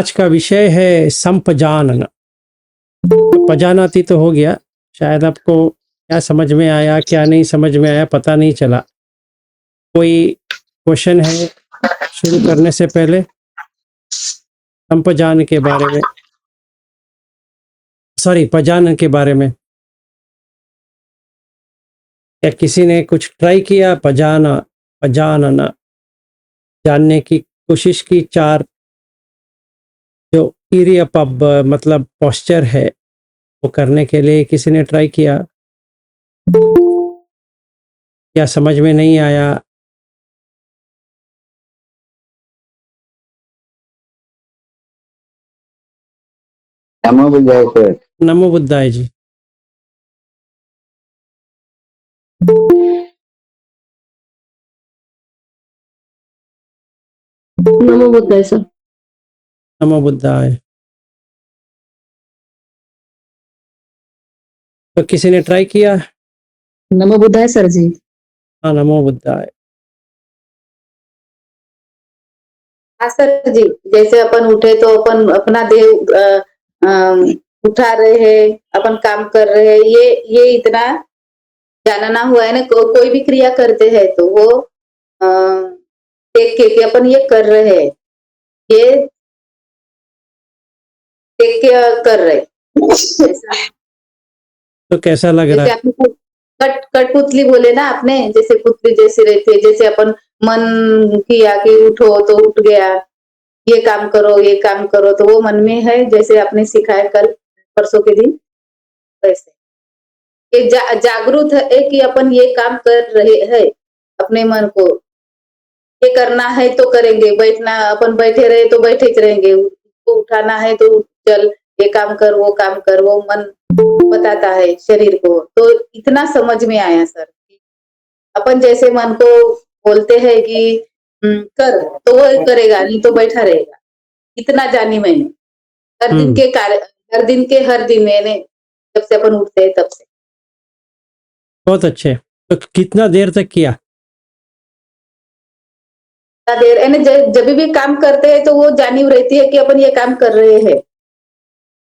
आज का विषय है संपजानन। पजानाती तो हो गया, शायद आपको क्या समझ में आया क्या नहीं समझ में आया पता नहीं चला। कोई क्वेश्चन है शुरू करने से पहले संपजान के बारे में, सॉरी पजानन के बारे में? क्या किसी ने कुछ ट्राई किया पजानना जानने की कोशिश की? चार जो ईरिया पब मतलब पोस्चर है वो करने के लिए किसी ने ट्राई किया? क्या समझ में नहीं आया? नमो बुद्धाय सर। नमो बुद्धाय जी। नमो बुद्धाय सर। नमो बुद्धाय। तो किसी ने ट्राई किया? नमो बुद्धाय सर जी। हाँ, नमो बुद्धाय। हाँ सर जी, जैसे अपन उठे तो अपन अपना देह उठा रहे हैं, अपन काम कर रहे हैं, ये इतना जानना हुआ है ना। कोई भी क्रिया करते हैं तो वो देख के कि अपन ये कर रहे हैं, ये देख के कर रहे ऐसा। तो कैसा लग रहा जैसे है? आपने कठपुतली बोले ना आपने, जैसे पुतली जैसी रहती है, जैसे अपन मन किया कि उठो तो उठ गया, ये काम करो ये काम करो, तो वो मन में है जैसे आपने सिखाया कल परसों के दिन वैसे। ये जागरूक है कि अपन ये काम कर रहे हैं, अपने मन को ये करना है तो करेंगे, बैठना अपन बैठे रहे तो बैठे ही रहेंगे, उसको उठाना है तो चल ये काम कर वो मन बताता है शरीर को। तो इतना समझ में आया सर, अपन जैसे मन को बोलते हैं कि कर तो वो करेगा, नहीं तो बैठा रहेगा। इतना जानी मैंने हर दिन मैंने जब से अपन उठते हैं तब से। बहुत अच्छे। तो कितना देर तक किया? देर यानी जब भी काम करते हैं तो वो जानी रहती है कि अपन ये काम कर रहे हैं,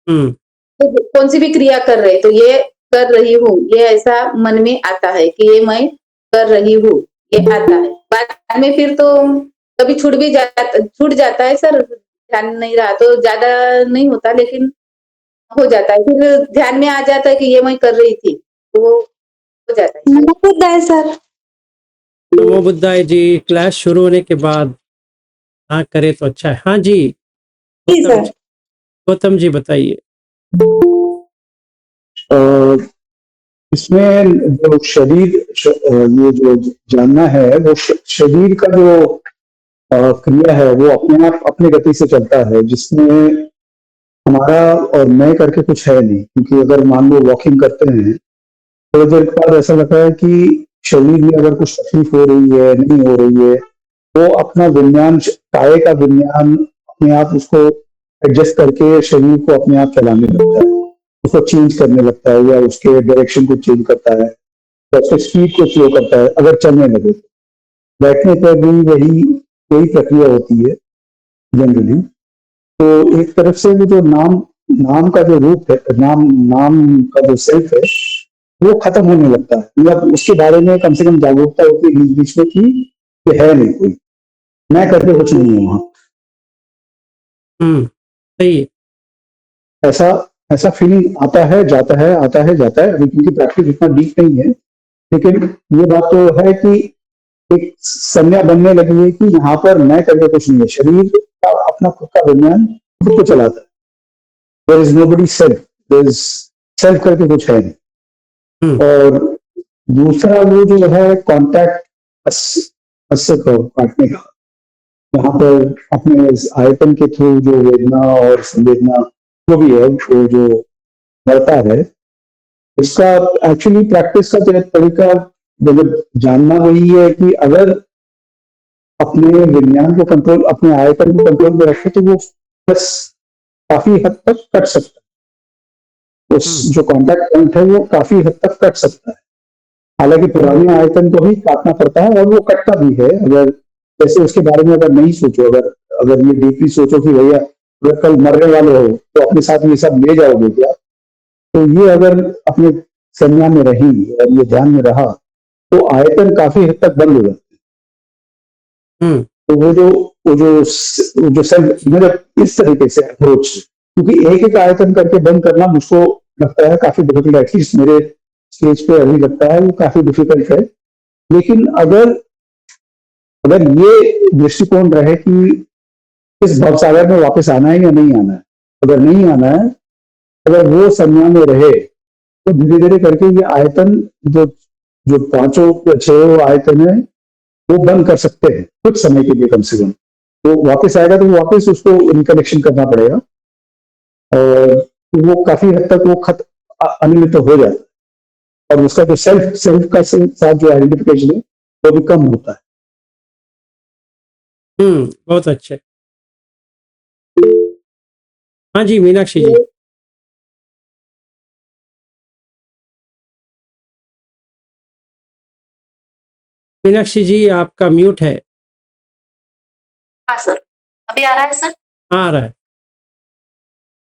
तो कौन सी भी क्रिया कर रहे हैं तो ये कर रही हूँ, ये ऐसा मन में आता है कि ये मैं कर रही हूँ, ये आता है। बाद में फिर तो कभी छूट जाता है सर, ध्यान नहीं रहा तो ज्यादा नहीं होता, लेकिन हो जाता है, फिर ध्यान में आ जाता है कि ये मैं कर रही थी, तो वो हो जाता है। नमो बुद्धाय सर। नमो बुद्धाय जी। क्लास शुरू होने के बाद हाँ करे तो अच्छा है। हाँ जी गौतम जी बताइए। इसमें जो शरीर ये जो जानना है वो शरीर का जो क्रिया है वो अपने आप अपनी गति से चलता है, जिसमें हमारा और मैं करके कुछ है नहीं। क्योंकि अगर मान लो वॉकिंग करते हैं थोड़ी देर के बाद ऐसा लगता है कि शरीर में अगर कुछ तकलीफ हो रही है नहीं हो रही है, वो अपना विज्ञान काय का विज्ञान अपने आप उसको एडजस्ट करके शरीर को अपने आप चलाने लगता है, उसको चेंज करने लगता है या उसके डायरेक्शन को चेंज करता है या उसके स्पीड को स्लो करता है। अगर चलने लगे तो बैठने पर भी वही प्रक्रिया होती है जनरली। तो एक तरफ से वो जो नाम का जो रूप है, नाम का जो सेल्फ है वो खत्म होने लगता है, मतलब उसके बारे में कम से कम जागरूकता होती है बीच बीच में कि ये है नहीं, कोई मैं करके कुछ नहीं हूं वहां। सही है। ऐसा फीलिंग आता है जाता है अभी क्योंकि प्रैक्टिस इतना डीप नहीं है, लेकिन ये बात तो है कि एक संज्ञा बनने लगी है कि यहाँ पर मैं करके कुछ नहीं है, शरीर का अपना खुद का विज्ञान खुद को चलाता है। There is nobody self, there is self करके कुछ है नहीं। और दूसरा वो जो है कॉन्टैक्ट असर काटने का, यहाँ पर अपने आयतन के थ्रू जो वेदना और संवेदना जो भी है वो जो बढ़ता है, इसका एक्चुअली प्रैक्टिस का तरीका जब जानना वही है कि अगर अपने विज्ञान को कंट्रोल, अपने आयतन को कंट्रोल में रखे तो वो बस काफी हद तक कट सकता है। उस जो कॉन्टैक्ट पॉइंट है वो काफी हद तक कट सकता है। हालांकि पुराने आयतन को भी काटना पड़ता है और वो कटता भी है, अगर जैसे उसके बारे में अगर नहीं सोचो, अगर ये डीपली सोचो कि भैया अगर कल मरने वाले हो तो अपने साथ ये सब ले जाओगे क्या? तो ये अगर अपने संज्ञा में रही और ये ध्यान में रहा तो आयतन काफी हद तक बंद हो जाता है। हम्म तो वो जो सेल्फ मतलब इस तरीके से अप्रोच, क्योंकि एक एक आयतन करके बंद करना मुझको लगता है काफी डिफिकल्ट, एटलीस्ट मेरे स्टेज पे अभी लगता है वो काफी डिफिकल्ट है। लेकिन अगर अगर ये दृष्टिकोण रहे कि इस भवसागर में वापस आना है या नहीं आना है, अगर नहीं आना है, अगर वो संज्ञा में रहे तो धीरे धीरे करके ये आयतन जो जो पांचों या छह आयतन है वो बंद कर सकते हैं कुछ समय के लिए कम से कम। वो वापस आएगा तो वापस उसको रिकलेक्शन करना पड़ेगा और वो काफी हद तक वो अनियमित हो जाता है और उसका जो सेल्फ सेल्फ का साथ जो आइडेंटिफिकेशन है वो भी कम होता है। बहुत अच्छे। हाँ जी मीनाक्षी जी। मीनाक्षी जी आपका म्यूट है। हाँ सर, अभी आ रहा है सर। आ रहा है।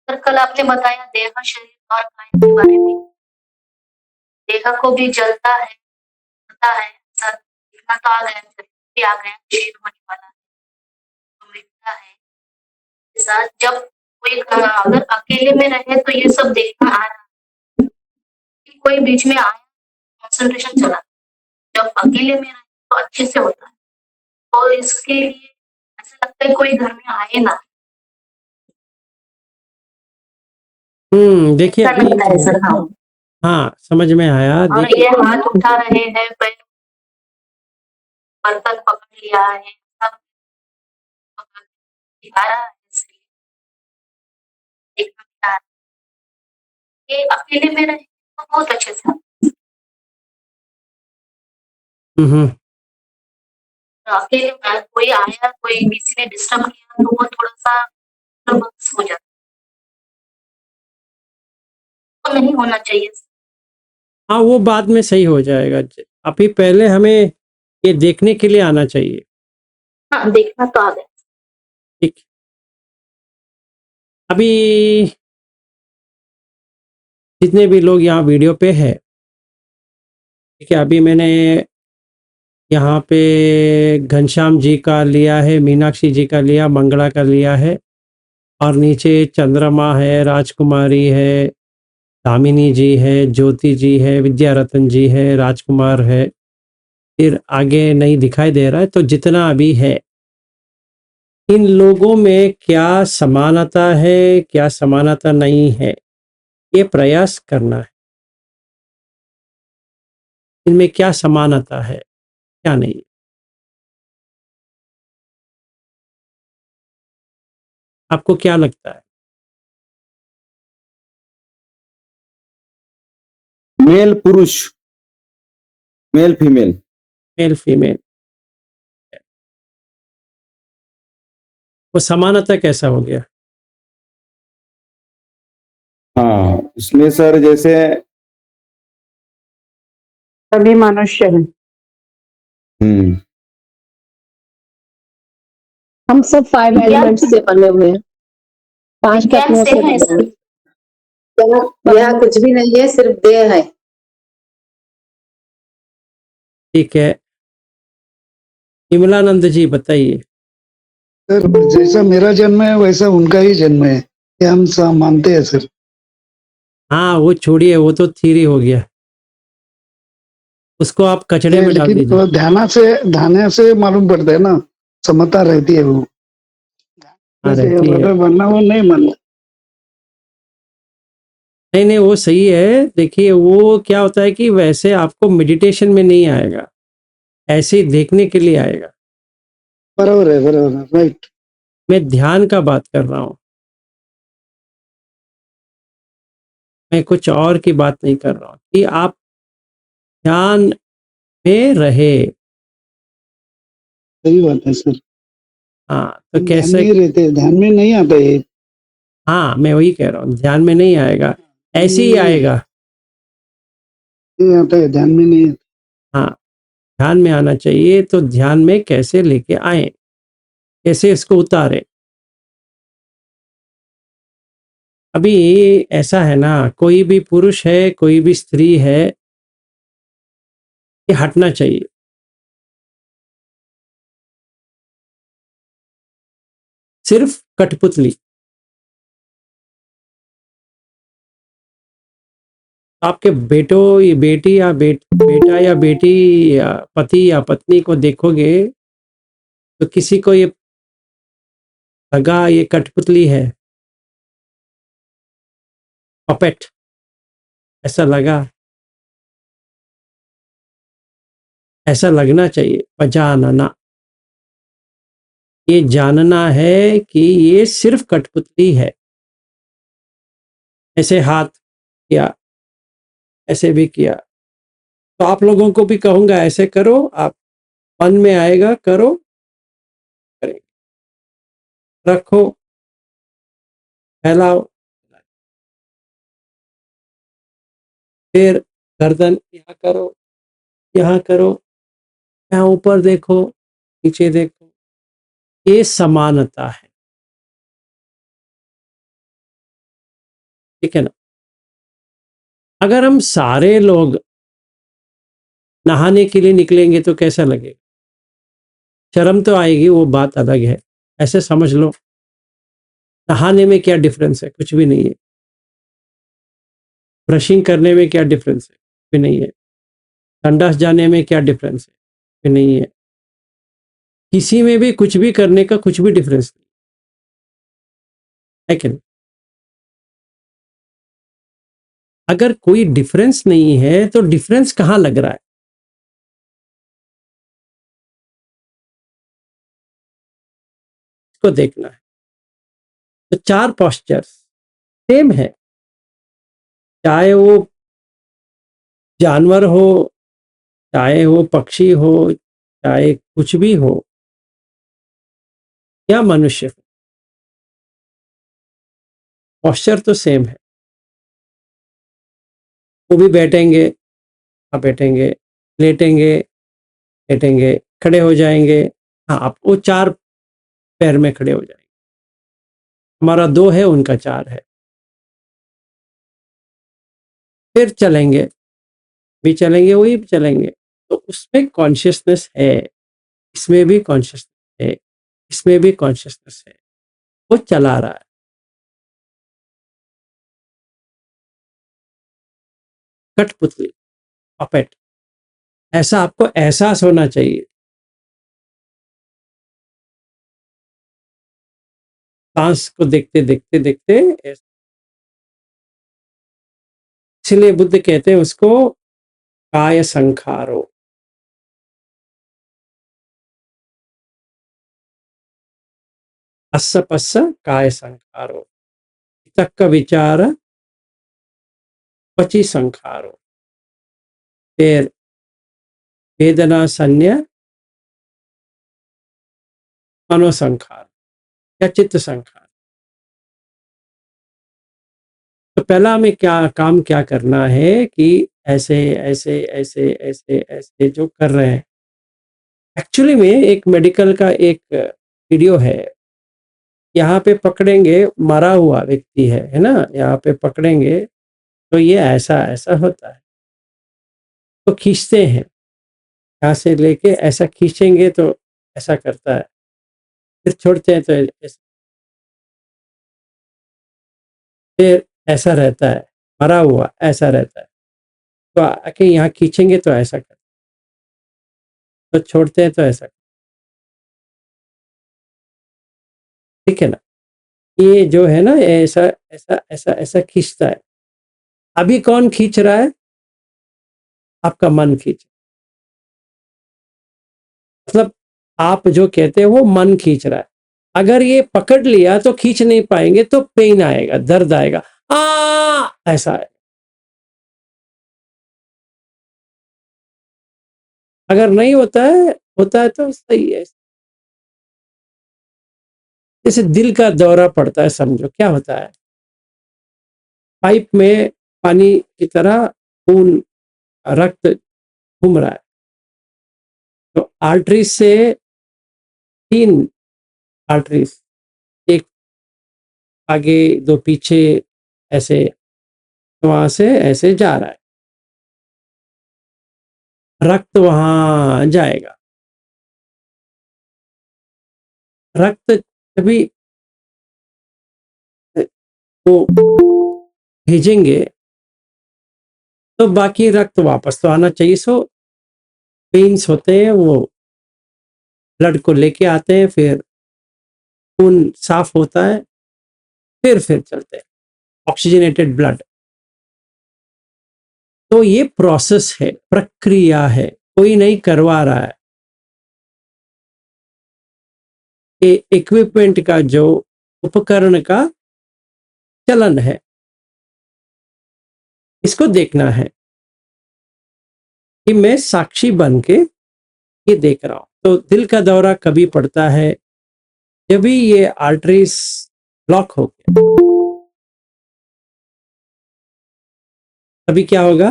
सर कल आपने बताया देह, शरीर और काया के बारे में। देह को भी जलता है, पता है सर, दिखना तो आ गया, शरीर भी आ गया, शरीर होने वाला है, तो मिटता है। सर जब कोई अगर अकेले में रहे तो ये सब देखना आ रहा है कि कोई बीच में आया, कंसंट्रेशन चला। जब अकेले में रहे तो अच्छे से होता है, तो इसके लिए ऐसा लगता है कोई घर में आए ना, देखिए ऐसा अभी लगता है सर। हाँ, हाँ समझ में आया। और देखिए ये हाथ उठा रहे हैं, पैर बर्तन पकड़ लिया है, सब पकड़ दिखा रहा है, इसलिए देखना क्या है। ये अकेले में रहे तो बहुत अच्छे से आता हम्म है। अकेले में कोई आया, कोई किसी ने डिस्टर्ब किया तो वो थोड़ा सा nervous हो जाता है, तो नहीं होना चाहिए। हाँ वो बाद में सही हो जाएगा। अभी पहले हमें ये देखने के लिए आना चाहिए। हाँ, देखना तो आ गया। ठीक। अभी जितने भी लोग यहाँ वीडियो पे है, ठीक है, अभी मैंने यहाँ पे घनश्याम जी का लिया है, मीनाक्षी जी का लिया, मंगला का लिया है, और नीचे चंद्रमा है, राजकुमारी है, दामिनी जी है, ज्योति जी है, विद्या रतन जी है, राजकुमार है, फिर आगे नहीं दिखाई दे रहा है। तो जितना अभी है, इन लोगों में क्या समानता है, क्या समानता नहीं है, ये प्रयास करना है। इनमें क्या समानता है, क्या नहीं है। आपको क्या लगता है? मेल पुरुष, मेल फीमेल। मेल फीमेल, वो समानता कैसा हो गया? हाँ, इसमें सर जैसे सभी मनुष्य हैं। हम सब 5 एलिमेंट्स से बने हुए हैं, 5 क्या तत्वों से सेम है बने सर? हुए हैं। यहाँ कुछ भी नहीं है, सिर्फ देह है। ठीक है, विमलानंद जी बताइए। सर जैसा मेरा जन्म है वैसा उनका ही जन्म है, ये हम सब मानते हैं सर। हाँ वो छोड़िए, वो तो थ्योरी हो गया, उसको आप कचड़े में डाल लेकिन दीजिए। वो ध्यान से मालूम पड़ता है ना, समता रहती है वो। हाँ रहती है। वरना वो नहीं मानता। नहीं नहीं वो सही है। देखिए वो क्या होता है कि वैसे आपको मेडिटेशन में नहीं आएगा, ऐसे ही देखने के लिए आएगा। बराबर है, राइट। मैं ध्यान का बात कर रहा हूँ, मैं कुछ और की बात नहीं कर रहा हूँ कि आप ध्यान में रहे। सही बात है सर। हाँ तो ध्यान कैसे? में रहते, ध्यान में नहीं आता ये। हाँ मैं वही कह रहा हूँ, ध्यान में नहीं आएगा, ऐसे ही आएगा। नहीं आता है, ध्यान में नहीं आता। हाँ ध्यान में आना चाहिए। तो ध्यान में कैसे लेके आए, कैसे इसको उतारे? अभी ऐसा है ना, कोई भी पुरुष है, कोई भी स्त्री है, ये हटना चाहिए। सिर्फ कठपुतली। आपके बेटो ये बेटी या बेटा या बेटी या पति या पत्नी को देखोगे तो किसी को ये लगा ये कठपुतली है, पपेट, ऐसा लगा, ऐसा लगना चाहिए। पहचानना, ये जानना है कि ये सिर्फ कठपुतली है। ऐसे हाथ किया, ऐसे भी किया, तो आप लोगों को भी कहूंगा ऐसे करो, आप मन में आएगा करो, करेंगे, रखो, फैलाओ, फिर गर्दन यहाँ करो, यहाँ करो, यहाँ ऊपर देखो, नीचे देखो, ये समानता है। ठीक है ना? अगर हम सारे लोग नहाने के लिए निकलेंगे तो कैसा लगेगा? शर्म तो आएगी, वो बात अलग है। ऐसे समझ लो, नहाने में क्या डिफरेंस है? कुछ भी नहीं है। ब्रशिंग करने में क्या डिफरेंस है? कुछ भी नहीं है। संडास जाने में क्या डिफरेंस है? कुछ भी नहीं है। किसी में भी कुछ भी करने का कुछ भी डिफरेंस नहीं है कि नहीं? अगर कोई डिफरेंस नहीं है तो डिफरेंस कहाँ लग रहा है? इसको देखना है। तो 4 पोस्चर्स सेम है, चाहे वो जानवर हो, चाहे वो पक्षी हो, चाहे कुछ भी हो, या मनुष्य हो, पोस्चर तो सेम है। वो भी बैठेंगे, आप बैठेंगे, लेटेंगे, लेटेंगे, खड़े हो जाएंगे। हाँ, आप वो 4 पैर में खड़े हो जाएंगे। हमारा 2 है, उनका 4 है। फिर चलेंगे, भी चलेंगे, वही भी चलेंगे। तो उसमें कॉन्शियसनेस है, इसमें भी कॉन्शियसनेस है, इसमें भी कॉन्शियसनेस है। वो चला रहा है। कठपुतली, पपेट, ऐसा आपको एहसास होना चाहिए। सांस को देखते देखते देखते, इसलिए बुद्ध कहते हैं उसको काय संखारो। अस्य पश्य काय संखारो, तक्क विचार पची संखारो, फिर वेदना संज्ञा मनोसंखार या चित्त संखार। तो पहला हमें क्या करना है कि ऐसे ऐसे ऐसे ऐसे ऐसे जो कर रहे हैं। एक्चुअली में एक मेडिकल का एक वीडियो है, यहाँ पे पकड़ेंगे, मरा हुआ व्यक्ति है ना, यहाँ पे पकड़ेंगे तो ये ऐसा ऐसा होता है, तो खींचते हैं, यहाँ से लेके ऐसा खींचेंगे तो ऐसा करता है, फिर छोड़ते हैं तो फिर ऐसा रहता है, मरा हुआ ऐसा रहता है, तो आके यहाँ खींचेंगे तो ऐसा करता है, तो छोड़ते हैं तो ऐसा। ठीक है ना? ये जो है ना, ऐसा ऐसा ऐसा ऐसा खींचता है। अभी कौन खींच रहा है? आपका मन खींच, मतलब आप जो कहते हैं वो मन खींच रहा है। अगर ये पकड़ लिया तो खींच नहीं पाएंगे, तो पेन आएगा, दर्द आएगा, ऐसा है। अगर नहीं होता है तो सही है। जैसे दिल का दौरा पड़ता है, समझो क्या होता है, पाइप में पानी की तरह खून, रक्त घूम रहा है, तो आर्टरी से 3 आर्टरीज, एक आगे 2 पीछे, ऐसे वहां से ऐसे जा रहा है, रक्त वहां जाएगा। रक्त कभी वो भेजेंगे तो बाकी रक्त वापस तो आना चाहिए। सो वेन्स होते हैं, वो ब्लड को लेके आते हैं, फिर खून साफ होता है, फिर चलते हैं ऑक्सीजनेटेड ब्लड। तो ये प्रोसेस है, प्रक्रिया है, कोई नहीं करवा रहा है। ये इक्विपमेंट का जो उपकरण का चलन है, इसको देखना है कि मैं साक्षी बन के ये देख रहा हूं। तो दिल का दौरा कभी पड़ता है जब भी ये आर्टरीज ब्लॉक हो गया, अभी क्या होगा,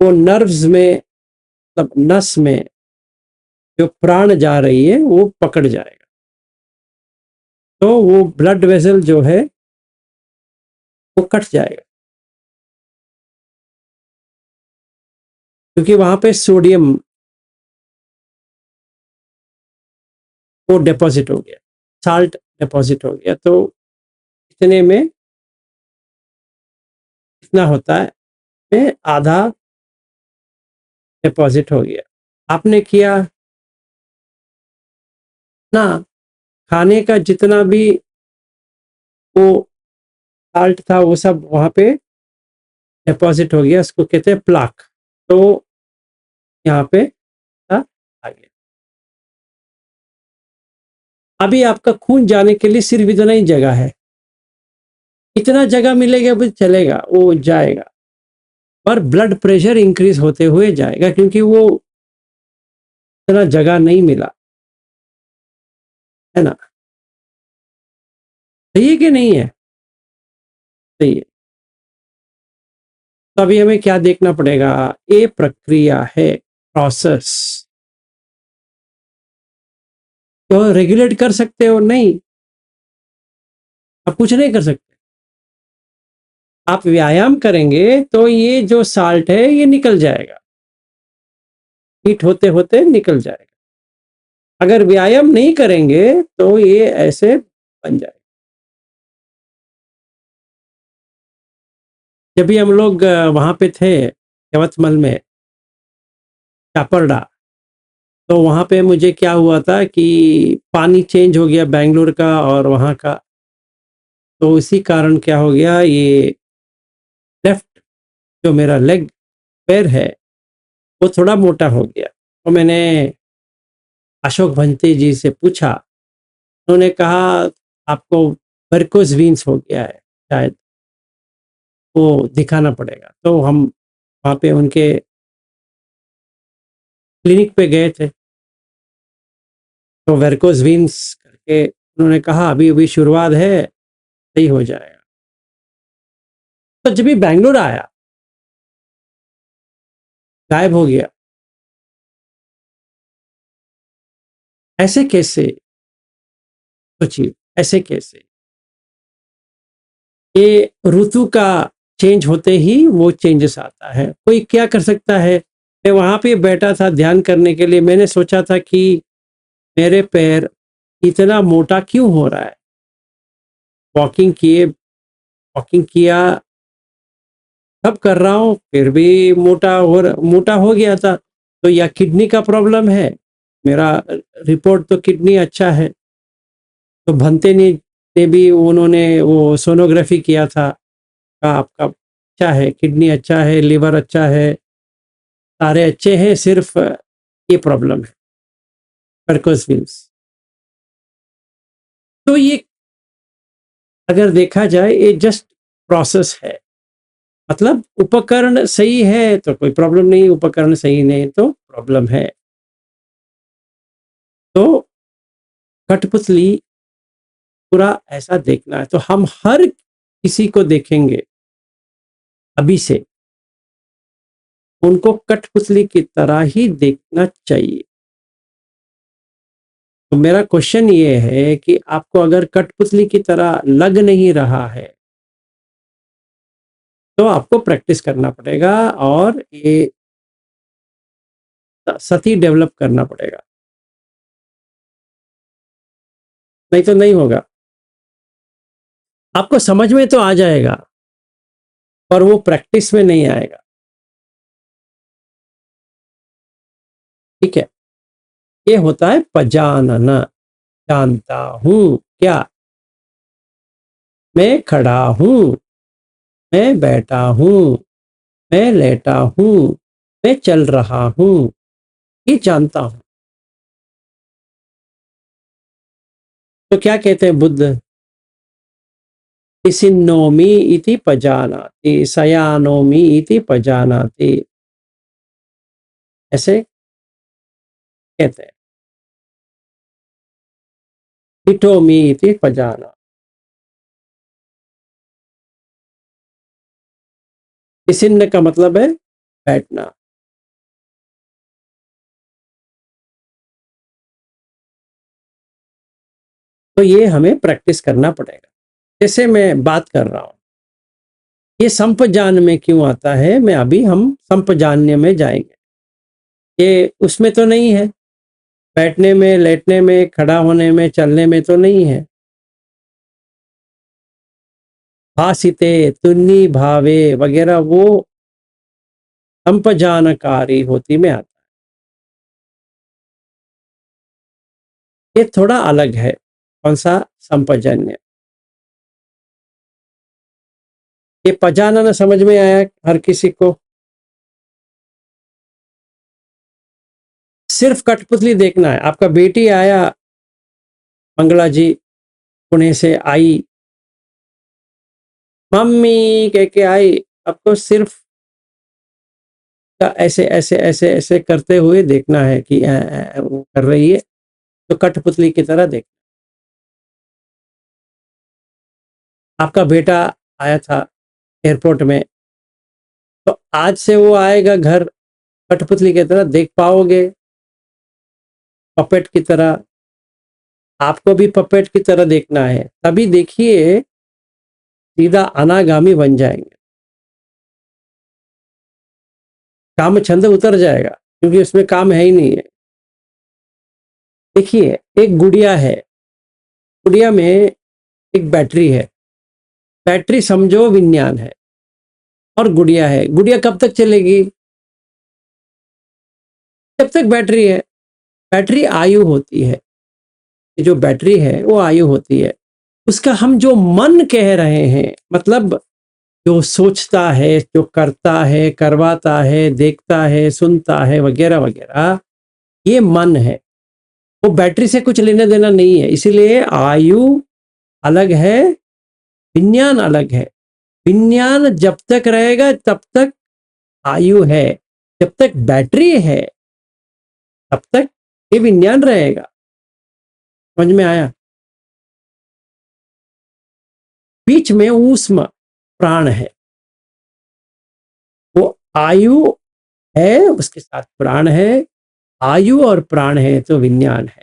वो नर्व्स में, मतलब नस में जो प्राण जा रही है वो पकड़ जाएगा। तो वो ब्लड वेसल जो है वो कट जाएगा, क्योंकि वहां पे सोडियम वो डिपॉजिट हो गया, साल्ट डिपॉजिट हो गया। तो इतने में इतना होता है, में आधा डिपॉजिट हो गया। आपने किया ना, खाने का जितना भी वो साल्ट था वो सब वहां पे डिपॉजिट हो गया, उसको कहते हैं प्लाक। तो यहाँ पे आ गया। अभी आपका खून जाने के लिए सिर्फ इतना ही जगह है, इतना जगह मिलेगा भी चलेगा, वो जाएगा। पर ब्लड प्रेशर इंक्रीज होते हुए जाएगा, क्योंकि वो इतना जगह नहीं मिला है ना। सही है कि नहीं है? सही है। तो अभी हमें क्या देखना पड़ेगा, ये प्रक्रिया है, प्रोसेस। तो रेगुलेट कर सकते हो? नहीं, आप कुछ नहीं कर सकते। आप व्यायाम करेंगे तो ये जो साल्ट है ये निकल जाएगा, हीट होते होते निकल जाएगा। अगर व्यायाम नहीं करेंगे तो ये ऐसे बन जाएगा। जब भी हम लोग वहां पे थे यवतमल में, चापरडा, तो वहां पे मुझे क्या हुआ था कि पानी चेंज हो गया बेंगलोर का और वहां का। तो इसी कारण क्या हो गया, ये लेफ्ट जो मेरा लेग पैर है वो थोड़ा मोटा हो गया। तो मैंने अशोक भंते जी से पूछा, उन्होंने कहा आपको वेरिकोज वीन्स हो गया है शायद, वो दिखाना पड़ेगा। तो हम वहाँ पे उनके क्लिनिक पे गए थे, तो वेरिकोज वीन्स करके उन्होंने कहा अभी अभी शुरुआत है, सही हो जाएगा। तो जब भी बैंगलोर आया, गायब हो गया। ऐसे कैसे? सोचिए, ऐसे कैसे? ये ऋतु का चेंज होते ही वो चेंजेस आता है। कोई क्या कर सकता है? मैं वहां पे बैठा था ध्यान करने के लिए, मैंने सोचा था कि मेरे पैर इतना मोटा क्यों हो रहा है। वॉकिंग किया, सब कर रहा हूँ, फिर भी मोटा हो गया था। तो या किडनी का प्रॉब्लम है, मेरा रिपोर्ट तो किडनी अच्छा है। तो भंते ने भी उन्होंने वो सोनोग्राफी किया था, कहा आपका अच्छा है, किडनी अच्छा है, लिवर अच्छा है, सारे अच्छे हैं, सिर्फ ये प्रॉब्लम है, वेरिकोज वेन्स। तो ये अगर देखा जाए ये जस्ट प्रोसेस है, मतलब उपकरण सही है तो कोई प्रॉब्लम नहीं, उपकरण सही नहीं तो प्रॉब्लम है। तो कठपुतली पूरा ऐसा देखना है, तो हम हर किसी को देखेंगे अभी से, उनको कठपुतली की तरह ही देखना चाहिए। तो मेरा क्वेश्चन ये है कि आपको अगर कठपुतली की तरह लग नहीं रहा है तो आपको प्रैक्टिस करना पड़ेगा और ये सती डेवलप करना पड़ेगा, नहीं तो नहीं होगा। आपको समझ में तो आ जाएगा पर वो प्रैक्टिस में नहीं आएगा। ठीक है, ये होता है पजानना, जानता हूं क्या, मैं खड़ा हूं, मैं बैठा हूं, मैं लेटा हूं, मैं चल रहा हूं, ये जानता हूं। तो क्या कहते हैं बुद्ध? इसिन्नोमि इति पजानाति, सयानोमि इति पजानाति, ऐसे कहते हैं। हिटोमि इति पजाना, इसिन्न का मतलब है बैठना। तो ये हमें प्रैक्टिस करना पड़ेगा। जैसे मैं बात कर रहा हूं, ये संपजान में क्यों आता है, मैं अभी हम संपजान्य में जाएंगे। ये उसमें तो नहीं है, बैठने में, लेटने में, खड़ा होने में, चलने में तो नहीं है। भासिते, तुन्नी भावे वगैरह वो संपजानकारी होती में आता है। ये थोड़ा अलग है। कौन सा? संपजन्य। ये पजानन समझ में आया हर किसी को? सिर्फ कठपुतली देखना है। आपका बेटी आया, मंगला जी पुणे से आई, मम्मी कह के आई, आपको सिर्फ ऐसे ऐसे ऐसे ऐसे करते हुए देखना है कि वो कर रही है, तो कठपुतली की तरह देख। आपका बेटा आया था एयरपोर्ट में, तो आज से वो आएगा घर, कठपुतली की तरह देख पाओगे, पपेट की तरह। आपको भी पपेट की तरह देखना है, तभी देखिए सीधा अनागामी बन जाएंगे। काम छंद उतर जाएगा क्योंकि उसमें काम है ही नहीं है। देखिए, एक गुड़िया है, गुड़िया में एक बैटरी है, बैटरी समझो विज्ञान है, और गुड़िया है। गुड़िया कब तक चलेगी? जब तक बैटरी है। बैटरी आयु होती है, जो बैटरी है वो आयु होती है। उसका हम जो मन कह रहे हैं, मतलब जो सोचता है, जो करता है, करवाता है, देखता है, सुनता है वगैरह वगैरह, ये मन है। वो बैटरी से कुछ लेना देना नहीं है। इसीलिए आयु अलग है, विज्ञान अलग है। विज्ञान जब तक रहेगा तब तक आयु है, जब तक बैटरी है तब तक ये विज्ञान रहेगा। समझ में आया? बीच में ऊष्म प्राण है, वो आयु है, उसके साथ प्राण है। आयु और प्राण है तो विज्ञान है।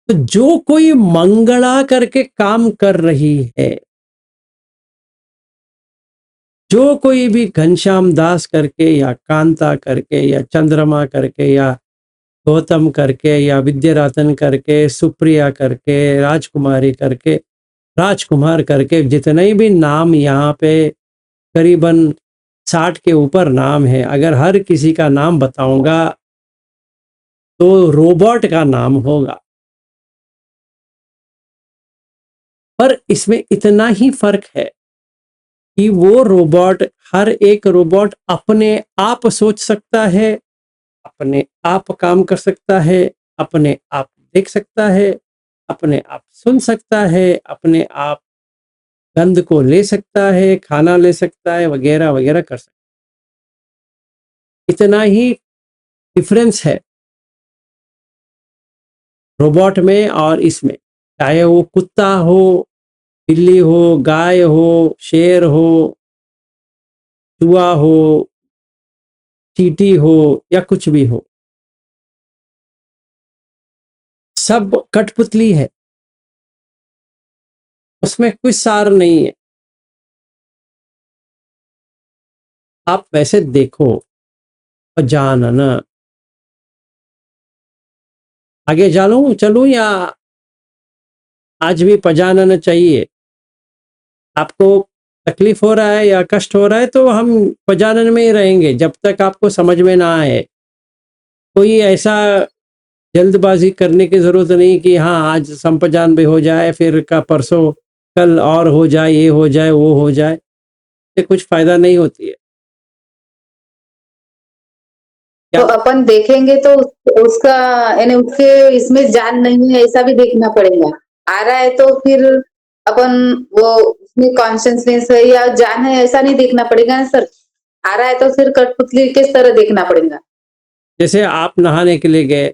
तो जो कोई मंगला करके काम कर रही है, जो कोई भी घनश्याम दास करके या कांता करके या चंद्रमा करके या गौतम करके या विद्यारतन करके, सुप्रिया करके, राजकुमारी करके, राजकुमार करके, जितने भी नाम यहाँ पे करीबन 60 के ऊपर नाम है, अगर हर किसी का नाम बताऊंगा तो रोबोट का नाम होगा। पर इसमें इतना ही फर्क है कि वो रोबोट, हर एक रोबोट अपने आप सोच सकता है, अपने आप काम कर सकता है, अपने आप देख सकता है, अपने आप सुन सकता है, अपने आप गंध को ले सकता है, खाना ले सकता है, वगैरह वगैरह कर सकता है। इतना ही डिफरेंस है रोबोट में और इसमें। चाहे वो कुत्ता हो, बिल्ली हो, गाय हो, शेर हो, चूहा हो, चींटी हो, या कुछ भी हो, सब कठपुतली है, उसमें कोई सार नहीं है। आप वैसे देखो और जानना। आगे चलूं चलूं या आज भी पजाना चाहिए? आपको तकलीफ हो रहा है या कष्ट हो रहा है तो हम पजानन में ही रहेंगे जब तक आपको समझ में ना आए। कोई ऐसा जल्दबाजी करने की जरूरत नहीं कि हाँ आज संपजान भी हो जाए, फिर का परसों कल और हो जाए, ये हो जाए वो हो जाए, इससे कुछ फायदा नहीं होती है। तो अपन देखेंगे तो उसका यानी उसके इसमें जान नहीं है ऐसा भी देखना पड़ेगा। आ रहा है तो फिर अपन वो उसमें कॉन्शियसनेस है या जान है ऐसा नहीं देखना पड़ेगा ना सर। आ रहा है तो फिर कठपुतली किस तरह देखना पड़ेगा। जैसे आप नहाने के लिए गए,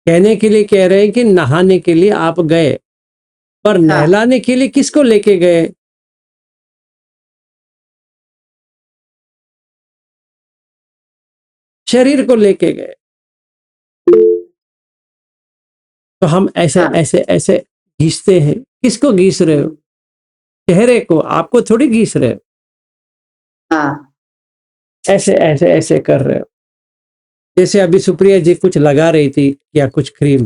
कहने के लिए कह रहे हैं कि नहाने के लिए आप गए, पर हाँ। नहलाने के लिए किसको लेके गए? शरीर को लेके गए। तो हम ऐसे हाँ। ऐसे ऐसे घीसते हैं। किसको घीस रहे हो? चेहरे को, आपको थोड़ी घीस रहे हो। हाँ। ऐसे ऐसे ऐसे कर रहे हो। जैसे अभी सुप्रिया जी कुछ लगा रही थी या कुछ क्रीम,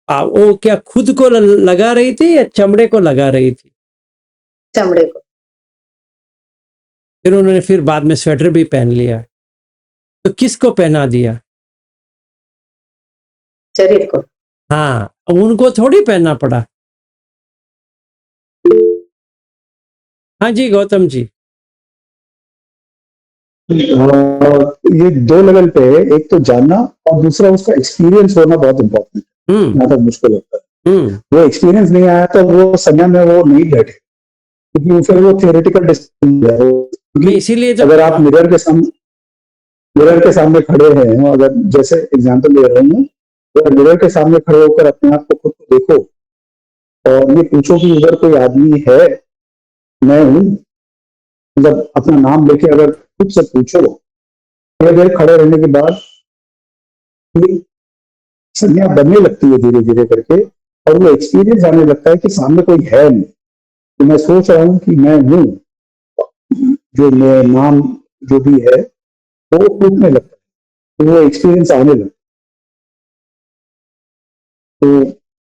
वो क्या खुद को लगा रही थी या चमड़े को लगा रही थी? चमड़े को। फिर उन्होंने फिर बाद में स्वेटर भी पहन लिया, तो किसको पहना दिया? शरीर को। हाँ, उनको थोड़ी पहनना पड़ा। हाँ जी गौतम जी। ये दो लेवल पे है, एक तो जानना और दूसरा उसका एक्सपीरियंस होना बहुत इंपॉर्टेंट है, हम्म जहाँ तक मुझको लगता है। हम्म वो एक्सपीरियंस नहीं आया तो वो संज्ञा में वो नहीं बैठे, क्योंकि फिर वो थियोरेटिकल डिस्कशन है। मैं इसीलिए तो अगर आप मिरर के सामने खड़े हैं, अगर जैसे एग्जांपल दे रहा हूँ, अगर मिरर के सामने खड़े होकर अपने आप को खुद को देखो और ये पूछो कि उधर कोई आदमी है, मैं हूँ, मतलब अपना नाम लेके अगर खुद से पूछो, थोड़ी देर खड़े रहने के बाद ये संज्ञा बनने लगती है धीरे धीरे करके, और वो एक्सपीरियंस आने लगता है कि सामने कोई है नहीं, तो मैं सोच रहा हूँ कि मैं हूँ, जो मैं नाम जो भी है वो टूटने लगता है, तो वो एक्सपीरियंस आने लगता है। तो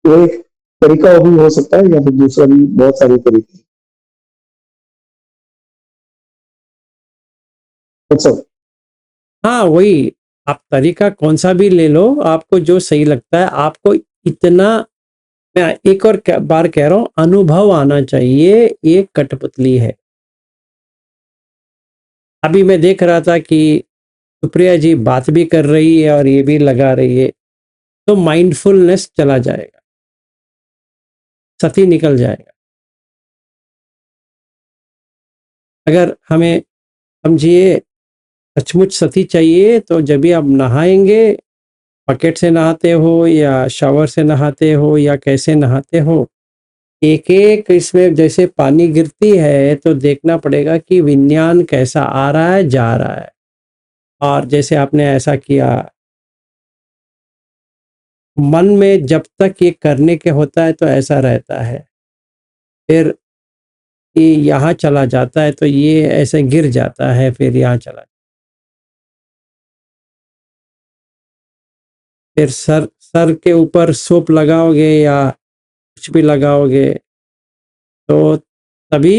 वो एक तरीका भी हो सकता है, या फिर दूसरा भी बहुत सारे तरीके। अच्छा, हाँ वही, आप तरीका कौन सा भी ले लो, आपको जो सही लगता है। आपको इतना, मैं एक और बार कह रहा हूं, अनुभव आना चाहिए ये कठपुतली है। अभी मैं देख रहा था कि सुप्रिया जी बात भी कर रही है और ये भी लगा रही है, तो माइंडफुलनेस चला जाएगा, सती निकल जाएगा। अगर हमें समझिए सचमुच सती चाहिए तो जब भी आप नहाएंगे, बकेट से नहाते हो या शावर से नहाते हो या कैसे नहाते हो, एक एक इसमें जैसे पानी गिरती है तो देखना पड़ेगा कि विज्ञान कैसा आ रहा है जा रहा है। और जैसे आपने ऐसा किया, मन में जब तक ये करने के होता है तो ऐसा रहता है, फिर ये यहाँ चला जाता है तो ये ऐसे गिर जाता है, फिर यहाँ चला, फिर सर सर के ऊपर सोप लगाओगे या कुछ भी लगाओगे तो तभी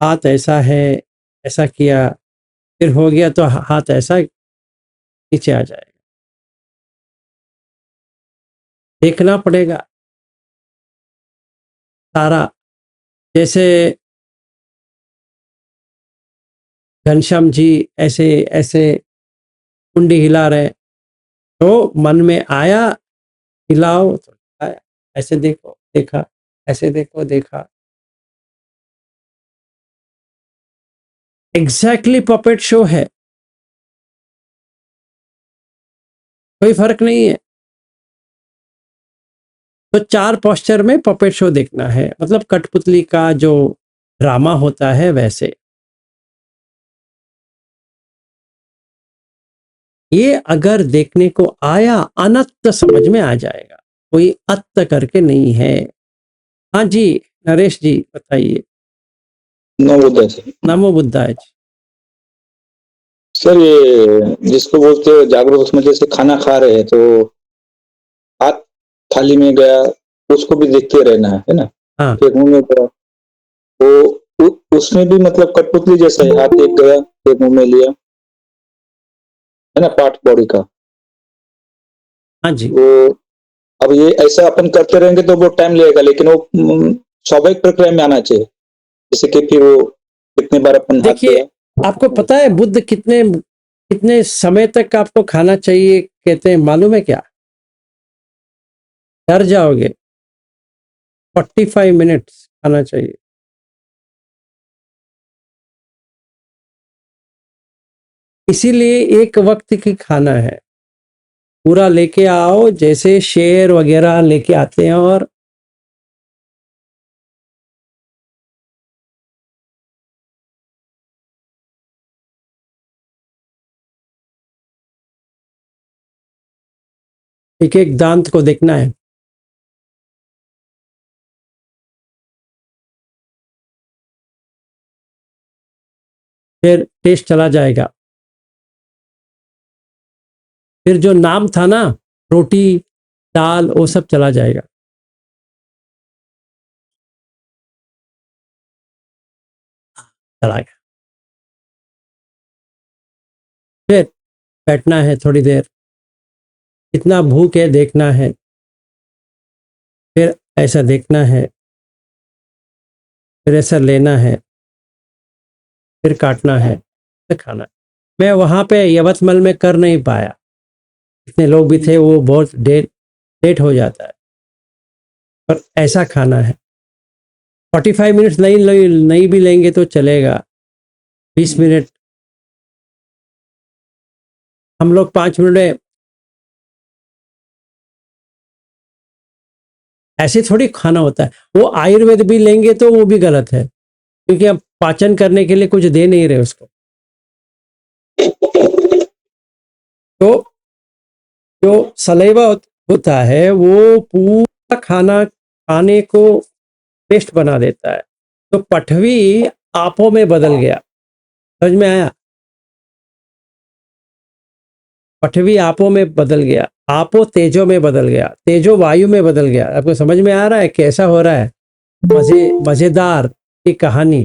हाथ ऐसा है, ऐसा किया, फिर हो गया तो हाथ ऐसा नीचे आ जाएगा। देखना पड़ेगा सारा। जैसे घनश्याम जी ऐसे ऐसे कुंडी हिला रहे, तो मन में आया हिलाओ तो आया, ऐसे देखो देखा, ऐसे देखो देखा। एग्जैक्टली पपेट शो है, कोई फर्क नहीं है। तो 4 पोस्चर में पपेट शो देखना है, मतलब कठपुतली का जो ड्रामा होता है वैसे। ये अगर देखने को आया अनंत समझ में आ जाएगा, कोई अत्त करके नहीं है। हाँ जी नरेश जी बताइए। नवोदय सर। नमो बुद्धाय जी। सर ये जिसको बोलते हो जागरूक, उसमें जैसे खाना खा रहे हैं तो हाथ थाली में गया, उसको भी देखते रहना है ना। हाँ फिर मुंह में गया तो उसमें भी मतलब कठपुतली जैसा है, हाथ एक गया फिर मुंह में लिया, है ना, पार्ट बॉडी का। हाँ जी। वो अब ये ऐसा अपन करते रहेंगे तो वो टाइम लगेगा, लेकिन वो स्वाभाविक प्रक्रिया में आना चाहिए। जैसे कि फिर वो कितने बार अपन हाथ देखिए गया। आपको पता है बुद्ध कितने कितने समय तक आपको खाना चाहिए कहते हैं मालूम है क्या? डर जाओगे। 45 मिनट्स खाना चाहिए। इसीलिए एक वक्त की खाना है, पूरा लेके आओ जैसे शेर वगैरह लेके आते हैं। और एक एक दांत को देखना है। फिर टेस्ट चला जाएगा। फिर जो नाम था ना, रोटी दाल, वो सब चला जाएगा। चला गया। फिर बैठना है थोड़ी देर, कितना भूख है देखना है। फिर ऐसा देखना है, फिर ऐसा लेना है, फिर काटना है, फिर खाना है। मैं वहाँ पे यवतमल में कर नहीं पाया, इतने लोग भी थे, वो बहुत लेट हो जाता है। पर ऐसा खाना है। 45 मिनट्स नहीं भी लेंगे तो चलेगा। 20 मिनट, हम लोग 5 मिनट में ऐसे थोड़ी खाना होता है। वो आयुर्वेद भी लेंगे तो वो भी गलत है, क्योंकि हम पाचन करने के लिए कुछ दे नहीं रहे उसको। तो जो सलेवा होता है वो पूरा खाना खाने को पेस्ट बना देता है। तो पठवी आपो में बदल गया, समझ में आया? पठवी आपो में बदल गया, आपो तेजो में बदल गया, तेजो वायु में बदल गया। आपको समझ में आ रहा है कैसा हो रहा है? मजेदार की कहानी।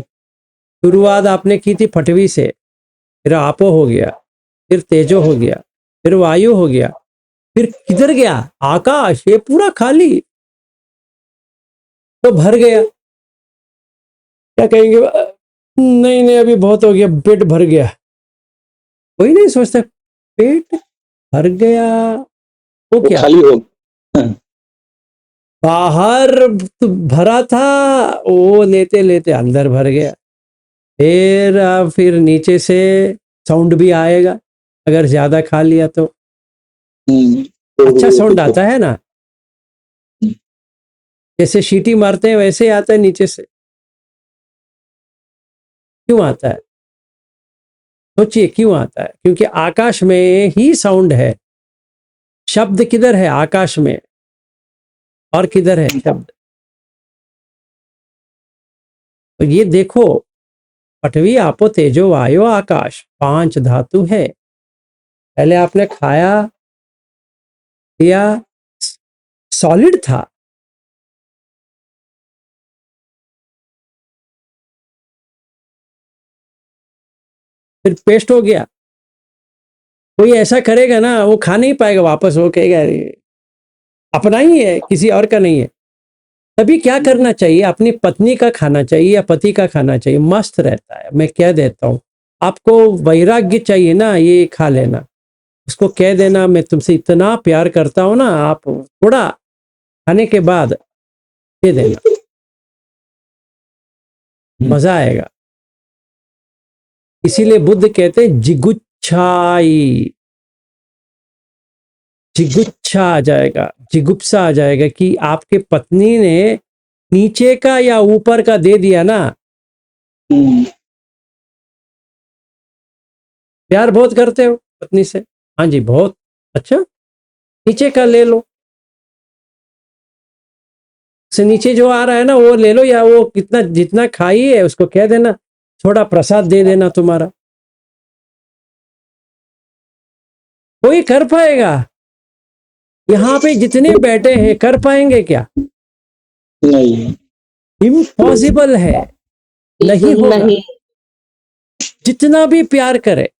शुरुआत आपने की थी पठवी से, फिर आपो हो गया, फिर तेजो हो गया, फिर वायु हो गया, फिर किधर गया? आकाश। ये पूरा खाली तो भर गया। क्या कहेंगे? नहीं नहीं अभी बहुत हो गया, पेट भर गया। कोई नहीं सोचता पेट भर गया वो वो क्या? खाली हो। बाहर तो भरा था, वो लेते लेते अंदर भर गया। फिर नीचे से साउंड भी आएगा अगर ज्यादा खा लिया तो। अच्छा साउंड आता है ना, जैसे सीटी मारते हैं वैसे आता है नीचे से। क्यों आता है? सोचिए क्यों आता है? क्योंकि आकाश में ही साउंड है। शब्द किधर है? आकाश में। और किधर है शब्द? तो ये देखो, पठवी आपो तेजो वायु आकाश 5 धातु है। पहले आपने खाया या सॉलिड था, फिर पेस्ट हो गया। कोई ऐसा करेगा ना, वो खा नहीं पाएगा वापस, वो कहेगा अरे अपना ही है, किसी और का नहीं है। तभी क्या करना चाहिए? अपनी पत्नी का खाना चाहिए या पति का खाना चाहिए, मस्त रहता है। मैं कह देता हूँ, आपको वैराग्य चाहिए ना, ये खा लेना। उसको कह देना मैं तुमसे इतना प्यार करता हूं ना, आप थोड़ा खाने के बाद दे देना, मजा आएगा। इसीलिए बुद्ध कहते हैं जिगुच्छाई, जिगुच्छा आ जाएगा, जिगुप्सा आ जाएगा कि आपके पत्नी ने नीचे का या ऊपर का दे दिया ना। प्यार बहुत करते हो पत्नी से, हाँ जी, बहुत अच्छा। नीचे का ले लो, से नीचे जो आ रहा है ना वो ले लो, या वो कितना जितना खाई है उसको कह देना थोड़ा प्रसाद दे देना तुम्हारा, कोई कर पाएगा? यहाँ पे जितने बैठे हैं कर पाएंगे क्या? नहीं। इम्पॉसिबल है, नहीं होगा। नहीं। जितना भी प्यार करे,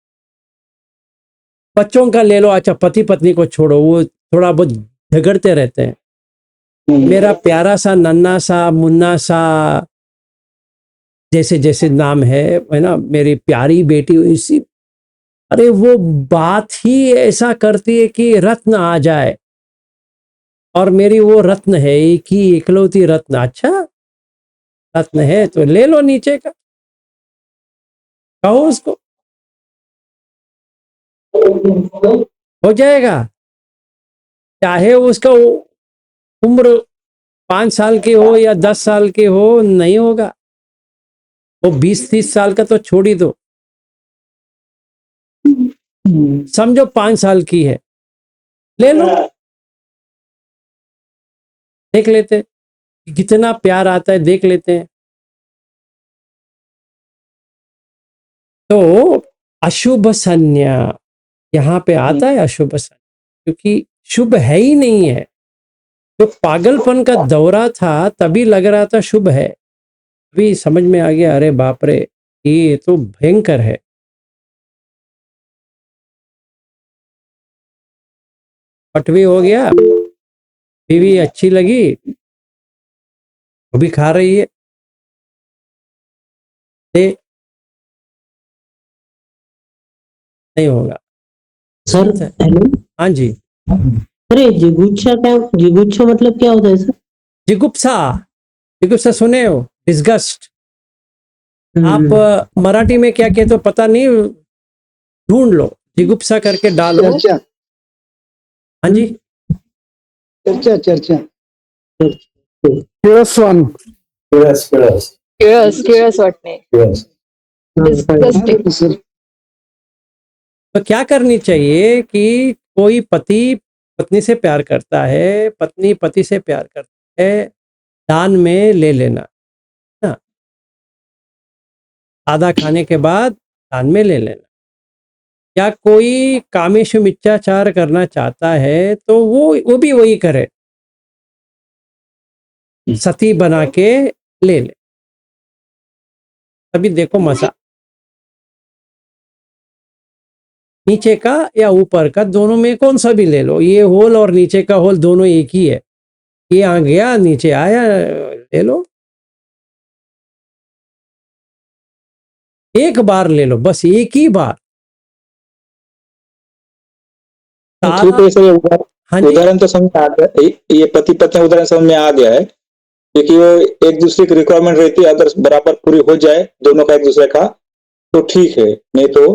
बच्चों का ले लो, अच्छा पति पत्नी को छोड़ो, वो थोड़ा बहुत झगड़ते रहते हैं, मेरा प्यारा सा नन्ना सा मुन्ना सा जैसे जैसे नाम है ना, मेरी प्यारी बेटी इसी, अरे वो बात ही ऐसा करती है कि रत्न आ जाए, और मेरी वो रत्न है, एक ही इकलौती रत्न। अच्छा रत्न है तो ले लो नीचे का, कहो उसको, हो जाएगा। चाहे उसका उम्र 5 साल की हो या 10 साल की हो, नहीं होगा। वो 20-30 साल का तो छोड़ ही दो, समझो 5 साल की है, ले लो, देख लेते हैं कितना प्यार आता है, देख लेते हैं। तो अशुभ संज्ञा यहाँ पे आता है, अशुभ संज्ञा, क्योंकि शुभ है ही नहीं है। जो पागलपन का दौरा था तभी लग रहा था शुभ है, अभी समझ में आ गया अरे बाप रे ये तो भयंकर है। पटवी हो गया, बीवी अच्छी लगी, वो भी खा रही है, दे, नहीं होगा। Sir hello. हाँ जी, अरे जिगुच्छा मतलब क्या होता है सर? जिगुप्सा, जिगुप्सा सुने हो? डिस्गस्ट। आप मराठी में क्या कहते हो पता नहीं, ढूंढ लो, जिगुप्सा करके डालो। चर्चा हाँ जी, चर्चा चर्चा किळसवान किळस वाटणे. Disgusting. सर तो क्या करनी चाहिए कि कोई पति पत्नी से प्यार करता है, पत्नी पति से प्यार करता है, दान में ले लेना ना, आधा खाने के बाद दान में ले लेना। या कोई कामेशु मिथ्याचार करना चाहता है तो वो भी वही करे, सती बना के ले ले, अभी देखो मजा। नीचे का या ऊपर का, दोनों में कौन सा भी ले लो, ये होल और नीचे का होल दोनों एक ही है, ये आ गया नीचे आया, ले लो, एक बार ले लो, बस एक ही बार। ठीक है सर, हाँ जी, उदाहरण तो समझ में आ गया, ये पति पत्नी उदाहरण समझ में आ गया है, क्योंकि वो एक दूसरे की रिक्वायरमेंट रहती है, अगर बराबर पूरी हो जाए दोनों का एक दूसरे का तो ठीक है, नहीं तो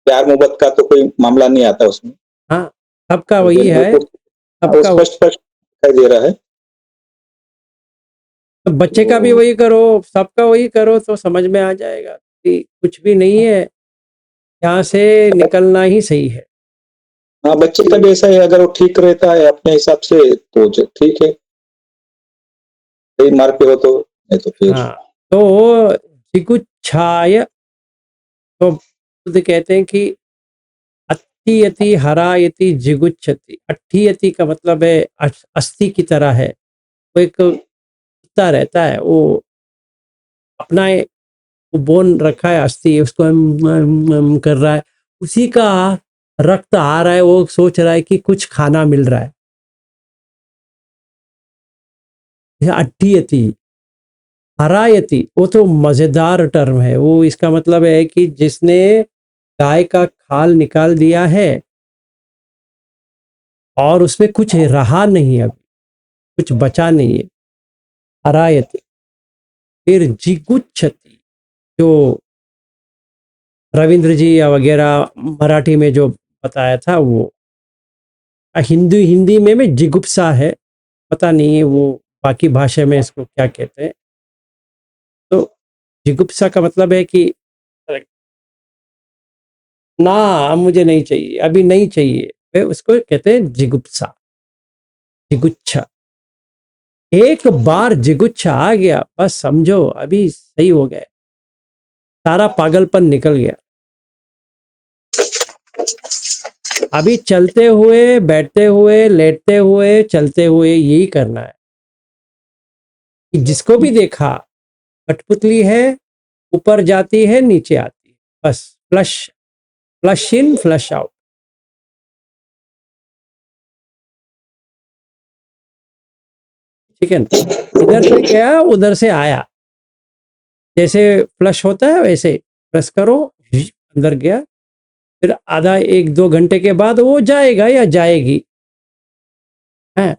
प्यार मोहब्बत का तो कोई मामला नहीं आता उसमें। हाँ सबका वही है, वो सबका स्पष्ट स्पष्ट दिखाई दे रहा है। तो बच्चे का भी वही करो, सबका वही करो, तो समझ में आ जाएगा कि कुछ भी नहीं है, यहाँ से निकलना ही सही है। हाँ, बच्चे का भी ऐसा है, अगर वो ठीक रहता है अपने हिसाब से तो ठीक है, सही मार्ग पे हो तो, नहीं तो फिर हाँ तो जिगुच्छाय, तो बुद्ध कहते हैं कि अट्ठियति हरायति जिगुच्छति। अट्ठियति का मतलब है अस्थि की तरह है, वो एक कुत्ता रहता है, वो अपना वो बोन रखा है अस्थि, उसको कर रहा है, उसी का रक्त आ रहा है, वो सोच रहा है कि कुछ खाना मिल रहा है, यह अट्ठियति। हरायति वो तो मजेदार टर्म है, वो इसका मतलब है कि जिसने गाय का खाल निकाल दिया है और उसमें कुछ रहा नहीं, अब कुछ बचा नहीं है, हरायति। फिर जिगुच्छति, जो रविंद्र जी या वगैरह मराठी में जो बताया था, वो हिंदी में जिगुप्सा है, पता नहीं है वो बाकी भाषा में इसको क्या कहते हैं। तो जिगुप्सा का मतलब है कि ना मुझे नहीं चाहिए, अभी नहीं चाहिए, फिर उसको कहते हैं जिगुप्सा, जिगुच्छा। एक बार जिगुच्छा आ गया बस समझो अभी सही हो गए, सारा पागलपन निकल गया। अभी चलते हुए, बैठते हुए, लेटते हुए, चलते हुए यही करना है कि जिसको भी देखा कठपुतली है, ऊपर जाती है, नीचे आती है, बस फ्लश, फ्लश इन फ्लश आउट। ठीक है ना? इधर से गया, उधर से आया, जैसे फ्लश होता है वैसे प्रेस करो, अंदर गया, फिर आधा 1-2 घंटे के बाद वो जाएगा या जाएगी, है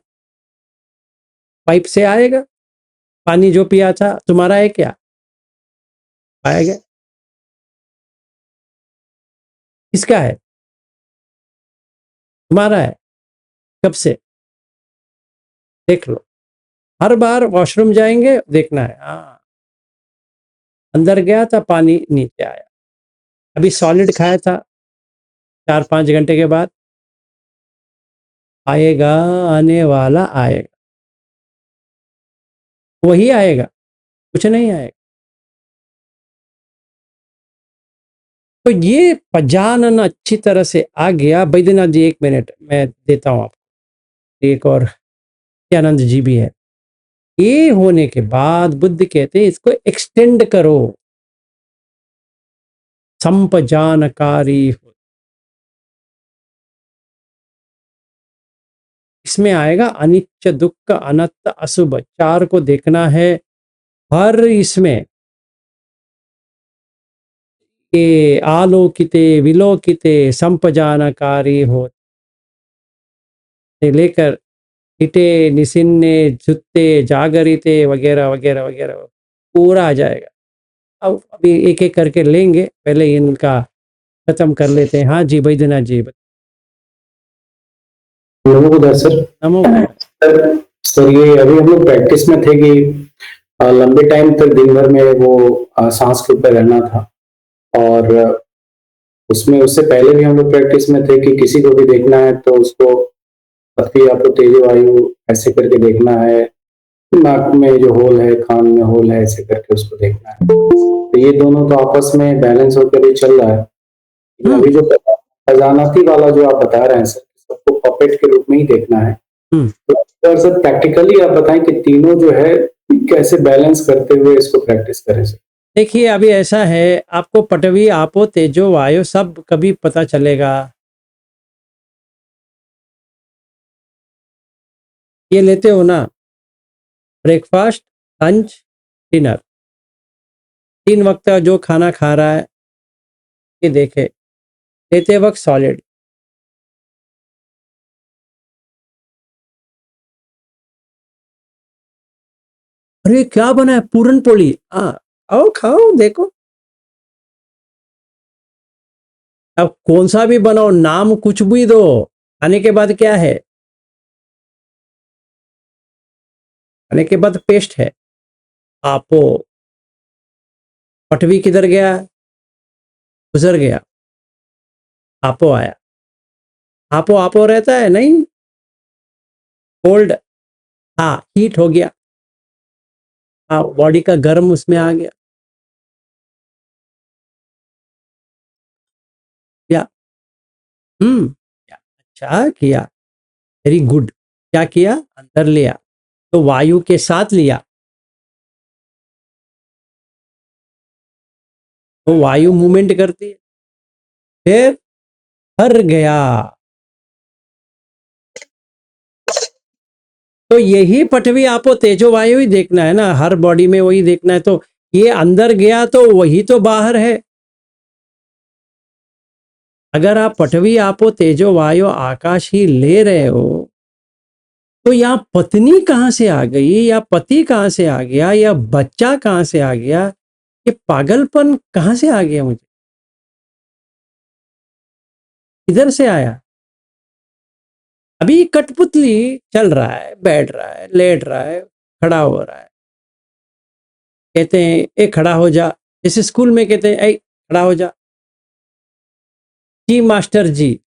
पाइप से आएगा। पानी जो पिया था तुम्हारा है क्या? आया गया। किसका है? तुम्हारा है। कब से? देख लो, हर बार वॉशरूम जाएंगे देखना है, हाँ अंदर गया था पानी, नीचे आया। अभी सॉलिड खाया था, 4-5 घंटे के बाद आएगा, आने वाला आएगा, वही आएगा, कुछ नहीं आएगा। तो ये पजानन अच्छी तरह से आ गया। बैद्यनाथ जी 1 मिनट मैं देता हूँ आपको, एक और आनंद जी भी है। ये होने के बाद बुद्ध कहते हैं इसको एक्सटेंड करो, संपजानकारी हो। इसमें आएगा अनिच्च, दुख, अनंत, अशुभ, 4 को देखना है। हर इसमें ये आलोकिते विलोकिते संपजानकारी हो से लेकर इटे निसिन्ने जुत्ते जागरिते वगैरह वगैरह वगैरह पूरा आ जाएगा। अब अभी एक एक करके लेंगे, पहले इनका खत्म कर लेते हैं। हाँ जी बैद्यनाथ जी। नमो बुद्धाय सर। नमो। सर ये अभी हम लोग प्रैक्टिस में थे कि लंबे टाइम तक दिन भर में वो सांस के ऊपर रहना था, और उसमें उससे पहले भी हम लोग प्रैक्टिस में थे कि किसी को भी देखना है तो उसको पथरी आपको तेज वायु ऐसे करके देखना है, नाक में जो होल है, कान में होल है, ऐसे करके उसको देखना है। तो ये दोनों तो आपस में बैलेंस होकर ही चल रहा है। अभी जो खजानाती वाला जो आप बता रहे हैं सर, सबको पपेट के रूप में ही देखना है, तो सर प्रैक्टिकली आप बताएं कि तीनों जो है कैसे बैलेंस करते हुए इसको प्रैक्टिस करें सर। देखिए अभी ऐसा है, आपको पटवी, आपो, तेजो, वायु सब कभी पता चलेगा। ये लेते हो ना, ब्रेकफास्ट, लंच, डिनर, 3 वक्त का जो खाना खा रहा है ये देखे, लेते वक्त सॉलिड। अरे क्या बना है? पूरन पोली। हाँ आओ खाओ देखो। अब कौन सा भी बनाओ, नाम कुछ भी दो, खाने के बाद क्या है? खाने के बाद पेस्ट है। आपो, पटवी किधर गया? गुजर गया, आपो आया। आपो आपो रहता है नहीं, कोल्ड, हाँ हीट हो गया, हाँ बॉडी का गर्म उसमें आ गया। क्या? अच्छा किया, वेरी गुड। क्या किया? अंदर लिया, तो वायु के साथ लिया, तो वायु मूवमेंट करती है, फिर भर गया। तो यही पटवी आपो तेजो वायु ही देखना है ना, हर बॉडी में वही देखना है। तो ये अंदर गया तो वही तो बाहर है। अगर आप पटवी आपो तेजो वायु आकाश ही ले रहे हो, तो यहाँ पत्नी कहाँ से आ गई, या पति कहाँ से आ गया, या बच्चा कहाँ से आ गया, ये पागलपन कहाँ से आ गया? मुझे इधर से आया। अभी कठपुतली चल रहा है, बैठ रहा है, लेट रहा है, खड़ा हो रहा है। कहते हैं ए खड़ा हो जा, जैसे स्कूल में कहते हैं ए खड़ा हो जा। जी मास्टर जी।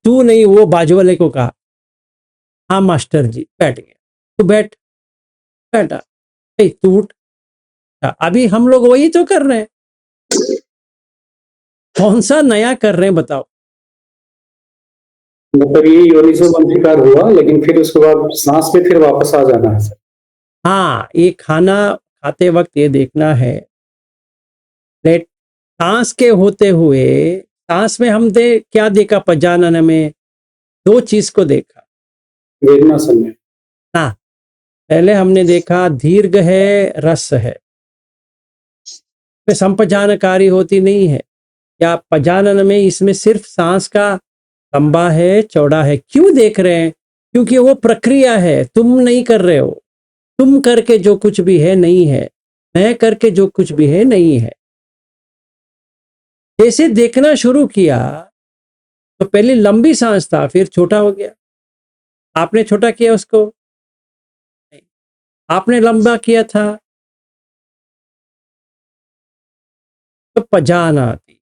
तू नहीं, वो बाजू वाले को कहा। हाँ मास्टर जी, बैठ गया। तू बैठ, बैठा। ए, तू उठ। अभी हम लोग वही तो कर रहे हैं। कौन सा नया कर रहे हैं बताओ? मतलब ये योनिसो मंत्रिकार हुआ, लेकिन फिर उसके बाद सांस पे फिर वापस आ जाना है सर। हाँ, ये खाना खाते वक्त ये देखना है, लेट सांस के होते हुए, सांस में हम दे क्या देखा पजानन में? दो चीज को देखा। वेदनासन में। हाँ, पहले हमने देखा दीर्घ है, रस है, में संपजानकारी होती नहीं है। या पजानन में इसमें सिर्फ सांस का लंबा है, चौड़ा है। क्यों देख रहे हैं? क्योंकि वो प्रक्रिया है, तुम नहीं कर रहे हो। तुम करके जो कुछ भी है नहीं है, मैं करके जो कुछ भी है नहीं है। जैसे देखना शुरू किया तो पहले लंबी सांस था, फिर छोटा हो गया। आपने छोटा किया उसको? नहीं। आपने लंबा किया था तो पजानाति।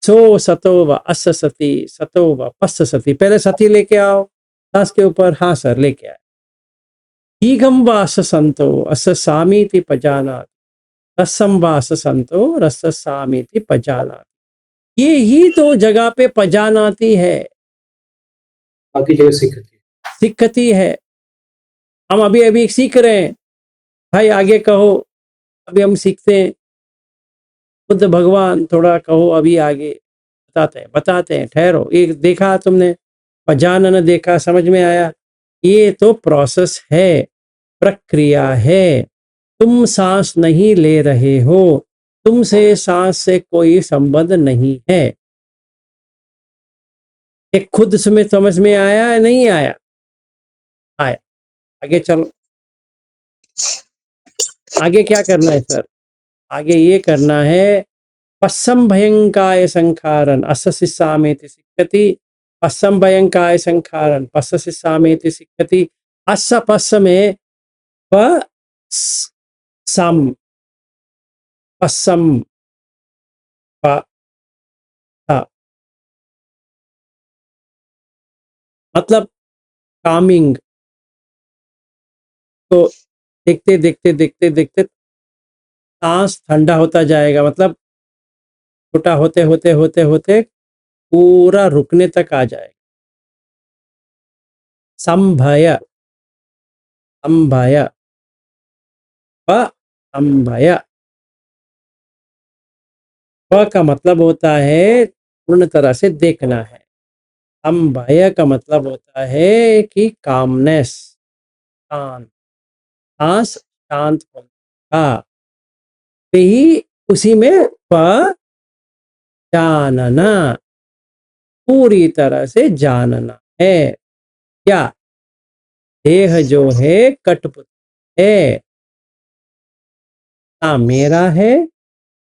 सो सतो व अस सती, सतो व पस्स सती। पहले सती लेके आओ सांस के ऊपर। हाँ सर, लेके आए। ईगम वास संतो अस सामीति पजानाति, रसम वास संतो रस सामीति पजानाति। ये ही तो जगह पे पजानाती है, बाकी जगह सीखती है। सिखती है। हम अभी अभी सीख रहे हैं भाई, आगे कहो। अभी हम सीखते हैं। बुद्ध भगवान थोड़ा कहो, अभी आगे बताते हैं। ठहरो, एक देखा तुमने, पजानन देखा, समझ में आया? ये तो प्रोसेस है, प्रक्रिया है। तुम सांस नहीं ले रहे हो, तुमसे सांस से कोई संबंध नहीं है। एक खुद में समझ में आया है? नहीं आया? आया। आगे चलो। आगे क्या करना है सर? आगे ये करना है, पस्सम भयंकाय संखारन अस सिस्सामेति सिक्खति। पस्सम भयंकाय संखारन पस्स सिस्सामेति सिक्खति। अस पस्स में प सम, पस्सम प स। मतलब कामिंग। तो देखते देखते देखते देखते सांस ठंडा होता जाएगा, मतलब छोटा होते होते होते होते पूरा रुकने तक आ जाएगा। संभय, संभय, प संभय। प का मतलब होता है पूर्ण तरह से देखना है। संभय का मतलब होता है कि कामनेस, शांत, सांस शांत होना। यही उसी में प जानना, पूरी तरह से जानना है। क्या? देह जो है कठपुतली है, ना मेरा है,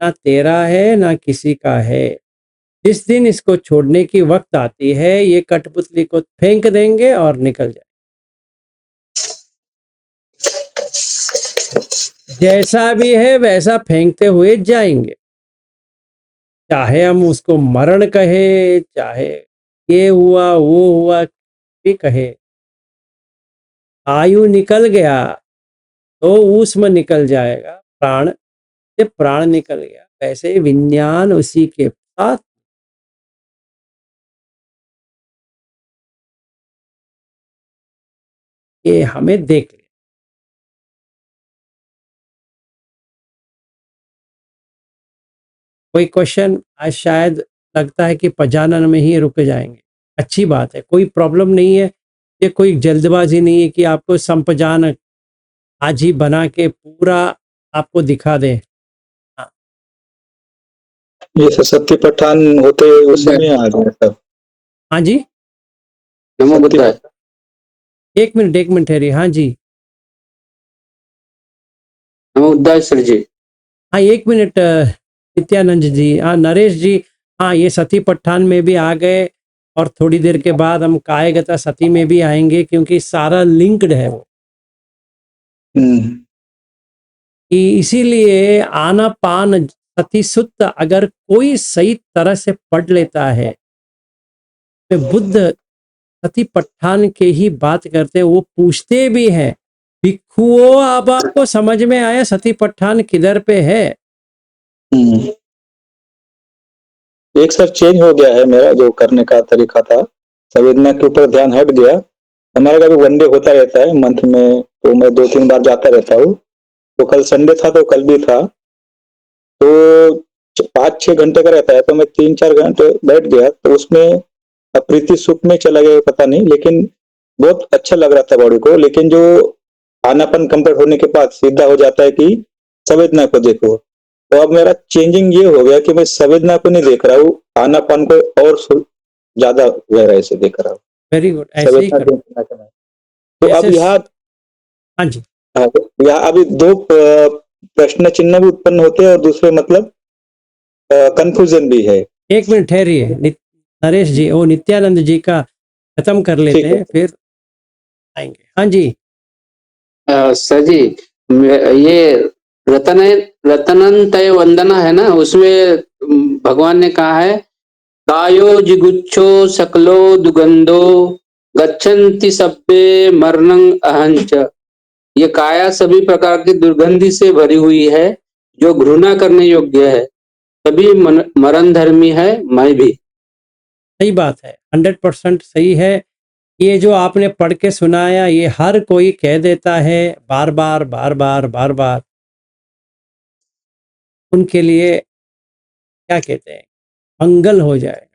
ना तेरा है, ना किसी का है। जिस दिन इसको छोड़ने की वक्त आती है, ये कठपुतली को फेंक देंगे और निकल जाए। जैसा भी है वैसा फेंकते हुए जाएंगे। चाहे हम उसको मरण कहे, चाहे ये हुआ वो हुआ भी कहे। आयु निकल गया तो ऊष्म निकल जाएगा, प्राण से प्राण निकल गया, वैसे विज्ञान उसी के साथ। ये हमें देख लिया। कोई क्वेश्चन? आज शायद लगता है कि पजानन में ही रुक जाएंगे। अच्छी बात है, कोई प्रॉब्लम नहीं है। ये कोई जल्दबाजी नहीं है कि आपको संपजान आज ही बना के पूरा आपको दिखा दे। ये सत्य पठान होते उसी में आ गया सब। हाँ जी, नमो बुद्धाय। एक मिनट ठहरिए। हाँ जी, नमो बुद्धाय सर जी। हाँ एक मिनट नित्यानंद जी, हाँ नरेश जी, हाँ ये सती पठान में भी आ गए और थोड़ी देर के बाद हम कायगता सती में भी आएंगे, क्योंकि सारा लिंक्ड है वो। इसीलिए आना पान सती सुत्त अगर कोई सही तरह से पढ़ लेता है, तो बुद्ध सतीपट्ठान के ही बात करते हैं। वो पूछते भी हैं, भिक्षुओं अब आपको समझ में आया सतीपट्ठान किधर पे है? एक सर चेंज हो गया है मेरा जो करने का तरीका था, संवेदना के ऊपर ध्यान हट गया। हमारे का भी वनडे होता रहता है मंथ में, तो मैं 2-3 बार जाता रहता हूँ। तो कल संडे था तो कल भी था, तो 5-6 घंटे का रहता है, तो मैं 3-4 घंटे बैठ गया। तो उसमें प्रीति सुख में चला गया पता नहीं, लेकिन बहुत अच्छा लग रहा था बॉडी को। लेकिन जो आनापान कंप्लीट होने के बाद सीधा हो जाता है कि संवेदना को देखो। तो अब मेरा चेंजिंग ये हो गया कि मैं संवेदना को नहीं देख रहा हूँ, आनापान को और ज्यादा गहराई से देख रहा हूँ। वेरी गुड, ऐसे ही करो। तो अब ऐसे- यहाँ हाँ जी, यहाँ अभी 2 प्रश्न चिन्ह भी उत्पन्न होते हैं और दूसरे मतलब कंफ्यूजन भी है। 1 मिनट ठहरिए। नरेश जी, वो नित्यानंद जी का खत्म कर लेते ठीक है। हैं, फिर आएंगे। हाँ जी, सर जी, ये रतनंतय वंदना है ना, उसमें भगवान ने कहा है, कायो जिगुच्छो सकलो दुगंधो गच्छन्ति सब्बे मरणं अहंच। ये काया सभी प्रकार की दुर्गंधि से भरी हुई है, जो घृणा करने योग्य है। सभी मरण धर्मी है, मैं भी। सही बात है, 100% सही है। ये जो आपने पढ़ के सुनाया, ये हर कोई कह देता है बार बार बार बार बार बार। उनके लिए क्या कहते हैं, मंगल हो जाए।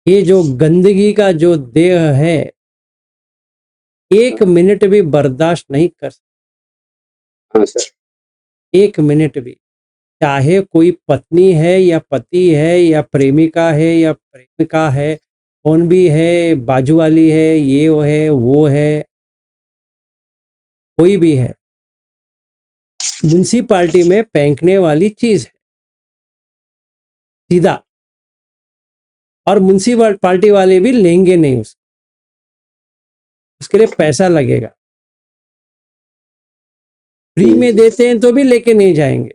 ये जो गंदगी का जो देह है, 1 मिनट भी बर्दाश्त नहीं कर सकता। हाँ सर। 1 मिनट भी, चाहे कोई पत्नी है या पति है या प्रेमिका है या प्रेमिका है, कौन भी है, बाजू वाली है, ये वो है, कोई भी है, म्युनिसिपालिटी में फेंकने वाली चीज है सीधा। और म्युनिसिपालिटी वाले भी लेंगे नहीं उसके लिए पैसा लगेगा। फ्री में देते हैं तो भी लेके नहीं जाएंगे।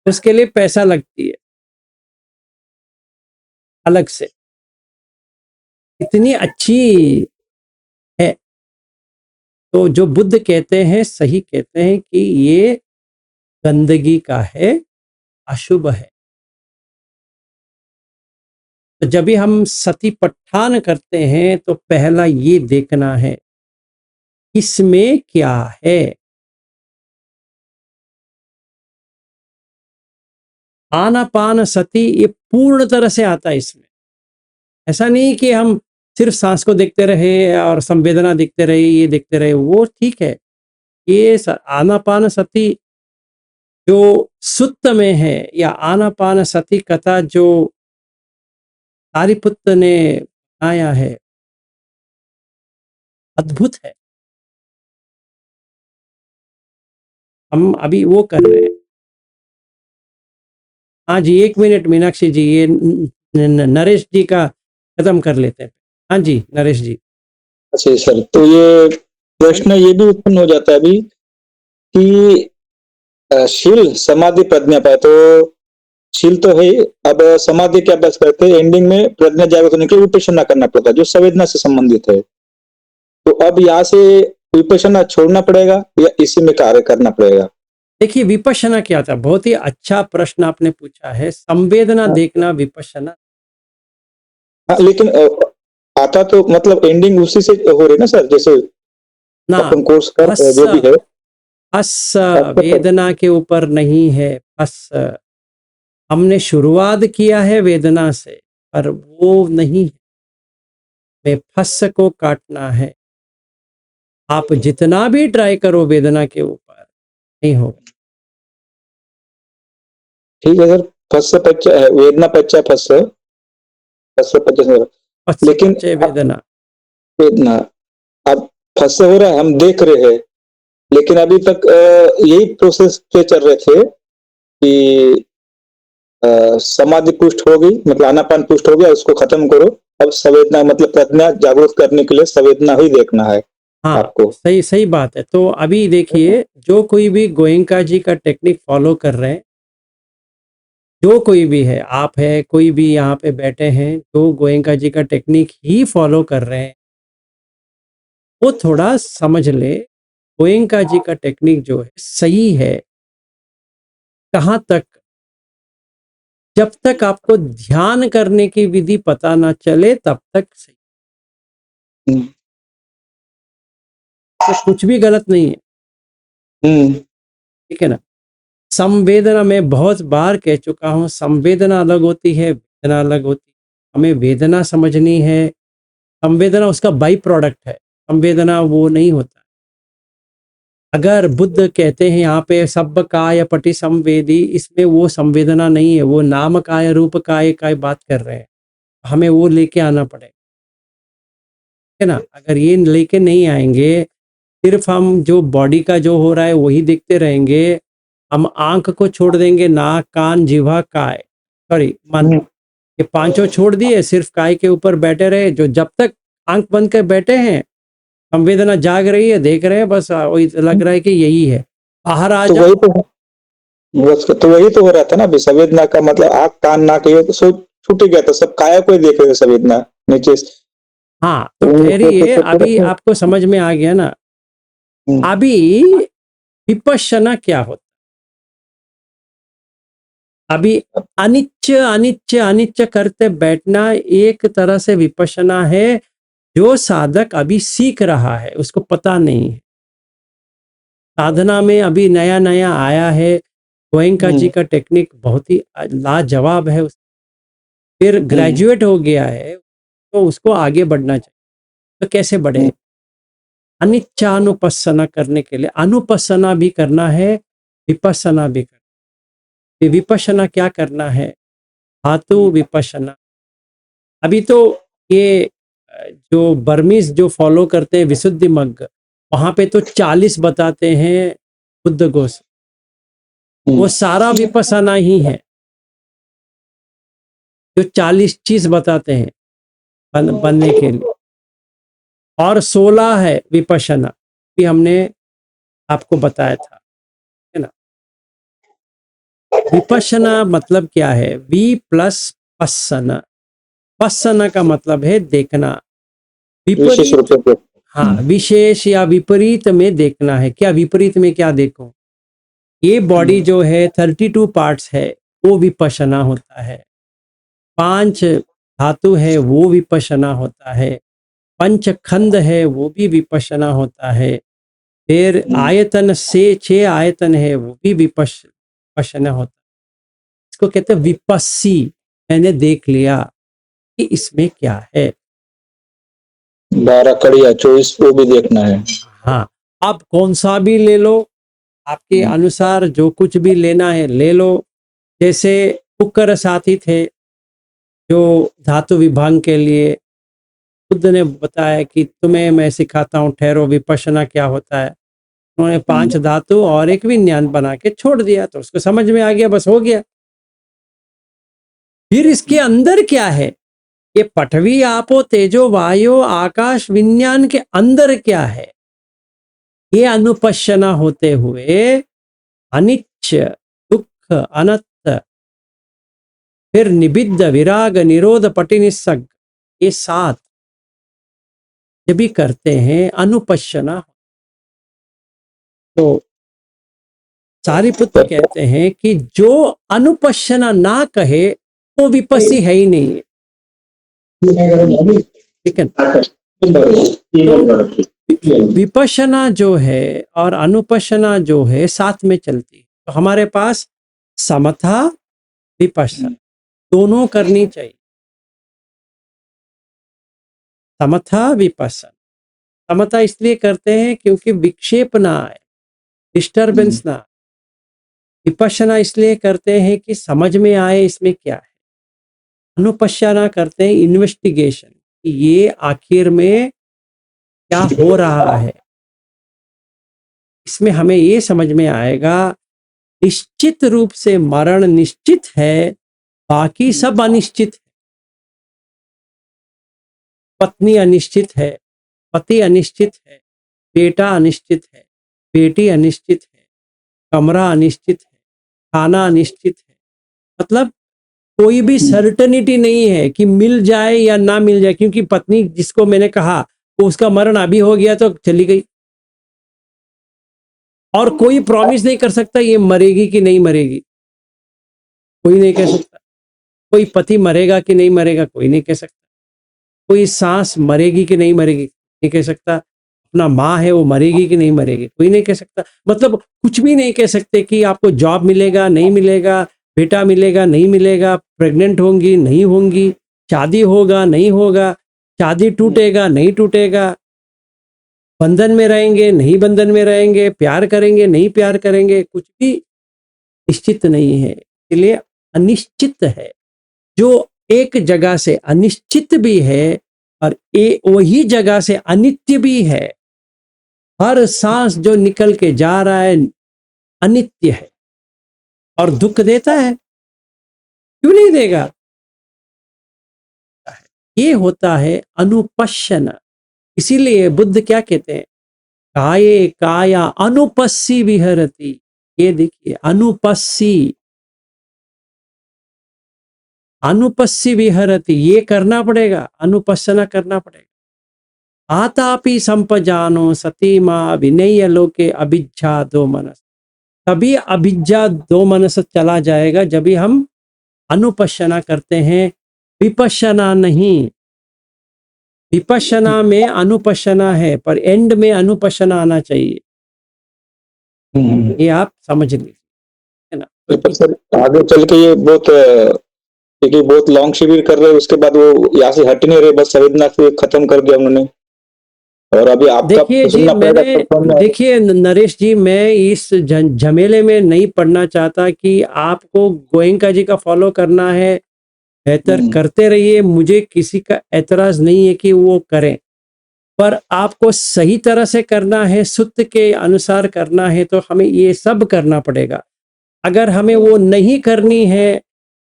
उसके लिए पैसा लगती है अलग से। इतनी अच्छी है। तो जो बुद्ध कहते हैं, सही कहते हैं कि ये गंदगी का है, अशुभ है। तो जब भी हम सतीपट्ठान करते हैं तो पहला ये देखना है इसमें क्या है। आनापान सती ये पूर्ण तरह से आता है इसमें। ऐसा नहीं कि हम सिर्फ सांस को देखते रहे और संवेदना देखते रहे, ये देखते रहे, वो ठीक है। ये आनापान सती जो सुत्त में है, या आनापान सती कथा जो सारिपुत्र ने बनाया है, अद्भुत है। हम अभी वो कर रहे हैं। हाँ जी, 1 मिनट मीनाक्षी जी, ये नरेश जी का खत्म कर लेते हैं। हाँ जी नरेश जी। अच्छा सर, तो ये प्रश्न ये भी उत्पन्न हो जाता है अभी कि शील समाधि प्रज्ञा पाए। तो शील तो है, अब समाधि के अभ्यास करते हैं, एंडिंग में प्रज्ञा जागृत होने के लिए विपश्यना करना पड़ता है, जो संवेदना से संबंधित है। तो अब यहाँ से विपश्यना छोड़ना पड़ेगा या इसी में कार्य करना पड़ेगा? देखिए, विपश्यना क्या था, बहुत ही अच्छा प्रश्न आपने पूछा है। संवेदना देखना विपश्यना। हाँ, लेकिन आता तो मतलब एंडिंग उसी से हो रही ना सर, जैसे ना, अपन कोर्स कर जो भी है। बस वेदना के ऊपर नहीं है। बस हमने शुरुआत किया है वेदना से, पर वो नहीं है। मैं फस को काटना है। आप जितना भी ट्राई करो वेदना के ऊपर, नहीं होगा। ठीक है सर, फस पच्चा वेदना पच्चा फस पच्चा, लेकिन वेदना अब फंसे हो रहा है, हम देख रहे हैं। लेकिन अभी तक यही प्रोसेस पे चल रहे थे कि समाधि पुष्ट हो गई, मतलब आनापान पुष्ट हो गया, उसको खत्म करो। अब संवेदना मतलब प्रज्ञा जागरूक करने के लिए संवेदना ही देखना है। हाँ आपको। सही सही बात है। तो अभी देखिए, जो कोई भी गोयंका जी का टेक्निक फॉलो कर रहे हैं, जो कोई भी है, आप है, कोई भी यहाँ पे बैठे हैं, जो गोयंका जी का टेक्निक ही फॉलो कर रहे हैं, वो थोड़ा समझ ले, गोयंका जी का टेक्निक जो है सही है। कहाँ तक? जब तक आपको ध्यान करने की विधि पता ना चले तब तक सही। हम्म। तो कुछ भी गलत नहीं है, हम्म। ठीक है ना। संवेदना मैं बहुत बार कह चुका हूँ, संवेदना अलग होती है, वेदना अलग होती है। हमें वेदना समझनी है, संवेदना उसका बाई प्रोडक्ट है, संवेदना वो नहीं होता। अगर बुद्ध कहते हैं यहाँ पे सब काय पटि संवेदी, इसमें वो संवेदना नहीं है, वो नाम काय रूप काय काय बात कर रहे हैं। हमें वो लेके आना पड़ेगा, है ना। अगर ये लेके नहीं आएंगे, सिर्फ हम जो बॉडी का जो हो रहा है वही देखते रहेंगे, हम आंख को छोड़ देंगे, नाक कान जिह्वा काय, सॉरी मन, ये पांचों छोड़ दिए, सिर्फ काय के ऊपर बैठे रहे। जो जब तक आंख बंद कर बैठे हैं, संवेदना जाग रही है, देख रहे हैं, बस वही लग रहा है कि यही है। बाहर आ तो जाओ, वही तो हो रहा था ना अभी। संवेदना का मतलब आँख कान नाक ये तो सोच छूट ही गया था, सब काया को ही देख रहे थे संवेदना नीचे से। हाँ तो वो ठहरिए, तो अभी आपको समझ में आ गया ना। अभी विपश्यना क्या होता? अभी अनिच्य अनिच्य अनिच्य करते बैठना एक तरह से विपश्यना है। जो साधक अभी सीख रहा है उसको पता नहीं है, साधना में अभी नया नया आया है। गोयंका जी का टेक्निक बहुत ही लाजवाब है। फिर ग्रेजुएट हो गया है तो उसको आगे बढ़ना चाहिए। तो कैसे बढ़े? अनिच्चानुपස්සना करने के लिए अनुपස්සना भी करना है, विपස්සना भी करना है। विपश्यना क्या करना है? धातु विपश्यना। अभी तो ये जो बर्मीज जो फॉलो करते हैं विशुद्धि मग्ग, वहां पे तो 40 बताते हैं बुद्ध घोष, वो सारा विपश्यना ही है। जो 40 चीज बताते हैं बनने के लिए, और 16 है विपश्यना, भी हमने आपको बताया था, है ना। विपश्यना मतलब क्या है? We plus पස්සना। पස්සना का मतलब है देखना, विशेष रूप विपरीत। से। हाँ, विशेष या विपरीत में देखना है। क्या विपरीत में क्या देखो? ये बॉडी जो है 32 पार्ट्स है, वो विपश्यना होता है। 5 धातु है, वो विपश्यना होता है। पंच खंड है, वो भी विपश्यना होता है। फिर आयतन से 6 आयतन है, वो भी विपश्यना होता है। इसको कहते हैं विपस्सी। मैंने देख लिया कि इसमें क्या है। 12 कड़िया 24 वो भी देखना है। हाँ, आप कौन सा भी ले लो, आपके अनुसार जो कुछ भी लेना है ले लो। जैसे कुकर साथी थे जो धातु विभाग के लिए, बुद्ध ने बताया कि तुम्हें मैं सिखाता हूँ, ठहरो, विपश्यना क्या होता है। उन्होंने 5 धातु और एक विज्ञान बना के छोड़ दिया, तो उसको समझ में आ गया, बस हो गया। फिर इसके अंदर क्या है? ये पठवी आपो तेजो वायु आकाश विज्ञान के अंदर क्या है? ये अनुपश्यना होते हुए अनिच्य दुख अनत्त, फिर निबिद्ध विराग निरोध पटिनिस्सग, ये 7 जब भी करते हैं अनुपश्यना। तो सारिपुत्र कहते हैं कि जो अनुपश्यना ना कहे वो विपस्सी है ही नहीं है, ठीक है। तो विपश्यना जो है और अनुपश्यना जो है साथ में चलती है। तो हमारे पास समथा विपश्यना दोनों करनी चाहिए। समथा विपश्यना, समता इसलिए करते हैं क्योंकि विक्षेप ना आए, डिस्टरबेंस ना आए। विपश्यना इसलिए करते हैं कि समझ में आए इसमें क्या है। अनुपश्यना करते हैं इन्वेस्टिगेशन, कि ये आखिर में क्या हो रहा है। इसमें हमें ये समझ में आएगा निश्चित रूप से मरण निश्चित है, बाकी सब अनिश्चित है। पत्नी अनिश्चित है, पति अनिश्चित है, बेटा अनिश्चित है, बेटी अनिश्चित है, कमरा अनिश्चित है, खाना अनिश्चित है। मतलब कोई भी सर्टेनिटी नहीं है कि मिल जाए या ना मिल जाए, क्योंकि पत्नी जिसको मैंने कहा वो उसका मरण अभी हो गया तो चली गई, और कोई प्रॉमिस नहीं कर सकता ये मरेगी कि नहीं मरेगी, कोई नहीं कह सकता। कोई पति मरेगा कि नहीं मरेगा, कोई नहीं कह सकता। कोई सास मरेगी कि नहीं मरेगी, नहीं कह सकता। अपना माँ है वो मरेगी कि नहीं मरेगी, कोई नहीं कह सकता। मतलब कुछ भी नहीं कह सकते कि आपको जॉब मिलेगा नहीं मिलेगा, बेटा मिलेगा नहीं मिलेगा, प्रेग्नेंट होंगी नहीं होंगी, शादी होगा नहीं होगा, शादी टूटेगा नहीं टूटेगा, बंधन में रहेंगे नहीं बंधन में रहेंगे, प्यार करेंगे नहीं प्यार करेंगे, कुछ भी निश्चित नहीं है। इसलिए अनिश्चित है। जो एक जगह से अनिश्चित भी है और वही जगह से अनित्य भी है। हर सांस जो निकल के जा रहा है अनित्य है और दुख देता है, क्यों नहीं देगा? ये होता है अनुपश्यन। इसीलिए बुद्ध क्या कहते हैं, काये काया अनुपस्सी विहरति। ये देखिए अनुपस्सी विहरति, ये करना पड़ेगा, अनुपस्सना करना पड़ेगा। आतापि संपजानो सती माँ विनय लोके अभिज्ञा दो मनस। तभी अभिज्ञा दो मनस चला जाएगा जब भी हम अनुपस्सना करते हैं, विपश्यना नहीं। विपश्यना में अनुपश्यना है, पर एंड में अनुपश्यना आना चाहिए। ये आप समझ लीजिए, है ना। पर सर आगे चल के ये बहुत क्योंकि बहुत लॉन्ग शिविर कर रहे हैं, उसके बाद वो यहाँ से हट नहीं रहे, बस संवेदना से खत्म कर दिया उन्होंने। और अभी आपका देखिए जी, देखिए नरेश जी, मैं इस झमेले में नहीं पढ़ना चाहता कि आपको गोयंका जी का फॉलो करना है, बेहतर करते रहिए, मुझे किसी का एतराज नहीं है कि वो करें, पर आपको सही तरह से करना है, सूत्र के अनुसार करना है, तो हमें ये सब करना पड़ेगा। अगर हमें वो नहीं करनी है,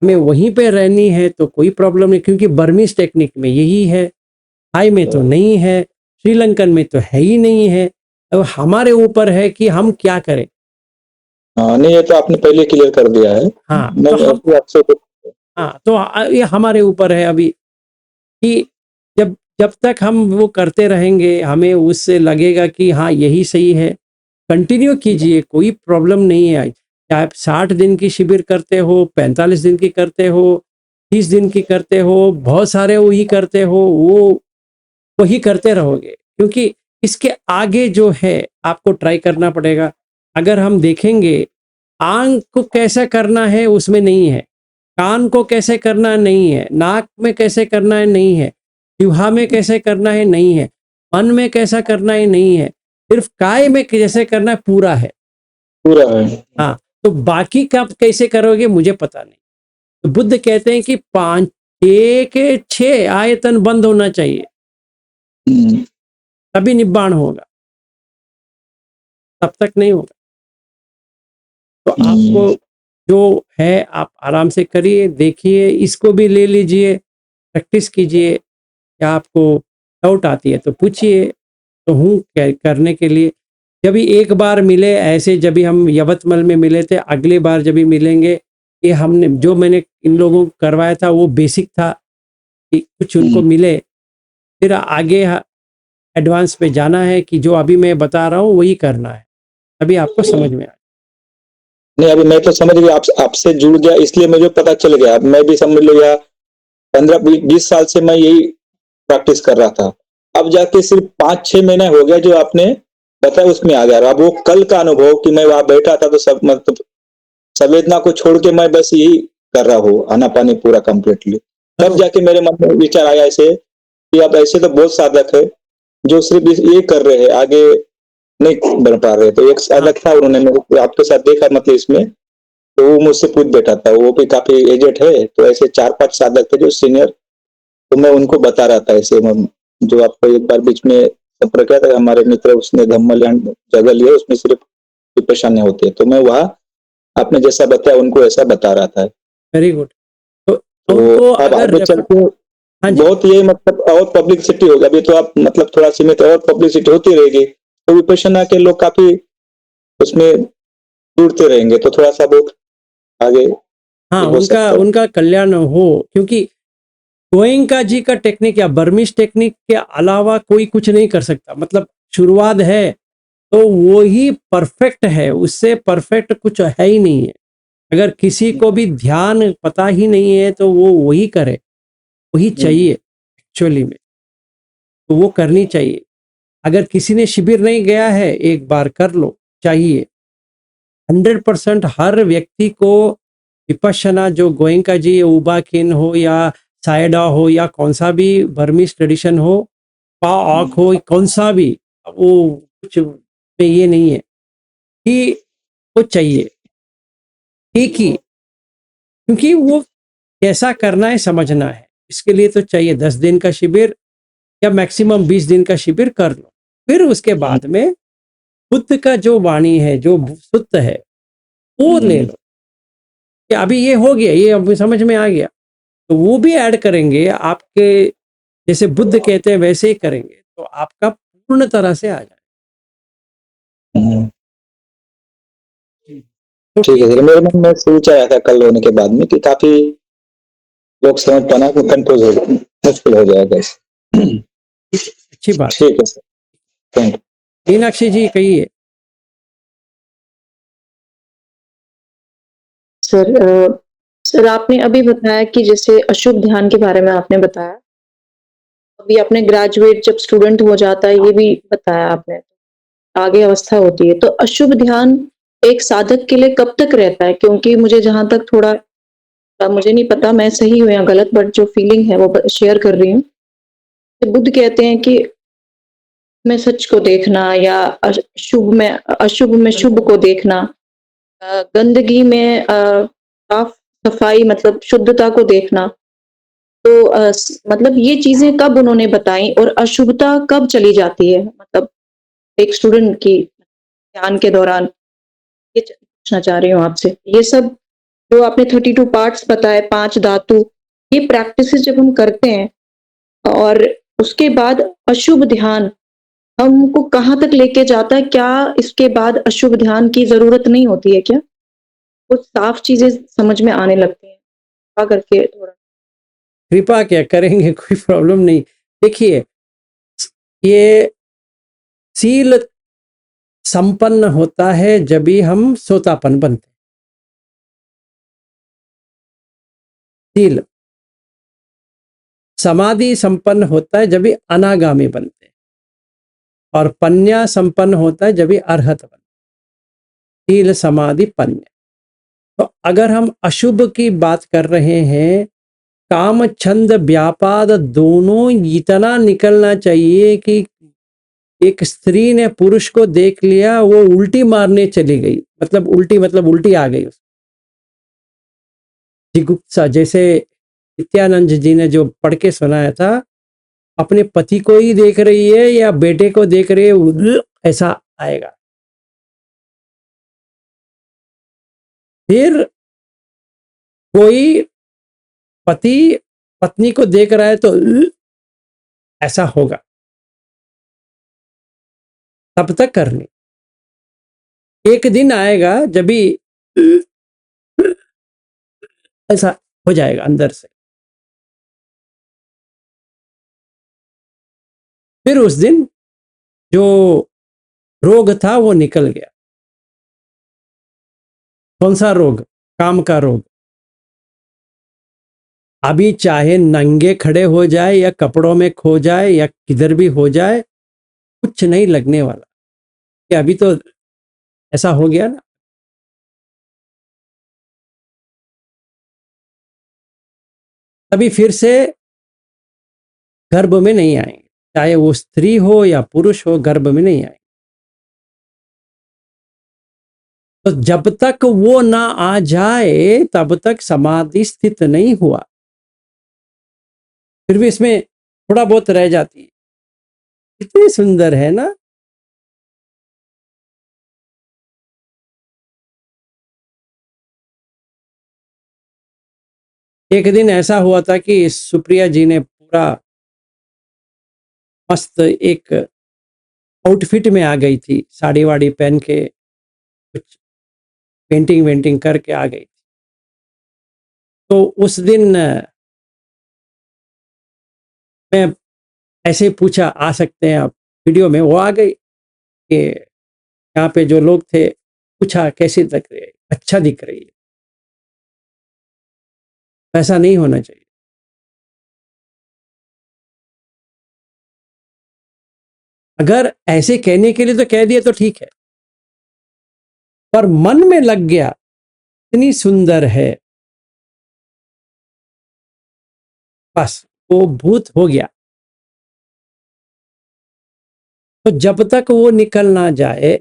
हमें वहीं पे रहनी है, तो कोई प्रॉब्लम नहीं, क्योंकि बर्मीज टेक्निक में यही है, थाई में तो नहीं है, श्रीलंकन में तो है ही नहीं है। अब हमारे ऊपर है कि हम क्या करें। हाँ नहीं, ये तो आपने पहले क्लियर कर दिया है। हाँ तो ये हमारे ऊपर है अभी कि जब तक हम वो करते रहेंगे, हमें उससे लगेगा कि हाँ यही सही है, कंटिन्यू कीजिए, कोई प्रॉब्लम नहीं है। चाहे आप 60 दिन की शिविर करते हो, 45 दिन की करते हो, 30 दिन की करते हो, बहुत सारे वही करते हो, वो वही करते रहोगे, क्योंकि इसके आगे जो है आपको ट्राई करना पड़ेगा। अगर हम देखेंगे आंख को कैसे करना है उसमें नहीं है, कान को कैसे करना है नहीं है, नाक में कैसे करना है नहीं है, जिह्वा में कैसे करना है नहीं है, मन में कैसा करना है नहीं है, सिर्फ काय में कैसे करना है पूरा है। हाँ, तो बाकी का कैसे करोगे मुझे पता नहीं। तो बुद्ध कहते हैं कि 5 के 6 आयतन बंद होना चाहिए, तभी निब्बाण होगा, तब तक नहीं होगा। तो आपको जो है आप आराम से करिए, देखिए, इसको भी ले लीजिए, प्रैक्टिस कीजिए। क्या आपको डाउट आती है तो पूछिए, तो हूँ करने के लिए। जब भी एक बार मिले ऐसे, जब भी हम यवतमल में मिले थे, अगली बार जब भी मिलेंगे, ये हमने जो मैंने इन लोगों को करवाया था वो बेसिक था कि कुछ उनको मिले, फिर आगे एडवांस पे जाना है कि जो अभी मैं बता रहा हूँ वही करना है, अभी आपको समझ में आए। नहीं अभी मैं तो समझ गया, आपसे जुड़ गया, इसलिए मुझे पता चल गया। मैं भी समझ लो या 15-20 साल से मैं यही प्रैक्टिस कर रहा था, अब जाके सिर्फ 5-6 महीने हो गया जो आपने बताया उसमें आ गया। अब वो कल का अनुभव कि मैं वहां बैठा था तो सब मतलब संवेदना को छोड़ के मैं बस यही कर रहा हूँ, आनापानी पूरा कंप्लीटली, तब जाके मेरे मन में विचार आया ऐसे कि अब ऐसे तो बहुत साधक है जो सिर्फ ये कर रहे हैं, आगे नहीं बढ़ पा रहे। तो एक साधक था, उन्होंने मेरे आपके साथ देखा मतलब इसमें, तो वो मुझसे पूछ बैठा था, वो भी काफी एजेड है, तो ऐसे 4-5 साधक थे जो सीनियर, तो मैं उनको बता रहा था ऐसे जो आपको एक बार बीच में संपर्क किया था हमारे मित्र, उसने धम्मल्यान जगह लिया, उसमें सिर्फ विपश्यना होती है, तो मैं वहाँ आपने जैसा बताया उनको ऐसा बता रहा था। Very good. तो अब आगे चलते बहुत ये मतलब और पब्लिसिटी होगा, अभी तो आप मतलब थोड़ा सीमित और पब्लिसिटी होती रहेगी, तो विपश्यना के लोग काफी उसमें जुड़ते रहेंगे, तो थोड़ा सा बहुत आगे हाँ, हो सकता उनका है। उनका कल्याण हो, क्योंकि गोयंका जी का टेक्निक या बर्मिश टेक्निक के अलावा कोई कुछ नहीं कर सकता। मतलब शुरुआत है तो वो ही परफेक्ट है, उससे परफेक्ट कुछ है ही नहीं है। अगर किसी को भी ध्यान पता ही नहीं है तो वो वही करे, वही चाहिए एक्चुअली में, तो वो करनी चाहिए। अगर किसी ने शिविर नहीं गया है, एक बार कर लो, चाहिए। 100% हर व्यक्ति को विपश्यना, जो गोयंका जी उबाकिन हो या सायडा हो या कौन सा भी बर्मिश ट्रेडिशन हो, पा ऑक हो, कौन सा भी, वो कुछ में ये नहीं है कि वो चाहिए ठीक ही, क्योंकि वो कैसा करना है समझना है। इसके लिए तो चाहिए 10 दिन का शिविर या मैक्सिमम 20 दिन का शिविर कर लो। फिर उसके बाद में बुद्ध का जो वाणी है, जो सुत्त है, वो ले लो कि अभी ये हो गया, ये अब समझ में आ गया, तो वो भी ऐड करेंगे आपके, जैसे बुद्ध कहते हैं वैसे ही करेंगे तो आपका पूर्ण तरह से आ जाए। तो ठीक है सर, मेरे मन में सोच आया था कल होने के बाद में कि काफी लोग समझ पाना कंफ्यूज हो मुश्किल हो जाएगा। अच्छी बात। ठीक है सर, थैंक यू। मीनाक्षी जी कहिए। सर आपने अभी बताया कि जैसे अशुभ ध्यान के बारे में आपने बताया, अभी आपने ग्रेजुएट जब स्टूडेंट हो जाता है ये भी बताया आपने, आगे अवस्था होती है, तो अशुभ ध्यान एक साधक के लिए कब तक रहता है? क्योंकि मुझे जहां तक थोड़ा मुझे नहीं पता मैं सही हूं या गलत, बट जो फीलिंग है वो शेयर कर रही हूँ। बुद्ध कहते हैं कि मैं सच को देखना या अशुभ में शुभ को देखना, गंदगी में साफ सफाई मतलब शुद्धता को देखना। तो मतलब ये चीजें कब उन्होंने बताई और अशुभता कब चली जाती है, मतलब एक स्टूडेंट की ध्यान के दौरान? ये पूछना चाह रही हूँ आपसे। ये सब जो आपने 32 पार्ट्स बताए, 5 धातु, ये प्रैक्टिस जब हम करते हैं और उसके बाद अशुभ ध्यान हमको कहाँ तक लेके जाता है? क्या इसके बाद अशुभ ध्यान की जरूरत नहीं होती है क्या? कुछ साफ चीजें समझ में आने लगती हैं कृपा करके थोड़ा। कृपा क्या करेंगे, कोई प्रॉब्लम नहीं। देखिए, ये सील संपन्न होता है जब भी हम सोतापन बनते हैं। सील समाधि संपन्न होता है जब भी अनागामी बनते हैं, और पन्या संपन्न होता है जब भी अरहत बनते हैं। सील समाधि पन्या। तो अगर हम अशुभ की बात कर रहे हैं, काम छंद व्यापाद दोनों इतना निकलना चाहिए कि एक स्त्री ने पुरुष को देख लिया, वो उल्टी मारने चली गई, मतलब उल्टी आ गई। जिगुप्सा, जैसे नित्यानंद जी ने जो पढ़ के सुनाया था, अपने पति को ही देख रही है या बेटे को देख रही है, ऐसा आएगा। फिर कोई पति पत्नी को देख रहा है तो ऐसा होगा, तब तक करनी। एक दिन आएगा जब भी ऐसा हो जाएगा अंदर से, फिर उस दिन जो रोग था वो निकल गया। कौन सा रोग? काम का रोग। अभी चाहे नंगे खड़े हो जाए या कपड़ों में खो जाए या किधर भी हो जाए, कुछ नहीं लगने वाला, कि अभी तो ऐसा हो गया ना। अभी फिर से गर्भ में नहीं आएंगे, चाहे वो स्त्री हो या पुरुष हो, गर्भ में नहीं आएंगे। तो जब तक वो ना आ जाए तब तक समाधि स्थित नहीं हुआ। फिर भी इसमें थोड़ा बहुत रह जाती है। कितनी सुंदर है ना। एक दिन ऐसा हुआ था कि सुप्रिया जी ने पूरा मस्त एक आउटफिट में आ गई थी, साड़ी वाड़ी पहन के कुछ पेंटिंग वेंटिंग करके आ गई थी। तो उस दिन मैं ऐसे पूछा आ सकते हैं आप वीडियो में, वो आ गई कि यहाँ पे जो लोग थे, पूछा कैसी दिख रही है, अच्छा दिख रही है। ऐसा नहीं होना चाहिए। अगर ऐसे कहने के लिए तो कह दिया तो ठीक है, पर मन में लग गया इतनी सुंदर है, बस वो भूत हो गया। तो जब तक वो निकल ना जाए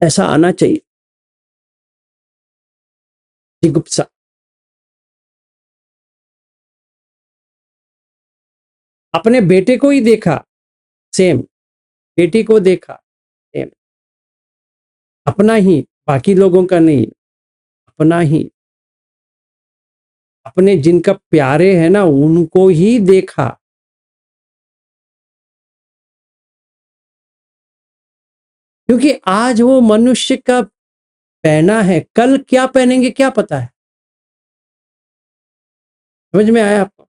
ऐसा आना चाहिए, जिगुप्सा। अपने बेटे को ही देखा सेम, बेटी को देखा सेम, अपना ही, बाकी लोगों का नहीं, अपना ही, अपने जिनका प्यारे है ना उनको ही देखा। क्योंकि आज वो मनुष्य का पहना है, कल क्या पहनेंगे क्या पता है। समझ में आया आपको?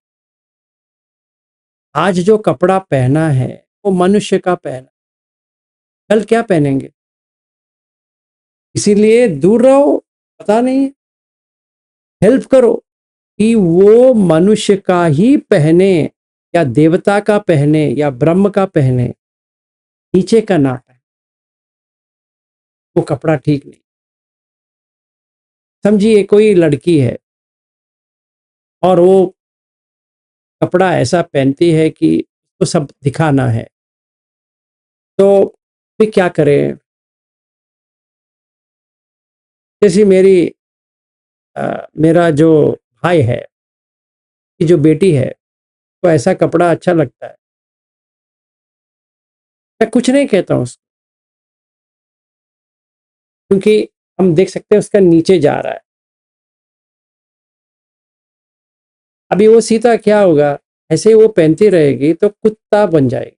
आज जो कपड़ा पहना है वो मनुष्य का पहना, कल क्या पहनेंगे। इसीलिए दूर रहो, पता नहीं, हेल्प करो कि वो मनुष्य का ही पहने या देवता का पहने या ब्रह्म का पहने, नीचे का ना पहने, वो कपड़ा ठीक नहीं। समझिए कोई लड़की है और वो कपड़ा ऐसा पहनती है कि उसको सब दिखाना है, तो फिर क्या करें। जैसे मेरा जो भाई है, कि जो बेटी है, तो ऐसा कपड़ा अच्छा लगता है, मैं कुछ नहीं कहता हूँ उसको, क्योंकि हम देख सकते हैं उसका नीचे जा रहा है। अभी वो सीता क्या होगा, ऐसे ही वो पहनती रहेगी तो कुत्ता बन जाएगी।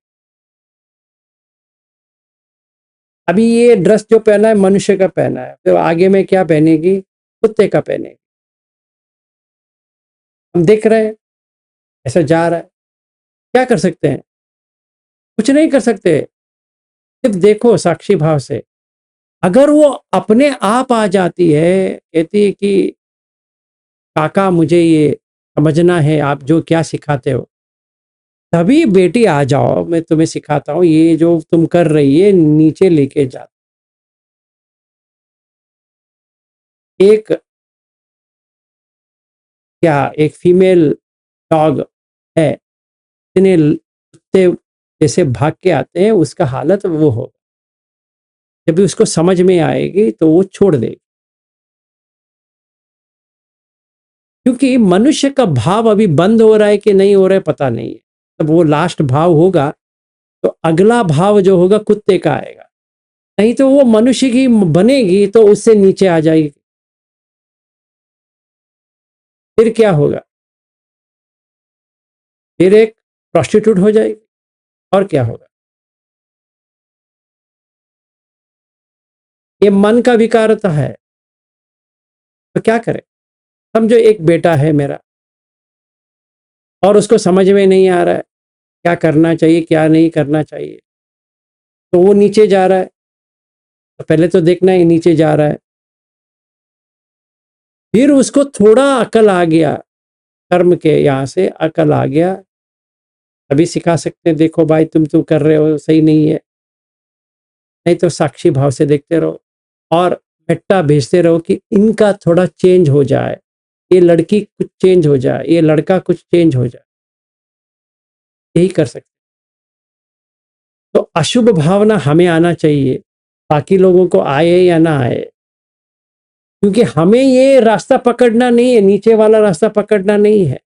अभी ये ड्रेस जो पहना है मनुष्य का पहना है, तो आगे में क्या पहनेगी, कुत्ते का पहनेगी। हम देख रहे हैं ऐसा जा रहा है, क्या कर सकते हैं, कुछ नहीं कर सकते, सिर्फ देखो साक्षी भाव से। अगर वो अपने आप आ जाती है, कहती है कि काका मुझे ये समझना है, आप जो क्या सिखाते हो, तभी बेटी आ जाओ, मैं तुम्हें सिखाता हूँ, ये जो तुम कर रही है नीचे लेके जा। एक क्या, एक फीमेल डॉग है, इतने कुत्ते जैसे भाग के आते हैं, उसका हालत वो हो, जब भी उसको समझ में आएगी तो वो छोड़ देगी। क्योंकि मनुष्य का भाव अभी बंद हो रहा है कि नहीं हो रहा है पता नहीं है। तब वो लास्ट भाव होगा तो अगला भाव जो होगा कुत्ते का आएगा, नहीं तो वो मनुष्य की बनेगी तो उससे नीचे आ जाएगी। फिर क्या होगा, फिर एक प्रोस्टिट्यूट हो जाएगी, और क्या होगा। ये मन का विकारता है, तो क्या करें। समझो एक बेटा है मेरा और उसको समझ में नहीं आ रहा है क्या करना चाहिए क्या नहीं करना चाहिए, तो वो नीचे जा रहा है, तो पहले तो देखना है नीचे जा रहा है, फिर उसको थोड़ा अकल आ गया, कर्म के यहाँ से अकल आ गया, अभी सिखा सकते हैं, देखो भाई तुम कर रहे हो सही नहीं है। नहीं तो साक्षी भाव से देखते रहो और मेट्टा भेजते रहो कि इनका थोड़ा चेंज हो जाए, ये लड़की कुछ चेंज हो जाए, ये लड़का कुछ चेंज हो जाए, यही कर सकते। तो अशुभ भावना हमें आना चाहिए, बाकी लोगों को आए या ना आए, क्योंकि हमें ये रास्ता पकड़ना नहीं है, नीचे वाला रास्ता पकड़ना नहीं है,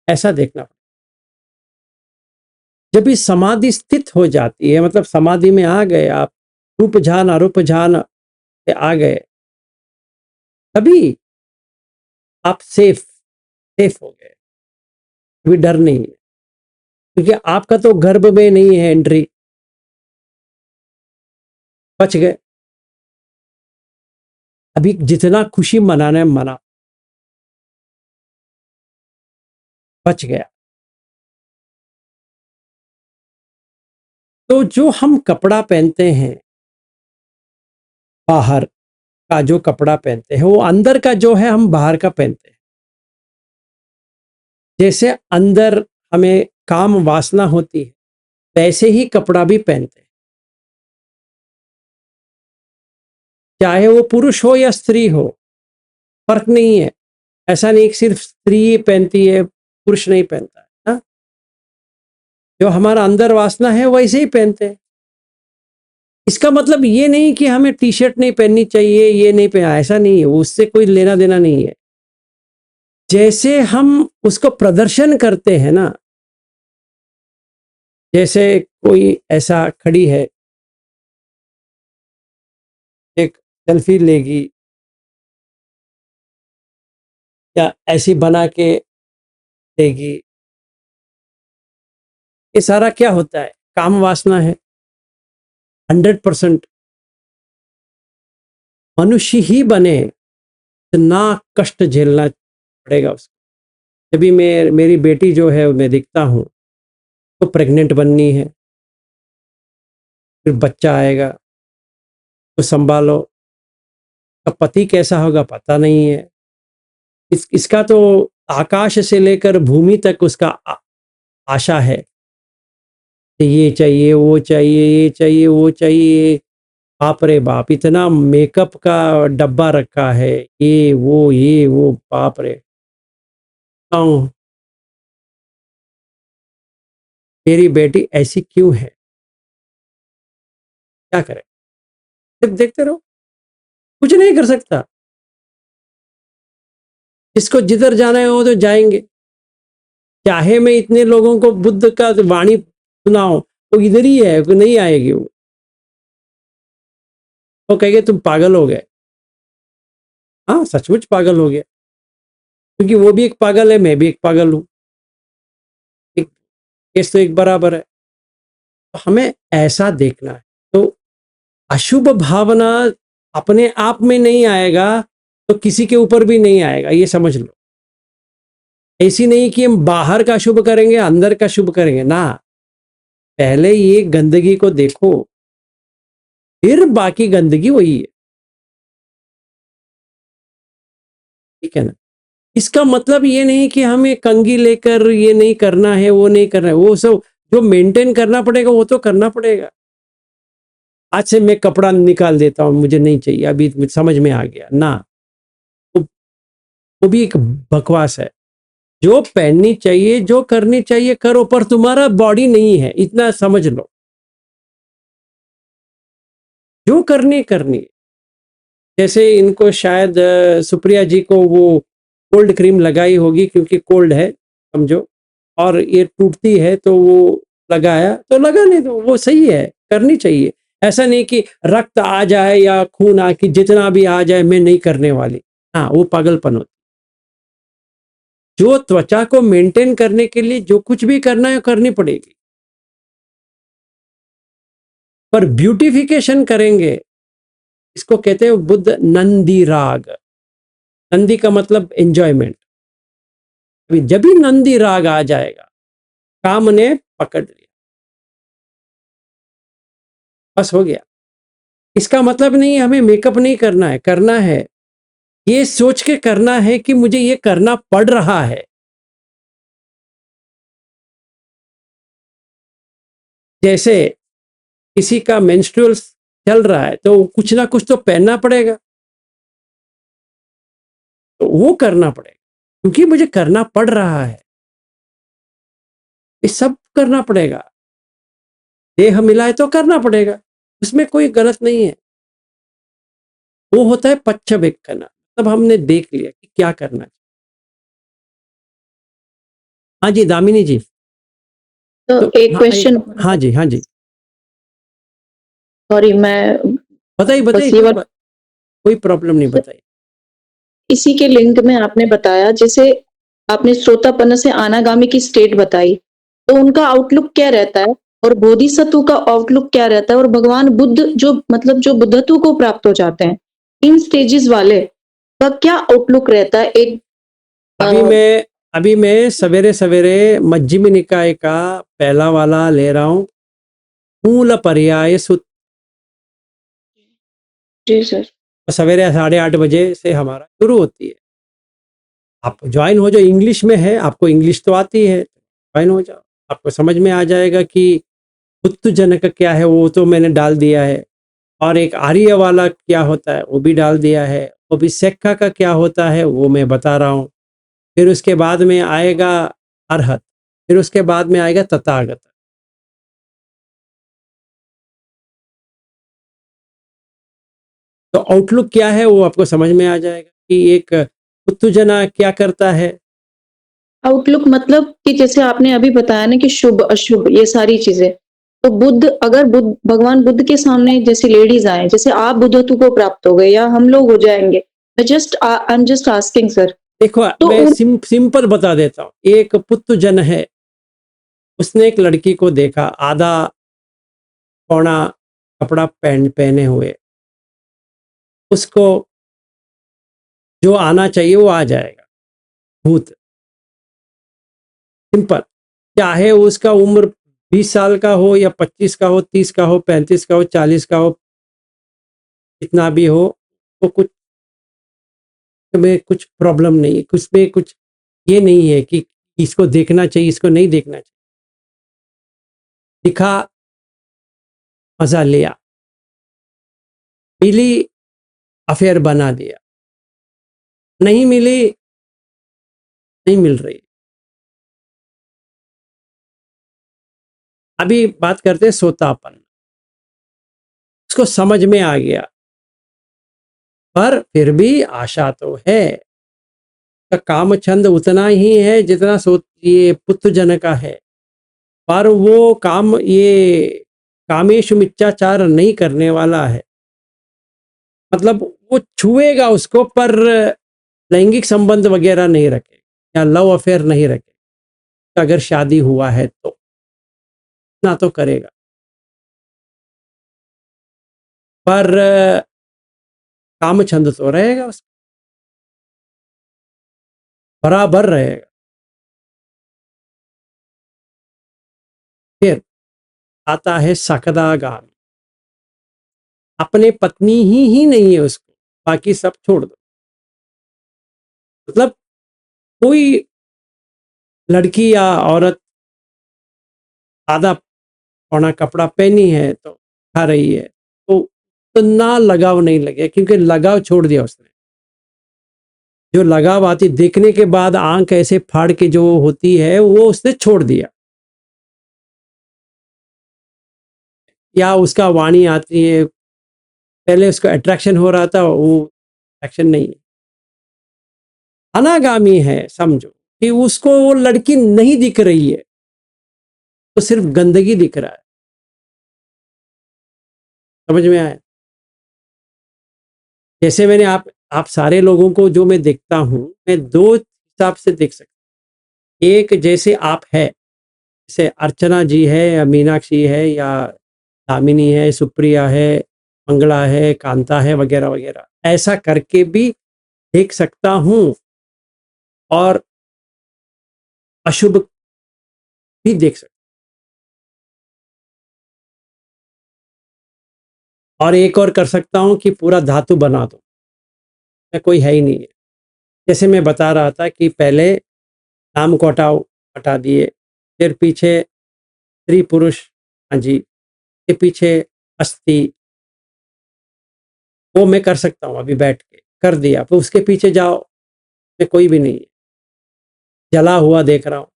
ऐसा देखना। जब ये समाधि स्थित हो जाती है, मतलब समाधि में आ गए आप, रूप ध्यान अरूप ध्यान पे आ गए, तभी आप सेफ हो गए, कोई डर नहीं है। क्योंकि आपका तो गर्भ में नहीं है एंट्री, बच गए। अभी जितना खुशी मनाना है मना, बच गया। तो जो हम कपड़ा पहनते हैं, बाहर का जो कपड़ा पहनते हैं, वो अंदर का जो है हम बाहर का पहनते हैं। जैसे अंदर हमें काम वासना होती है, वैसे ही कपड़ा भी पहनते हैं, चाहे वो पुरुष हो या स्त्री हो, फर्क नहीं है। ऐसा नहीं कि सिर्फ स्त्री पहनती है, पुरुष नहीं पहनता है ना? जो हमारा अंदर वासना है वैसे ही पहनते हैं। इसका मतलब ये नहीं कि हमें टी शर्ट नहीं पहननी चाहिए, ये नहीं पहना, ऐसा नहीं है, उससे कोई लेना देना नहीं है। जैसे हम उसको प्रदर्शन करते हैं ना, जैसे कोई ऐसा खड़ी है, एक सेल्फी लेगी या ऐसी बना के देगी, ये सारा क्या होता है? काम वासना है। 100% मनुष्य ही बने, इतना कष्ट झेलना पड़ेगा उसको। जब भी मेरी बेटी जो है मैं देखता हूँ, तो प्रेग्नेंट बननी है, फिर बच्चा आएगा तो संभालो, अब पति कैसा होगा पता नहीं है। इसका तो आकाश से लेकर भूमि तक उसका आशा है, ये चाहिए, वो चाहिए, ये चाहिए, वो चाहिए। बाप रे बाप, इतना मेकअप का डब्बा रखा है, ये वो, बाप रे। मेरी बेटी ऐसी क्यों है? क्या करें? सिर्फ देखते रहो, कुछ नहीं कर सकता। इसको जिधर जाना है वो तो जाएंगे। चाहे मैं इतने लोगों को बुद्ध का वाणी सुनाऊं, वो इधर ही है, वो नहीं आएगी। वो कहेंगे तुम पागल हो गए। हाँ, सचमुच पागल हो गया, क्योंकि वो भी एक पागल है, मैं भी एक पागल हूं। एक केस तो एक बराबर है। तो हमें ऐसा देखना है। तो अशुभ भावना अपने आप में नहीं आएगा तो किसी के ऊपर भी नहीं आएगा, ये समझ लो। ऐसी नहीं कि हम बाहर का शुभ करेंगे, अंदर का शुभ करेंगे ना। पहले ये गंदगी को देखो, फिर बाकी गंदगी वही है। ठीक है ना? इसका मतलब ये नहीं कि हमें कंघी लेकर ये नहीं करना है, वो नहीं करना है। वो सब जो मेंटेन करना पड़ेगा वो तो करना पड़ेगा। आज से मैं कपड़ा निकाल देता हूं, मुझे नहीं चाहिए, अभी समझ में आ गया ना, वो भी एक बकवास है। जो पहननी चाहिए, जो करनी चाहिए करो, पर तुम्हारा बॉडी नहीं है, इतना समझ लो। जो करनी करनी। जैसे इनको शायद सुप्रिया जी को वो कोल्ड क्रीम लगाई होगी, क्योंकि कोल्ड है समझो, और ये टूटती है तो वो लगाया, तो लगाने दो, वो सही है, करनी चाहिए। ऐसा नहीं कि रक्त आ जाए या खून आ कि जितना भी आ जाए मैं नहीं करने वाली। हाँ, वो पागलपन होता। जो त्वचा को मेंटेन करने के लिए जो कुछ भी करना है करनी पड़ेगी, पर ब्यूटिफिकेशन करेंगे, इसको कहते हैं बुद्ध नंदी राग। नंदी का मतलब एंजॉयमेंट। जब भी नंदी राग आ जाएगा, काम ने पकड़ लिया, बस हो गया। इसका मतलब नहीं हमें मेकअप नहीं करना है, करना है, ये सोच के करना है कि मुझे ये करना पड़ रहा है। जैसे किसी का मेंस्ट्रुअल चल रहा है तो कुछ ना कुछ तो पहनना पड़ेगा, तो वो करना पड़ेगा, क्योंकि मुझे करना पड़ रहा है। ये सब करना पड़ेगा। देह मिला है तो करना पड़ेगा, उसमें कोई गलत नहीं है। वो होता है पच्छवेक्षण, तब हमने देख लिया कि क्या करना चाहिए। हाँ जी, दामिनी जी। तो एक क्वेश्चन। हाँ जी, हाँ जी, सॉरी, मैं बताइए बस ये बताइए, कोई प्रॉब्लम नहीं, बताइए। इसी के लिंक में आपने बताया, जैसे आपने श्रोतापन्न से अनागामी की स्टेट बताई, तो उनका आउटलुक क्या रहता है और बोधिसत्व का आउटलुक क्या रहता है और भगवान बुद्ध जो मतलब जो बुद्धत्व को प्राप्त हो जाते हैं इन स्टेजेस वाले का क्या आउटलुक रहता है एक अभी मैं सवेरे सवेरे मज्जिम निकाय का पहला वाला ले रहा हूँ, मूल पर्याय सूत्र। जी सर। सवेरे 8:30 बजे से हमारा शुरू होती है। आप ज्वाइन हो जाओ, इंग्लिश में है, आपको इंग्लिश तो आती है, ज्वाइन हो जाओ, आपको समझ में आ जाएगा कि बुद्ध जनक क्या है, वो तो मैंने डाल दिया है, और एक आर्य वाला क्या होता है वो भी डाल दिया है, वो भी सेक्खा का क्या होता है वो मैं बता रहा हूँ। फिर उसके बाद में आएगा अरहत, फिर उसके बाद में आएगा तथागत। तो आउटलुक क्या है वो आपको समझ में आ जाएगा कि एक बुद्ध जना क्या करता है। आउटलुक मतलब कि जैसे आपने अभी बताया ना कि शुभ अशुभ ये सारी चीजें, तो बुद्ध अगर भगवान बुद्ध के सामने जैसे लेडीज आए, जैसे आप बुद्धत्व को प्राप्त हो गए या हम लोग हो जाएंगे, I am just asking sir. देखो तो मैं सिंपल बता देता हूँ। एक पुत्र जन है, उसने एक लड़की को देखा, आधा पौना कपड़ा पहने हुए, उसको जो आना चाहिए वो आ जाएगा, भूत। सिंपल, चाहे उसका उम्र 20 साल का हो या 25 का हो, 30 का हो, 35 का हो, 40 का हो, कितना भी हो, तो कुछ में कुछ प्रॉब्लम नहीं है, कुछ में कुछ ये नहीं है कि इसको देखना चाहिए, इसको नहीं देखना चाहिए। दिखा, मजा लिया, मिली, अफेयर बना दिया, नहीं मिली, नहीं मिल रही। अभी बात करते हैं सोतापन। उसको समझ में आ गया, पर फिर भी आशा तो है। काम छंद उतना ही है जितना ये पुत्र जन का है, पर वो काम ये कामेशु मिथ्याचार नहीं करने वाला है। मतलब वो छुएगा उसको, पर लैंगिक संबंध वगैरह नहीं रखेगा या लव अफेयर नहीं रखेगा। अगर शादी हुआ है तो ना तो करेगा, पर काम छंद तो रहेगा, उसका बराबर रहेगा। फिर आता है सकदागामी। अपने पत्नी ही नहीं है उसको, बाकी सब छोड़ दो। मतलब कोई लड़की या औरत आधा पौना कपड़ा पहनी है तो खा रही है, तो इतना लगाव नहीं लगे, क्योंकि लगाव छोड़ दिया उसने। जो लगाव आती देखने के बाद आंख ऐसे फाड़ के जो होती है वो उसने छोड़ दिया, या उसका वाणी आती है, पहले उसको अट्रैक्शन हो रहा था, वो अट्रैक्शन नहीं है। अनागामी है, समझो कि उसको वो लड़की नहीं दिख रही है, तो सिर्फ गंदगी दिख रहा है। समझ में आया? जैसे मैंने आप सारे लोगों को जो मैं देखता हूं, मैं दो हिसाब से देख सकता। एक, जैसे आप है, जैसे अर्चना जी है या मीनाक्षी है या दामिनी है, सुप्रिया है, मंगला है, कांता है, वगैरह वगैरह, ऐसा करके भी देख सकता हूं, और अशुभ भी देख सकता। और एक और कर सकता हूं कि पूरा धातु बना दो, मैं कोई है ही नहीं है। जैसे मैं बता रहा था कि पहले नाम को हटा दिए, फिर पीछे स्त्री पुरुष, हाँ जी, के पीछे अस्थि, वो मैं कर सकता हूँ। अभी बैठ के कर दिया, फिर उसके पीछे जाओ, मैं कोई भी नहीं है, जला हुआ देख रहा हूँ।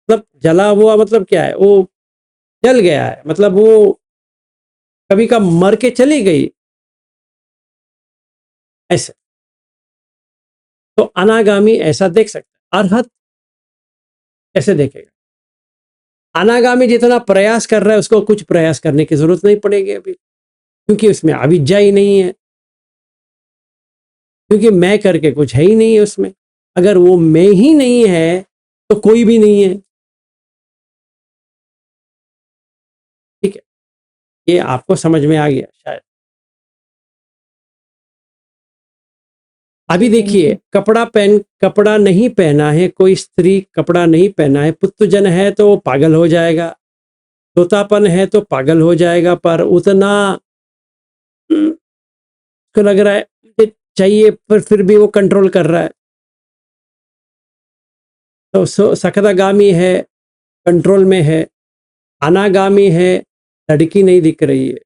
मतलब जला हुआ मतलब क्या है, वो जल गया है, मतलब वो कभी का मर के चली गई, ऐसे। तो अनागामी ऐसा देख सकता है। अरहत कैसे देखेगा? अनागामी जितना प्रयास कर रहा है, उसको कुछ प्रयास करने की जरूरत नहीं पड़ेगी अभी, क्योंकि उसमें अविद्या ही नहीं है, क्योंकि मैं करके कुछ है ही नहीं है उसमें। अगर वो मैं ही नहीं है तो कोई भी नहीं है। ठीक है, ये आपको समझ में आ गया शायद। अभी देखिए, कपड़ा नहीं पहना है, कोई स्त्री कपड़ा नहीं पहना है, पुत्रजन है तो वो पागल हो जाएगा, तोतापन है तो पागल हो जाएगा, पर उतना उसको लग रहा है मुझे चाहिए, पर फिर भी वो कंट्रोल कर रहा है। तो सकदागामी है, कंट्रोल में है। अनागामी है, लड़की नहीं दिख रही है।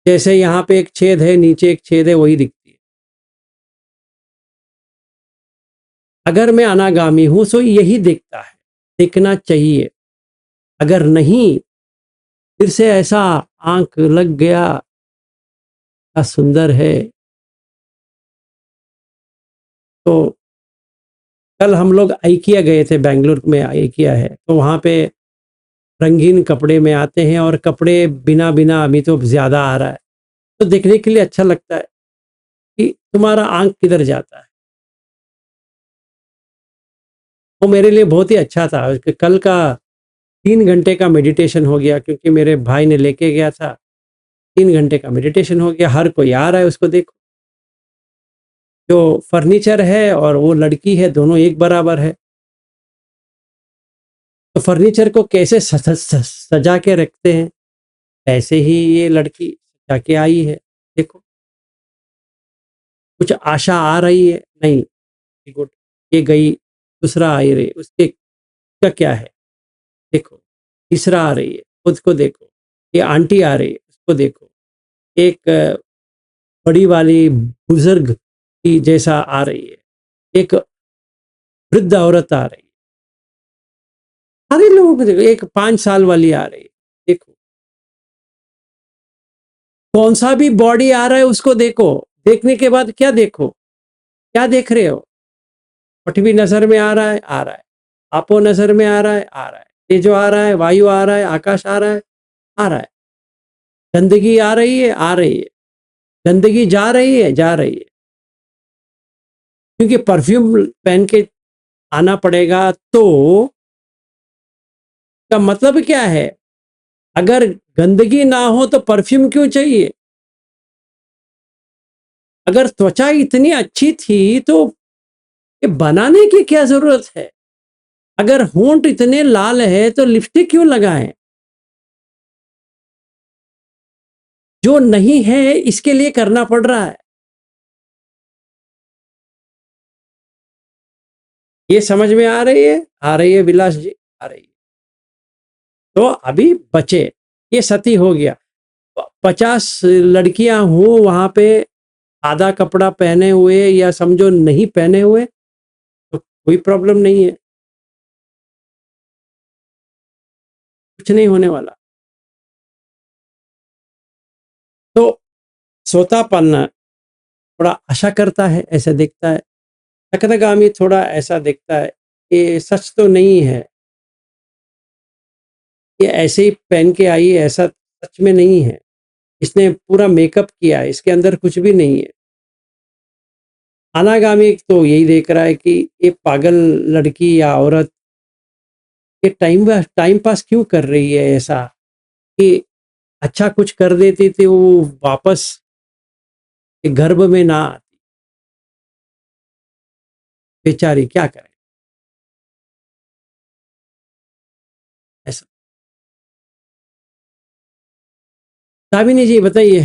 जैसे यहाँ पे एक छेद है, नीचे एक छेद है, वही दिखती है। अगर मैं अनागामी हूं तो यही दिखता है, दिखना चाहिए। अगर नहीं, फिर से ऐसा आंख लग गया, क्या सुंदर है। तो कल हम लोग आइकिया गए थे, बेंगलुरु में आइकिया है, तो वहाँ पे रंगीन कपड़े में आते हैं, और कपड़े बिना बिना अभी तो ज़्यादा आ रहा है, तो देखने के लिए अच्छा लगता है कि तुम्हारा आंख किधर जाता है। वो मेरे लिए बहुत ही अच्छा था। कल का 3 घंटे का मेडिटेशन हो गया, क्योंकि मेरे भाई ने लेके गया था। 3 घंटे का मेडिटेशन हो गया। हर कोई आ रहा है, उसको देखो। जो फर्नीचर है और वो लड़की है, दोनों एक बराबर है। तो फर्नीचर को कैसे सजा के रखते हैं, ऐसे ही ये लड़की सजा के आई है। देखो, कुछ आशा आ रही है? नहीं, गुड, ये गई, दूसरा आ रही, उसके का क्या है? देखो, तीसरा आ रही है, खुद को देखो। ये आंटी आ रही है, उसको देखो। एक बड़ी वाली बुजुर्ग की जैसा आ रही है, एक वृद्ध औरत आ रही है। सारे लोगों को देखो, एक 5 साल वाली आ रही है। देखो, कौन सा भी बॉडी आ रहा है उसको देखो। देखने के बाद क्या देखो, क्या देख रहे हो? पृथ्वी नजर में आ रहा है, आ रहा है। आपो नजर में आ रहा है, आ रहा है। तेजो आ रहा है, वायु आ रहा है, आकाश आ रहा है, आ रहा है। गंदगी आ रही है, आ रही है। गंदगी जा रही है, जा रही है। क्योंकि परफ्यूम पहन के आना पड़ेगा, तो का मतलब क्या है? अगर गंदगी ना हो तो परफ्यूम क्यों चाहिए? अगर त्वचा इतनी अच्छी थी तो ये बनाने की क्या जरूरत है? अगर होंठ इतने लाल है तो लिपस्टिक क्यों लगाएं? जो नहीं है इसके लिए करना पड़ रहा है। ये समझ में आ रही है? आ रही है विलास जी? आ रही है। तो अभी बचे, ये सती हो गया। 50 लड़कियां हो वहां पे, आधा कपड़ा पहने हुए या समझो नहीं पहने हुए, तो कोई प्रॉब्लम नहीं है, कुछ नहीं होने वाला। तो सोतापन थोड़ा आशा करता है, ऐसा दिखता है। सकदागामी थोड़ा ऐसा दिखता है, ये सच तो नहीं है, ये ऐसे ही पहन के आई है, ऐसा सच में नहीं है। इसने पूरा मेकअप किया है, इसके अंदर कुछ भी नहीं है। अनागामी तो यही देख रहा है कि ये पागल लड़की या औरत ये टाइम पास क्यों कर रही है, ऐसा कि अच्छा कुछ कर देती थी, वो वापस गर्भ में ना आती। बेचारी क्या करे ऐसा। दामिनी जी बताइए।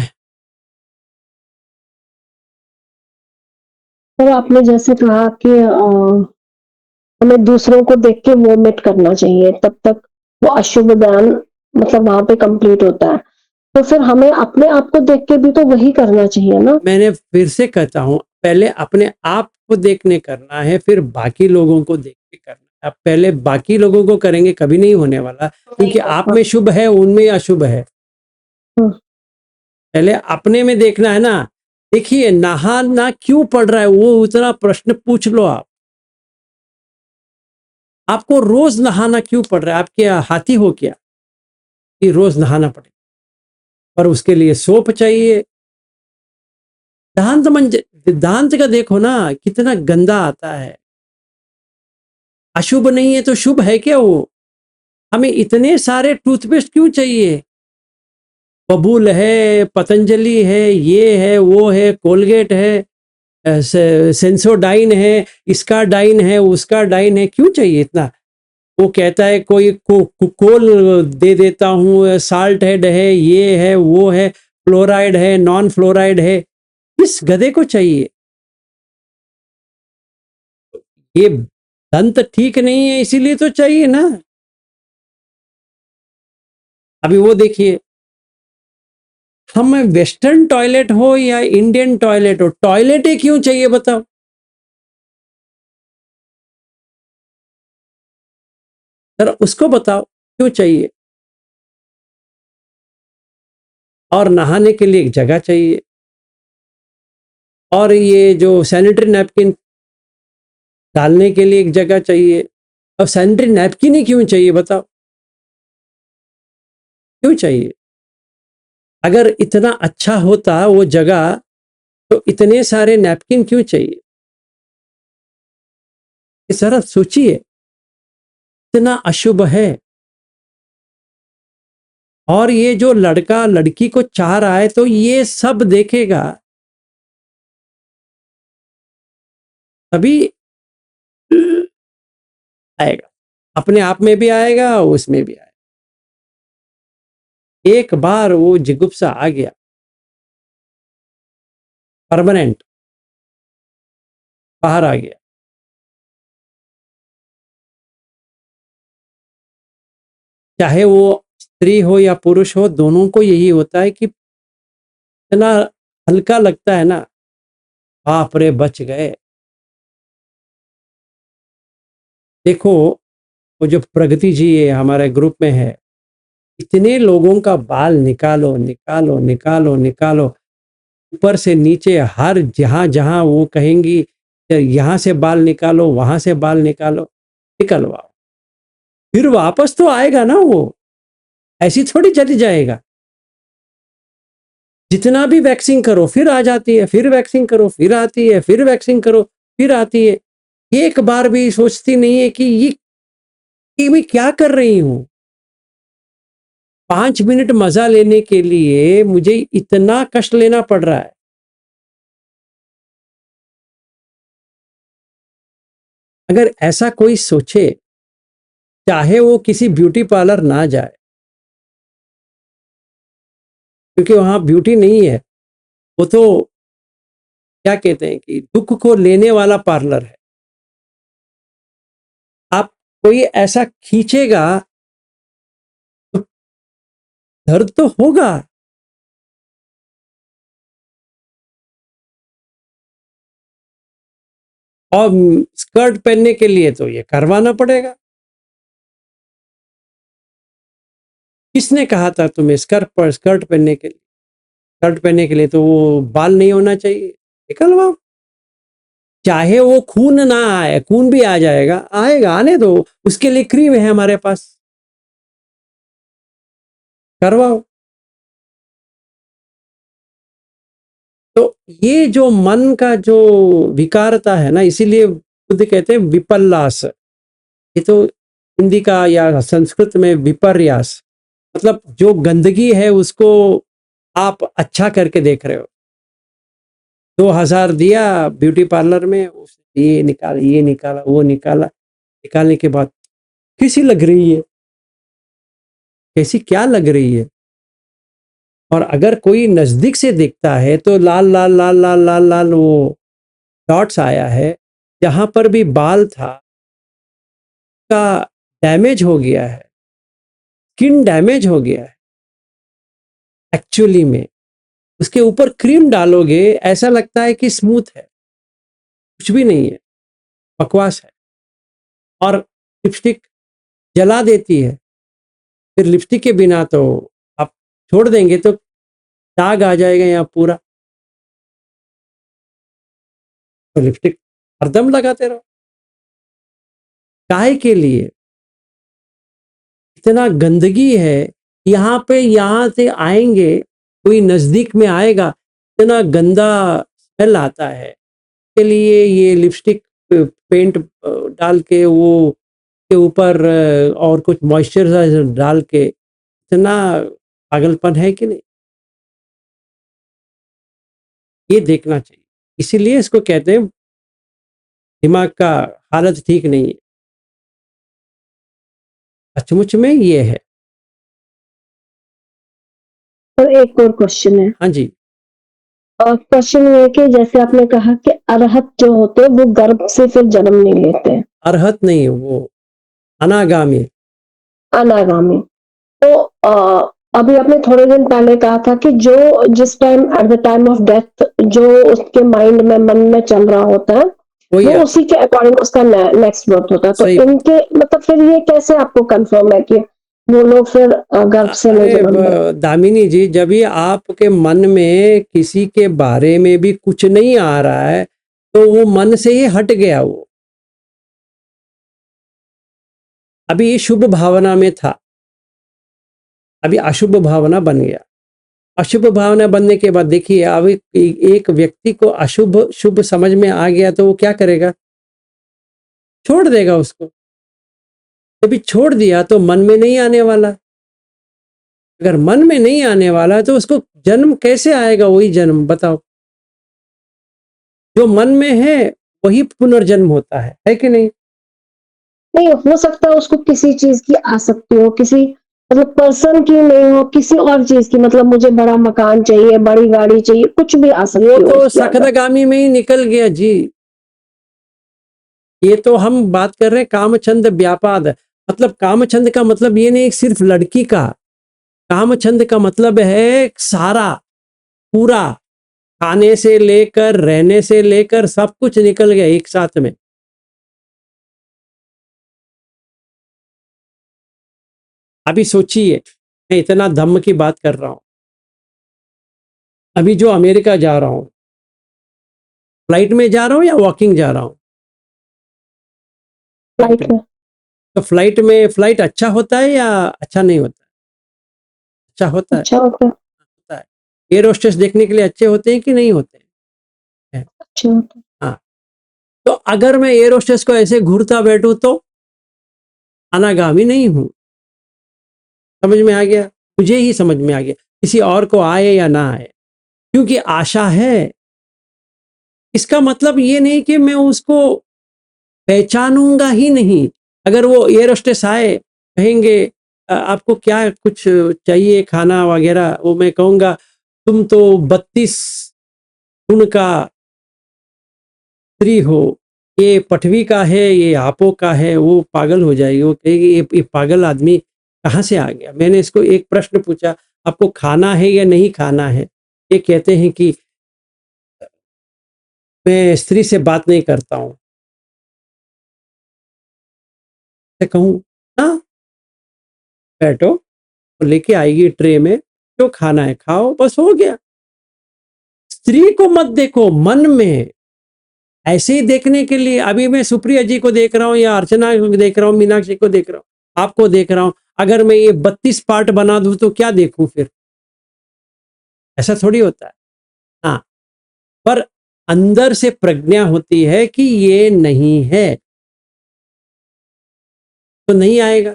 तो आपने जैसे कहा कि हमें दूसरों को देख के वोमिट करना चाहिए, तब तक वो अशुभ ज्ञान मतलब वहां पे कंप्लीट होता है। तो फिर हमें अपने आप को देख के भी तो वही करना चाहिए ना। मैंने फिर से कहता हूं, पहले अपने आप को देखने करना है, फिर बाकी लोगों को देख के करना है। अब पहले बाकी लोगों को करेंगे, कभी नहीं होने वाला, क्योंकि आप में शुभ है, उनमें अशुभ है। पहले अपने में देखना है ना। देखिए, नहाना क्यों पड़ रहा है, वो उतना प्रश्न पूछ लो आप। आपको रोज नहाना क्यों पड़ रहा है? आप क्या हाथी हो क्या कि रोज नहाना पड़े? पर उसके लिए सोप चाहिए। सिद्धांत का देखो ना, कितना गंदा आता है। अशुभ नहीं है तो शुभ है क्या वो? हमें इतने सारे टूथपेस्ट क्यों चाहिए? बबूल है, पतंजलि है, ये है, वो है, कोलगेट है, सेंसोडाइन है, इसका डाइन है, उसका डाइन है, क्यों चाहिए इतना? वो कहता है कोई कोल दे देता हूँ, साल्ट हेड है, ये है, वो है, फ्लोराइड है, नॉन फ्लोराइड है। किस गधे को चाहिए? ये दंत ठीक नहीं है इसीलिए तो चाहिए ना। अभी वो देखिए, हम वेस्टर्न टॉयलेट हो या इंडियन टॉयलेट हो, टॉयलेट ही क्यों चाहिए बताओ? जरा उसको बताओ क्यों चाहिए? और नहाने के लिए एक जगह चाहिए, और ये जो सैनिटरी नैपकिन डालने के लिए एक जगह चाहिए। अब सैनिटरी नैपकिन ही क्यों चाहिए बताओ? क्यों चाहिए? अगर इतना अच्छा होता वो जगह, तो इतने सारे नैपकिन क्यों चाहिए? इस तरह सोचिए, इतना अशुभ है। और ये जो लड़का लड़की को चाह रहा है, तो ये सब देखेगा तभी आएगा। अपने आप में भी आएगा, उसमें भी आएगा। एक बार वो जिगुप्सा आ गया, परमानेंट बाहर आ गया, चाहे वो स्त्री हो या पुरुष हो, दोनों को यही होता है कि इतना हल्का लगता है ना, बाप रे बच गए। देखो, वो जो प्रगति जी है हमारे ग्रुप में है, इतने लोगों का बाल निकालो निकालो निकालो निकालो, ऊपर से नीचे, हर जहां जहां वो कहेंगी यहां से बाल निकालो, वहां से बाल निकालो, निकलवाओ। फिर वापस तो आएगा ना वो, ऐसी थोड़ी चली जाएगा। जितना भी वैक्सिंग करो फिर आ जाती है, फिर वैक्सिंग करो फिर आती है, फिर वैक्सिंग करो फिर आती है। एक बार भी सोचती नहीं है कि ये मैं क्या कर रही हूं। 5 मिनट मजा लेने के लिए मुझे इतना कष्ट लेना पड़ रहा है। अगर ऐसा कोई सोचे, चाहे वो किसी ब्यूटी पार्लर ना जाए, क्योंकि वहां ब्यूटी नहीं है, वो तो क्या कहते हैं कि दुख को लेने वाला पार्लर है। आप कोई ऐसा खींचेगा तो दर्द तो होगा। और स्कर्ट पहनने के लिए तो ये करवाना पड़ेगा। किसने कहा था तुम्हें स्कर्ट पहनने के लिए? स्कर्ट पहनने के लिए तो वो बाल नहीं होना चाहिए, निकलवाओ। चाहे वो खून ना आए, खून भी आ जाएगा, आएगा, आने दो, उसके लिए क्रीम है हमारे पास, करवाओ। तो ये जो मन का जो विकारता है ना, इसीलिए बुद्ध कहते हैं विपल्लास। ये तो हिंदी का या संस्कृत में विपर्यास, मतलब जो गंदगी है उसको आप अच्छा करके देख रहे हो। 2000 दिया ब्यूटी पार्लर में, उसने ये निकाला, ये निकाला, वो निकाला, निकालने के बाद कैसी लग रही है, कैसी क्या लग रही है। और अगर कोई नजदीक से देखता है तो लाल लाल लाल लाल लाल लाल वो डॉट्स आया है, जहां पर भी बाल था का डैमेज हो गया है, स्किन डैमेज हो गया है। एक्चुअली में उसके ऊपर क्रीम डालोगे, ऐसा लगता है कि स्मूथ है, कुछ भी नहीं है, बकवास है। और लिपस्टिक जला देती है, फिर लिपस्टिक के बिना तो आप छोड़ देंगे तो दाग आ जाएगा यहाँ पूरा, तो लिपस्टिक हरदम लगाते रहो। काहे के लिए? इतना गंदगी है यहाँ पे, यहाँ से आएंगे, कोई नजदीक में आएगा, इतना गंदा स्मेल आता है, के लिए ये लिपस्टिक पेंट डाल के वो के ऊपर और कुछ मॉइस्चराइजर डाल के, इतना पागलपन है कि नहीं? ये देखना चाहिए। इसीलिए इसको कहते हैं दिमाग का हालत ठीक नहीं है। सचमुच में ये है। और एक और क्वेश्चन है। हाँ जी। क्वेश्चन ये है कि जैसे आपने कहा कि अरहत जो होते हैं वो गर्भ से फिर जन्म नहीं लेते हैं, अरहत नहीं, वो अनागामी। अनागामी। तो अभी आपने थोड़े दिन पहले कहा था कि जो जिस time at the time of death जो उसके माइंड में मन में चल रहा होता है वही वो आता उसी के अकॉर्डिंग उसका नेक्स्ट बर्थ होता है। तो सही। इनके मतलब फिर ये कैसे आपको कंफर्म है कि वो लोग फिर गर्भ से नहीं अरे जन्म लेते? दामिनी जी, जब भी आपके मन में किसी के बारे में भी कुछ नहीं आ रहा है तो वो मन से ही हट गया। वो अभी ये शुभ भावना में था, अभी अशुभ भावना बन गया। अशुभ भावना बनने के बाद देखिए, अब एक व्यक्ति को अशुभ शुभ समझ में आ गया तो वो क्या करेगा? छोड़ देगा उसको। जब छोड़ दिया तो मन में नहीं आने वाला। अगर मन में नहीं आने वाला तो उसको जन्म कैसे आएगा? वही जन्म बताओ, जो मन में है वही पुनर्जन्म होता है कि नहीं? नहीं हो सकता है उसको किसी चीज की आसक्ति हो, किसी मतलब पर्सन की नहीं हो, किसी और चीज की, मतलब मुझे बड़ा मकान चाहिए, बड़ी गाड़ी चाहिए, कुछ भी आसक्ति वो हो तो उसके अंदर। सकदगामी में ही निकल गया जी। ये तो हम बात कर रहे हैं कामचंद व्यापाद। मतलब कामचंद का मतलब ये नहीं सिर्फ लड़की का, कामचंद का मतलब है सारा पूरा, खाने से लेकर रहने से लेकर सब कुछ निकल गया एक साथ में। अभी सोचिए, मैं इतना धम्म की बात कर रहा हूं, अभी जो अमेरिका जा रहा हूं, फ्लाइट में जा रहा हूं या वॉकिंग जा रहा हूं? फ्लाइट में। तो फ्लाइट अच्छा होता है या अच्छा नहीं होता? अच्छा होता है। अच्छा होता है। होता है। एयर होस्टेस देखने के लिए अच्छे होते हैं कि नहीं होते हैं? अच्छा होता है। हाँ, तो अगर मैं एयर होस्टेस को ऐसे घूरता बैठूं तो अनागामी नहीं हूं। समझ में आ गया? मुझे ही समझ में आ गया, किसी और को आए या ना आए, क्योंकि आशा है। इसका मतलब ये नहीं कि मैं उसको पहचानूंगा ही नहीं। अगर वो एयर होस्टेस आए, कहेंगे आपको क्या कुछ चाहिए खाना वगैरह, वो मैं कहूंगा तुम तो 32 गुण का स्त्री हो, ये पठवी का है, ये आपो का है। वो पागल हो जाएगी, वो कहेगी ये पागल आदमी कहाँ से आ गया। मैंने इसको एक प्रश्न पूछा, आपको खाना है या नहीं खाना है? ये कहते हैं कि मैं स्त्री से बात नहीं करता हूं। मैं कहूँ हाँ, बैठो, तो लेके आएगी ट्रे में, जो खाना है खाओ, बस हो गया। स्त्री को मत देखो मन में, ऐसे ही देखने के लिए। अभी मैं सुप्रिया जी को देख रहा हूँ या अर्चना को देख रहा हूँ, मीनाक्षी को देख रहा हूँ, आपको देख रहा हूँ, अगर मैं ये 32 पार्ट बना दूं तो क्या देखूं फिर? ऐसा थोड़ी होता है। हाँ, पर अंदर से प्रज्ञा होती है कि ये नहीं है, तो नहीं आएगा।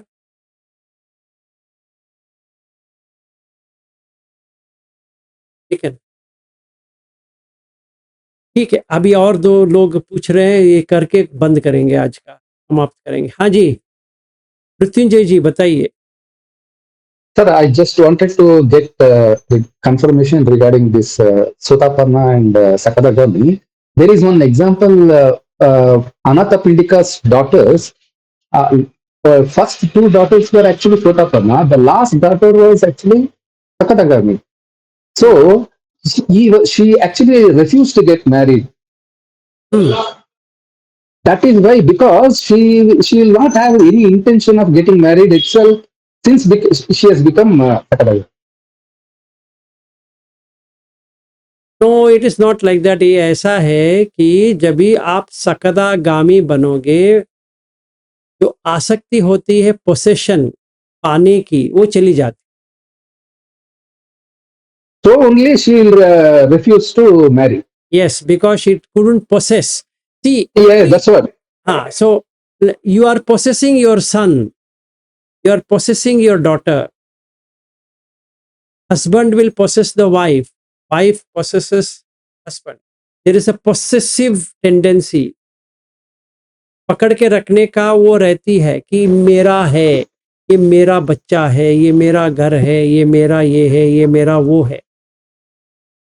ठीक है, ठीक है। अभी और 2 लोग पूछ रहे हैं, ये करके बंद करेंगे, आज का समाप्त करेंगे। हाँ जी, मृत्युंजय जी बताइए। Sir, I just wanted to get the confirmation regarding this Sotaparna and Sakadagami. There is one example, Anathapindika's daughters. First two daughters were actually Sotaparna. The last daughter was actually Sakadagami. So she actually refused to get married. That is why, because she will not have any intention of getting married itself, since she has become Sakadagami. No, it is not like that. ये ऐसा है कि जब भी आप सकदागामी बनोगे, जो आसक्ति होती है पोसेशन पाने की, वो चली जाती। So only she will refuse to marry. Yes, because it couldn't possess. See, Yeah, that's what. so you are possessing your son, you are possessing your daughter. Husband will possess the wife, wife possesses husband. There is a possessive tendency. पकड़ के रखने का वो रहती है कि मेरा है, ये मेरा बच्चा है, ये मेरा घर है, ये मेरा ये है, ये मेरा वो है.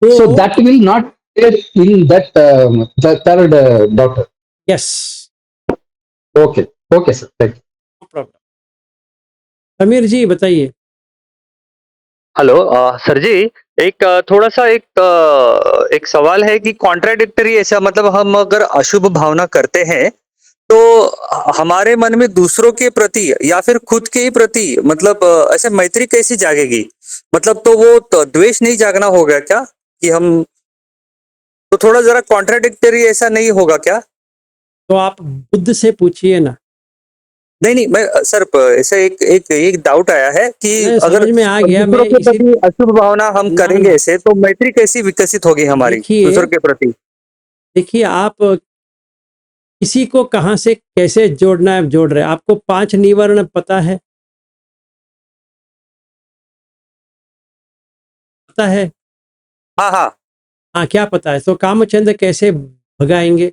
So that will not appear in that the third daughter. Yes, Okay, okay, sir. Thank you. no problem. Sameer जी बताइए. हेलो सर जी, एक थोड़ा सा एक सवाल है कि कॉन्ट्राडिक्टरी ऐसा, मतलब हम अगर अशुभ भावना करते हैं तो हमारे मन में दूसरों के प्रति या फिर खुद के ही प्रति मतलब ऐसे मैत्री कैसी जागेगी? मतलब तो वो तो द्वेष नहीं जागना होगा क्या कि हम, तो थोड़ा जरा कॉन्ट्राडिक्टरी ऐसा नहीं होगा क्या? तो आप बुद्ध से पूछिए ना. नहीं, मैं सर ऐसा एक डाउट आया है कि नहीं, अगर समझ में आ गया. दूसरों मैं के इसी प्रति अशुभ भावना हम ना, करेंगे ऐसे, तो मैत्री कैसी विकसित होगी हमारी देखिए, दूसरों के प्रति? देखिए आप किसी को कहाँ से कैसे जोड़ना है जोड़ रहे हैं. आपको 5 निवर्ण पता है? पता है? हाँ हाँ, हाँ, क्या पता है? तो कामचंद कैसे भगाएंगे?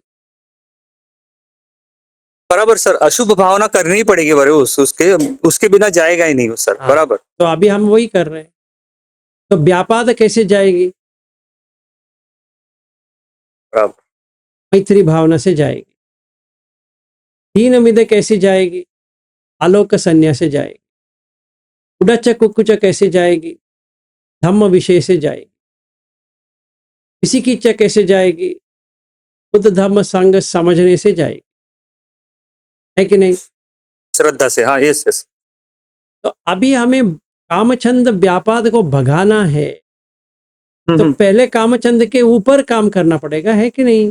बराबर सर, अशुभ भावना करनी ही पड़ेगी बड़े, उसके बिना जाएगा ही नहीं वो सर. हाँ, बराबर. तो अभी हम वही कर रहे हैं. तो व्यापाद कैसे जाएगी? बराबर. मैत्री भावना से जाएगी. तीन उम्मीदें कैसे जाएगी? आलोक संन्यास से जाएगी. उडच कुकुच कैसे जाएगी? धम्म विषय से जाएगी. किसी की इच्छा कैसे जाएगी? बुद्ध धम्म संग समझने से जाएगी. है कि नहीं? श्रद्धा से. हाँ, यस यस. तो अभी हमें कामचंद व्यापाद को भगाना है, तो पहले कामचंद के ऊपर काम करना पड़ेगा. है कि नहीं?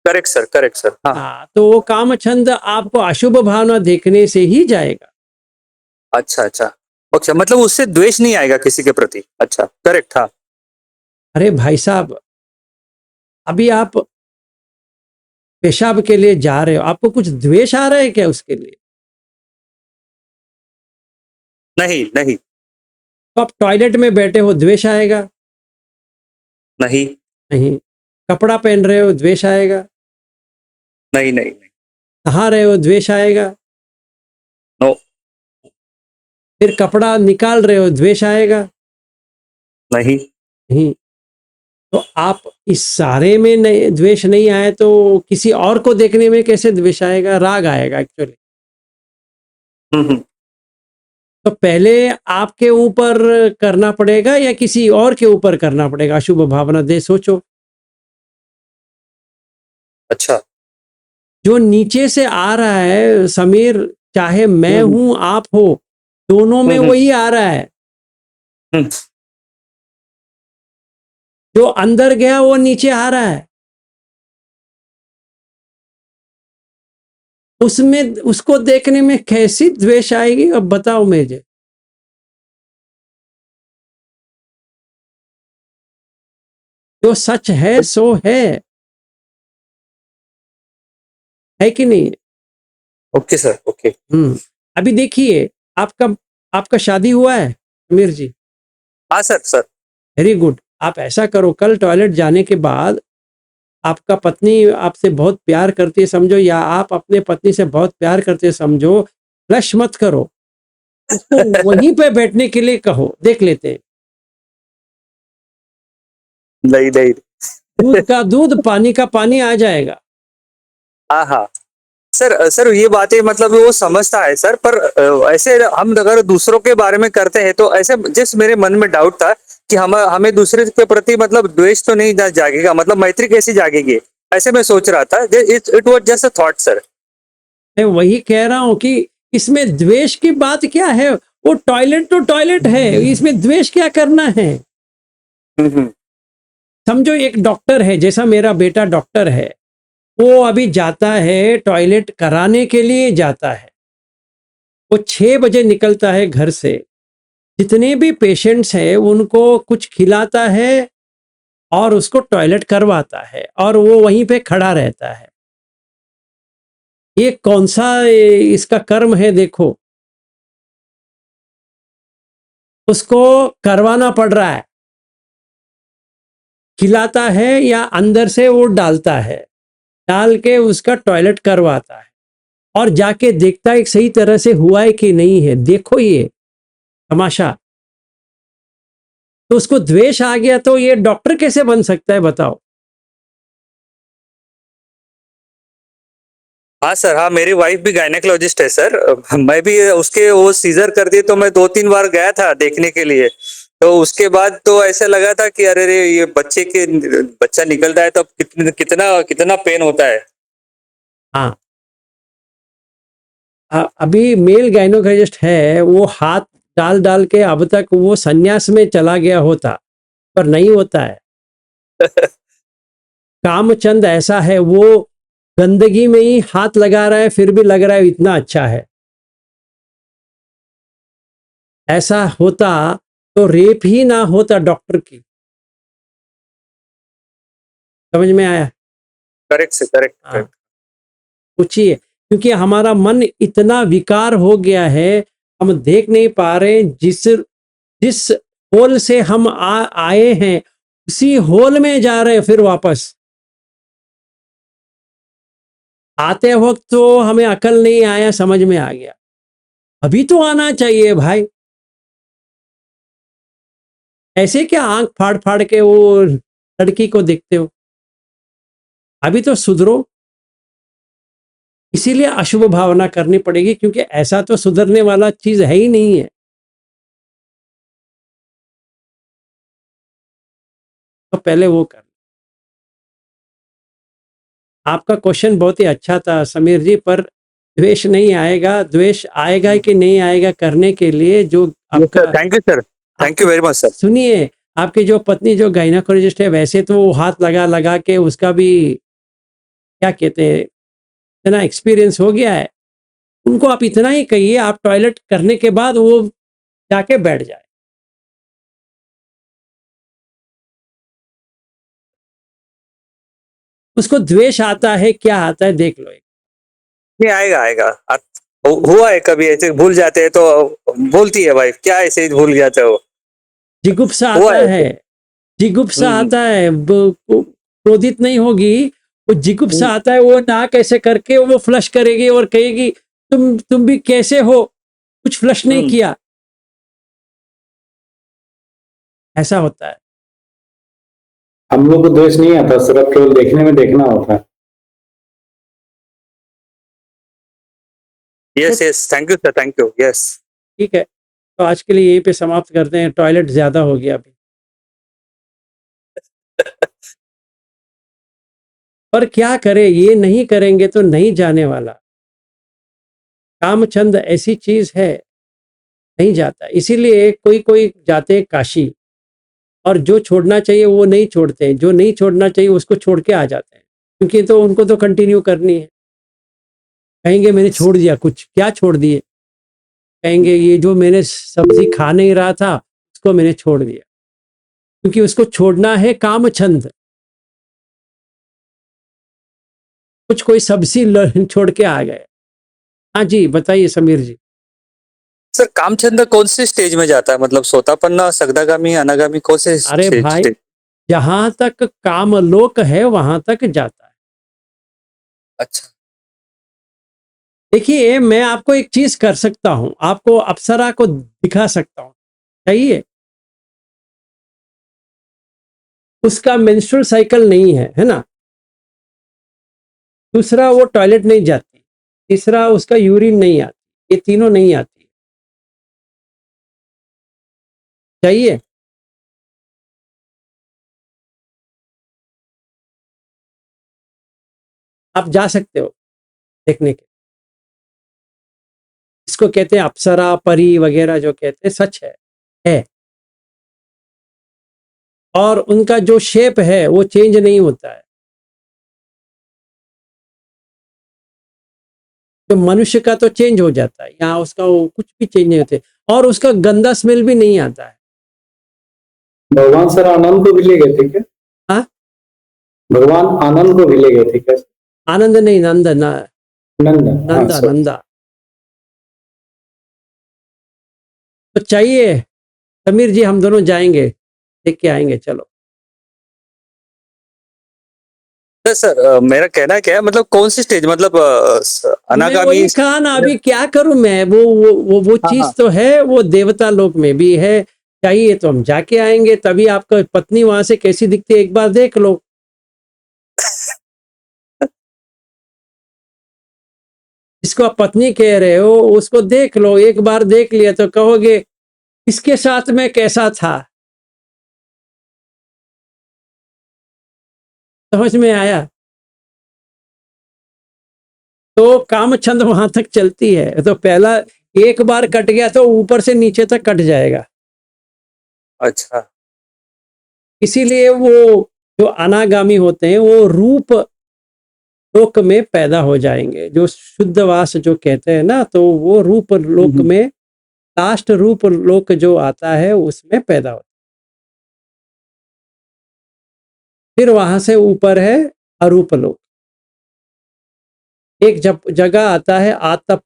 Correct sir, correct sir. हाँ. हाँ, तो वो कामचंद आपको अशुभ भावना देखने से ही जाएगा. अच्छा अच्छा, अच्छा, मतलब उससे द्वेष नहीं आएगा किसी के प्रति. अच्छा, करेक्ट. हाँ. अरे भाई साहब, अभी आप पेशाब के लिए जा रहे हो, आपको कुछ द्वेष आ रहा है क्या उसके लिए? नहीं नहीं. तो आप टॉयलेट में बैठे हो, द्वेष आएगा? नहीं नहीं. कपड़ा पहन रहे हो, द्वेष आएगा? नहीं नहीं. नहा रहे हो, द्वेष आएगा? नो. फिर कपड़ा निकाल रहे हो, द्वेष आएगा? नहीं नहीं. तो आप इस सारे में नहीं, द्वेष नहीं आए तो किसी और को देखने में कैसे द्वेष आएगा? राग आएगा एक्चुअली. तो पहले आपके ऊपर करना पड़ेगा या किसी और के ऊपर करना पड़ेगा अशुभ भावना दे? सोचो. अच्छा. जो नीचे से आ रहा है समीर, चाहे मैं हूं आप हो, दोनों में वही आ रहा है. जो अंदर गया वो नीचे आ रहा है. उसमें उसको देखने में कैसी द्वेष आएगी? अब बताओ मुझे. जो सच है सो है कि नहीं? Okay sir, okay. अभी देखिए, आपका शादी हुआ है समीर जी? हाँ सर. Sir very good. आप ऐसा करो, कल टॉयलेट जाने के बाद आपका पत्नी आपसे बहुत प्यार करती है समझो, या आप अपने पत्नी से बहुत प्यार करते समझो, फ्लश मत करो, उसको वहीं पे बैठने के लिए कहो, देख लेते हैं. नहीं नहीं. दूध का दूध, पानी का पानी आ जाएगा. हाँ हाँ सर, ये बातें मतलब वो समझता है सर, पर ऐसे हम अगर दूसरों के बारे में करते हैं तो ऐसे, जिस मेरे मन में डाउट था कि हमें दूसरे के प्रति मतलब द्वेष तो नहीं जागेगा, मतलब मैत्री कैसी जागेगी, ऐसे मैं सोच रहा था. It was just a thought sir. मैं वही कह रहा हूं कि इसमें द्वेष की बात क्या है? वो टॉयलेट तो टॉयलेट है, इसमें द्वेष क्या करना है? समझो एक डॉक्टर है, जैसा मेरा बेटा डॉक्टर है, वो अभी जाता है टॉयलेट कराने के लिए जाता है. वो 6 बजे निकलता है घर से, जितने भी पेशेंट्स हैं उनको कुछ खिलाता है और उसको टॉयलेट करवाता है और वो वहीं पे खड़ा रहता है। ये कौन सा इसका कर्म है देखो, उसको करवाना पड़ रहा है, खिलाता है या अंदर से वो डालता है, डाल के उसका टॉयलेट करवाता है और जाके देखता है कि सही तरह से हुआ है कि नहीं है। देखो ये तमाशा। तो उसको द्वेष आ गया तो ये डॉक्टर कैसे बन सकता है बताओ? हाँ सर, हाँ मेरी वाइफ भी गायनेकोलॉजिस्ट है सर। मैं भी उसके वो सीजर कर दिए तो मैं 2-3 बार गया था देखने के लिए। तो उसके बाद तो ऐसा लगा था कि अरे रे ये बच्चा निकलता है तो कितना कितना पेन होता है। हाँ, अभी मेल गायनेकोलॉजिस्ट है, वो हाथ डाल डाल के अब तक वो संन्यास में चला गया होता, पर नहीं होता है। कामचंद ऐसा है, वो गंदगी में ही हाथ लगा रहा है फिर भी लग रहा है इतना अच्छा है। ऐसा होता तो रेप ही ना होता डॉक्टर की। समझ में आया? करेक्ट से करेक्ट। हाँ, पूछिए, क्योंकि हमारा मन इतना विकार हो गया है, हम देख नहीं पा रहे जिस जिस होल से हम आए हैं उसी होल में जा रहे हैं फिर वापस। आते वक्त तो हमें अकल नहीं आया, समझ में आ गया, अभी तो आना चाहिए भाई। ऐसे क्या आंख फाड़ फाड़ के वो लड़की को देखते हो? अभी तो सुधरो। इसीलिए अशुभ भावना करनी पड़ेगी, क्योंकि ऐसा तो सुधरने वाला चीज है ही नहीं है। तो पहले वो कर। आपका क्वेश्चन बहुत ही अच्छा था समीर जी, पर द्वेष नहीं आएगा। द्वेष आएगा कि नहीं आएगा करने के लिए जो आपका। Thank you sir, thank you very much sir. सुनिए, आपकी जो पत्नी जो गायनेकोलॉजिस्ट है, वैसे तो वो हाथ लगा लगा के उसका भी क्या कहते हैं इतना एक्सपीरियंस हो गया है। उनको आप इतना ही कहिए, आप टॉयलेट करने के बाद वो जाके बैठ जाए। उसको द्वेष आता है, क्या आता है देख लो। नहीं आएगा आएगा। हुआ है कभी ऐसे भूल जाते हैं तो बोलती है वाइफ, क्या ऐसे ही भूल जाते हो। जिगुप्सा हुआ आता है, जिगुप्सा आता है। क्रोधित नहीं होगी, वो जिगुप्सा आता है। वो नाक ऐसे करके वो फ्लश करेगी और कहेगी तुम भी कैसे हो, कुछ फ्लश नहीं किया। ऐसा होता है। हम लोग को द्वेष नहीं आता, सिर्फ केवल देखने में देखना होता है। Yes yes, thank you sir, thank you. Yes ठीक है, तो आज के लिए यहीं पे समाप्त करते हैं। टॉयलेट ज्यादा हो गया अभी। पर क्या करें, ये नहीं करेंगे तो नहीं जाने वाला। कामचंद ऐसी चीज है, नहीं जाता। इसीलिए कोई कोई जाते हैं काशी, और जो छोड़ना चाहिए वो नहीं छोड़ते हैं, जो नहीं छोड़ना चाहिए उसको छोड़ के आ जाते हैं, क्योंकि तो उनको तो कंटिन्यू करनी है। कहेंगे मैंने छोड़ दिया, कुछ क्या छोड़ दिए? कहेंगे ये जो मैंने सब्जी खा नहीं रहा था उसको मैंने छोड़ दिया, क्योंकि उसको छोड़ना है कामचंद। कुछ कोई सब्जी छोड़ के आ गए। हाँ जी, बताइए समीर जी। सर, कामचंद कौन से स्टेज में जाता है, मतलब सोतापन्ना, सगदागामी, अनागामी, कौन से अरे भाई, जहां तक कामलोक है वहां तक जाता है। अच्छा, देखिए, मैं आपको एक चीज कर सकता हूं, आपको अप्सरा को दिखा सकता हूं, चाहिए? उसका मेंस्ट्रुअल साइकिल नहीं है ना। दूसरा, वो टॉयलेट नहीं जाती। तीसरा, उसका यूरिन नहीं आती। ये तीनों नहीं आती। चाहिए? आप जा सकते हो देखने के। इसको कहते हैं अप्सरा, परी वगैरह, जो कहते हैं सच है। और उनका जो शेप है वो चेंज नहीं होता है। तो मनुष्य का तो चेंज हो जाता है, यहाँ उसका वो कुछ भी चेंज नहीं होते, और उसका गंदा स्मेल भी नहीं आता है। भगवान सर आनंद को भी ले गए थे क्या? भगवान आनंद को भी ले गए थे क्या? आनंद नहीं, नंद ना, नंद, हाँ, नंदा sorry। नंदा। तो चाहिए समीर जी, हम दोनों जाएंगे, देख के आएंगे, चलो। सर मेरा कहना क्या है, मतलब कौन सी स्टेज, मतलब मैं अनागामी। वही कहा ना, अभी क्या करूं मैं, वो हाँ, चीज हाँ। तो है, वो देवता लोक में भी है। चाहिए तो हम जाके आएंगे, तभी आपका पत्नी वहां से कैसी दिखती है एक बार देख लो। जिसको आप पत्नी कह रहे हो उसको देख लो, एक बार देख लिया तो कहोगे इसके साथ में कैसा था। समझ में आया? तो कामछंद वहां तक चलती है, तो पहला एक बार कट गया तो ऊपर से नीचे तक कट जाएगा। अच्छा। इसीलिए वो जो अनागामी होते हैं वो रूप लोक में पैदा हो जाएंगे, जो शुद्धवास जो कहते हैं ना, तो वो रूप लोक में लास्ट रूप लोक जो आता है उसमें पैदा होता है। फिर वहां से ऊपर है अरूप लोक। एक जगह आता है आतप,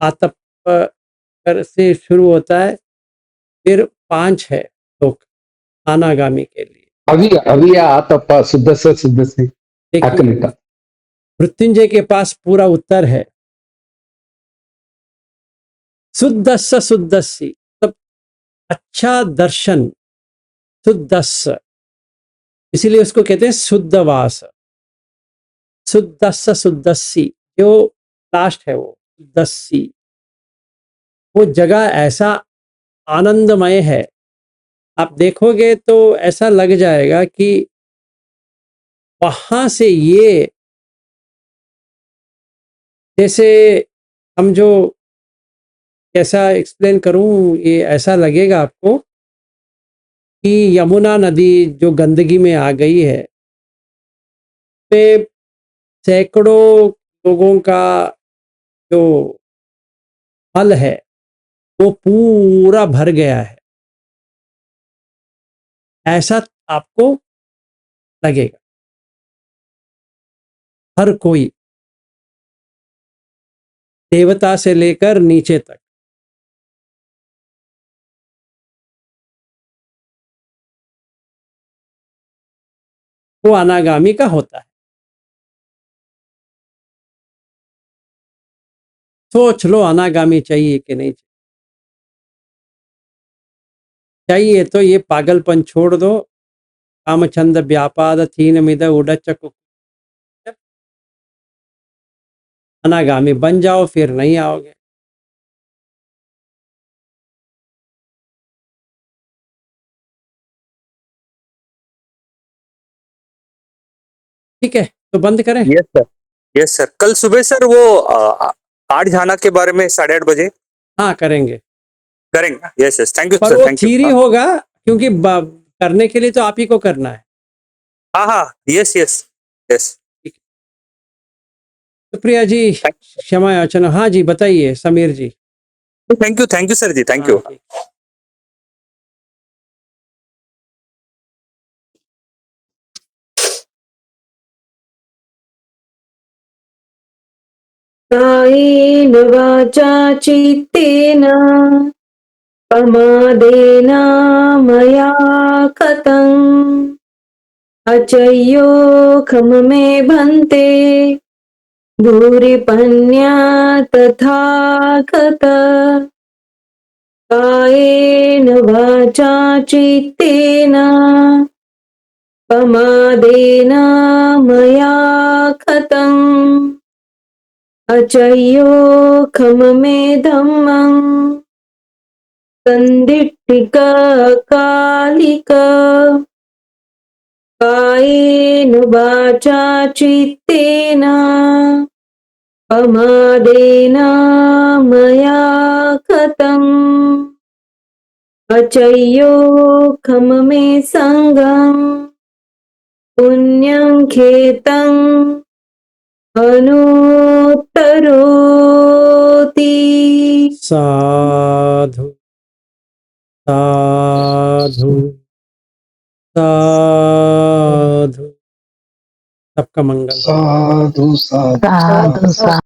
आतप कर से शुरू होता है, फिर 5 है लोक अनागामी के लिए। अभी आतप शुद्ध से देखिए अकनिट। मृत्युंजय के पास पूरा उत्तर है। शुद्धस्य शुद्धस्य, तब अच्छा दर्शन, शुद्धस्य, इसीलिए उसको कहते हैं शुद्धवास। शुद्धस्य शुद्धस्य, जो लास्ट है वो शुद्धस्य, वो जगह ऐसा आनंदमय है, आप देखोगे तो ऐसा लग जाएगा कि वहां से ये, जैसे हम जो, कैसा एक्सप्लेन करूं, ये ऐसा लगेगा आपको कि यमुना नदी जो गंदगी में आ गई है, पे सैकड़ों लोगों का जो मल है वो पूरा भर गया है, ऐसा आपको लगेगा। हर कोई, देवता से लेकर नीचे तक, वो अनागामी का होता है। सोच लो अनागामी चाहिए कि नहीं चाहिए। तो ये पागलपन छोड़ दो, कामछंद व्यापाद थीन मिद उडचक, अनागामी बन जाओ, फिर नहीं आओगे। ठीक है, तो बंद करें। Yes sir, yes sir. कल सुबह सर वो 8 झाना के बारे में 8:30 बजे हाँ करेंगे, करेंगे। यस यस, थैंक यू पर सर, वो थैंक यू। थीरी होगा, क्योंकि करने के लिए तो आप ही को करना है। हाँ हाँ, yes yes yes. Supriya ji, क्षमा याचना। हाँ जी, बताइए Sameer ji. Thank you sir जी, थैंक हाँ, यू। ठीक। कायेन वाचा चित्तेन प्रमादेन मया कृतम् अचय्योखम मे भन्ते भूरिपन्या तथा गत। कायेन वाचा चित्तेन प्रमादेन मया कृतम् अचय्योखम मे धम्मं संदिट्ठिक कालिक। कायेन वाचा चित्तेन प्रमादेन मया कृतम् अचय्योखम मे संगम् पुण्यं खेतं अनुत्तरोति। साधु साधु साधु। सबका मंगल। साधु साधु साधु साधु।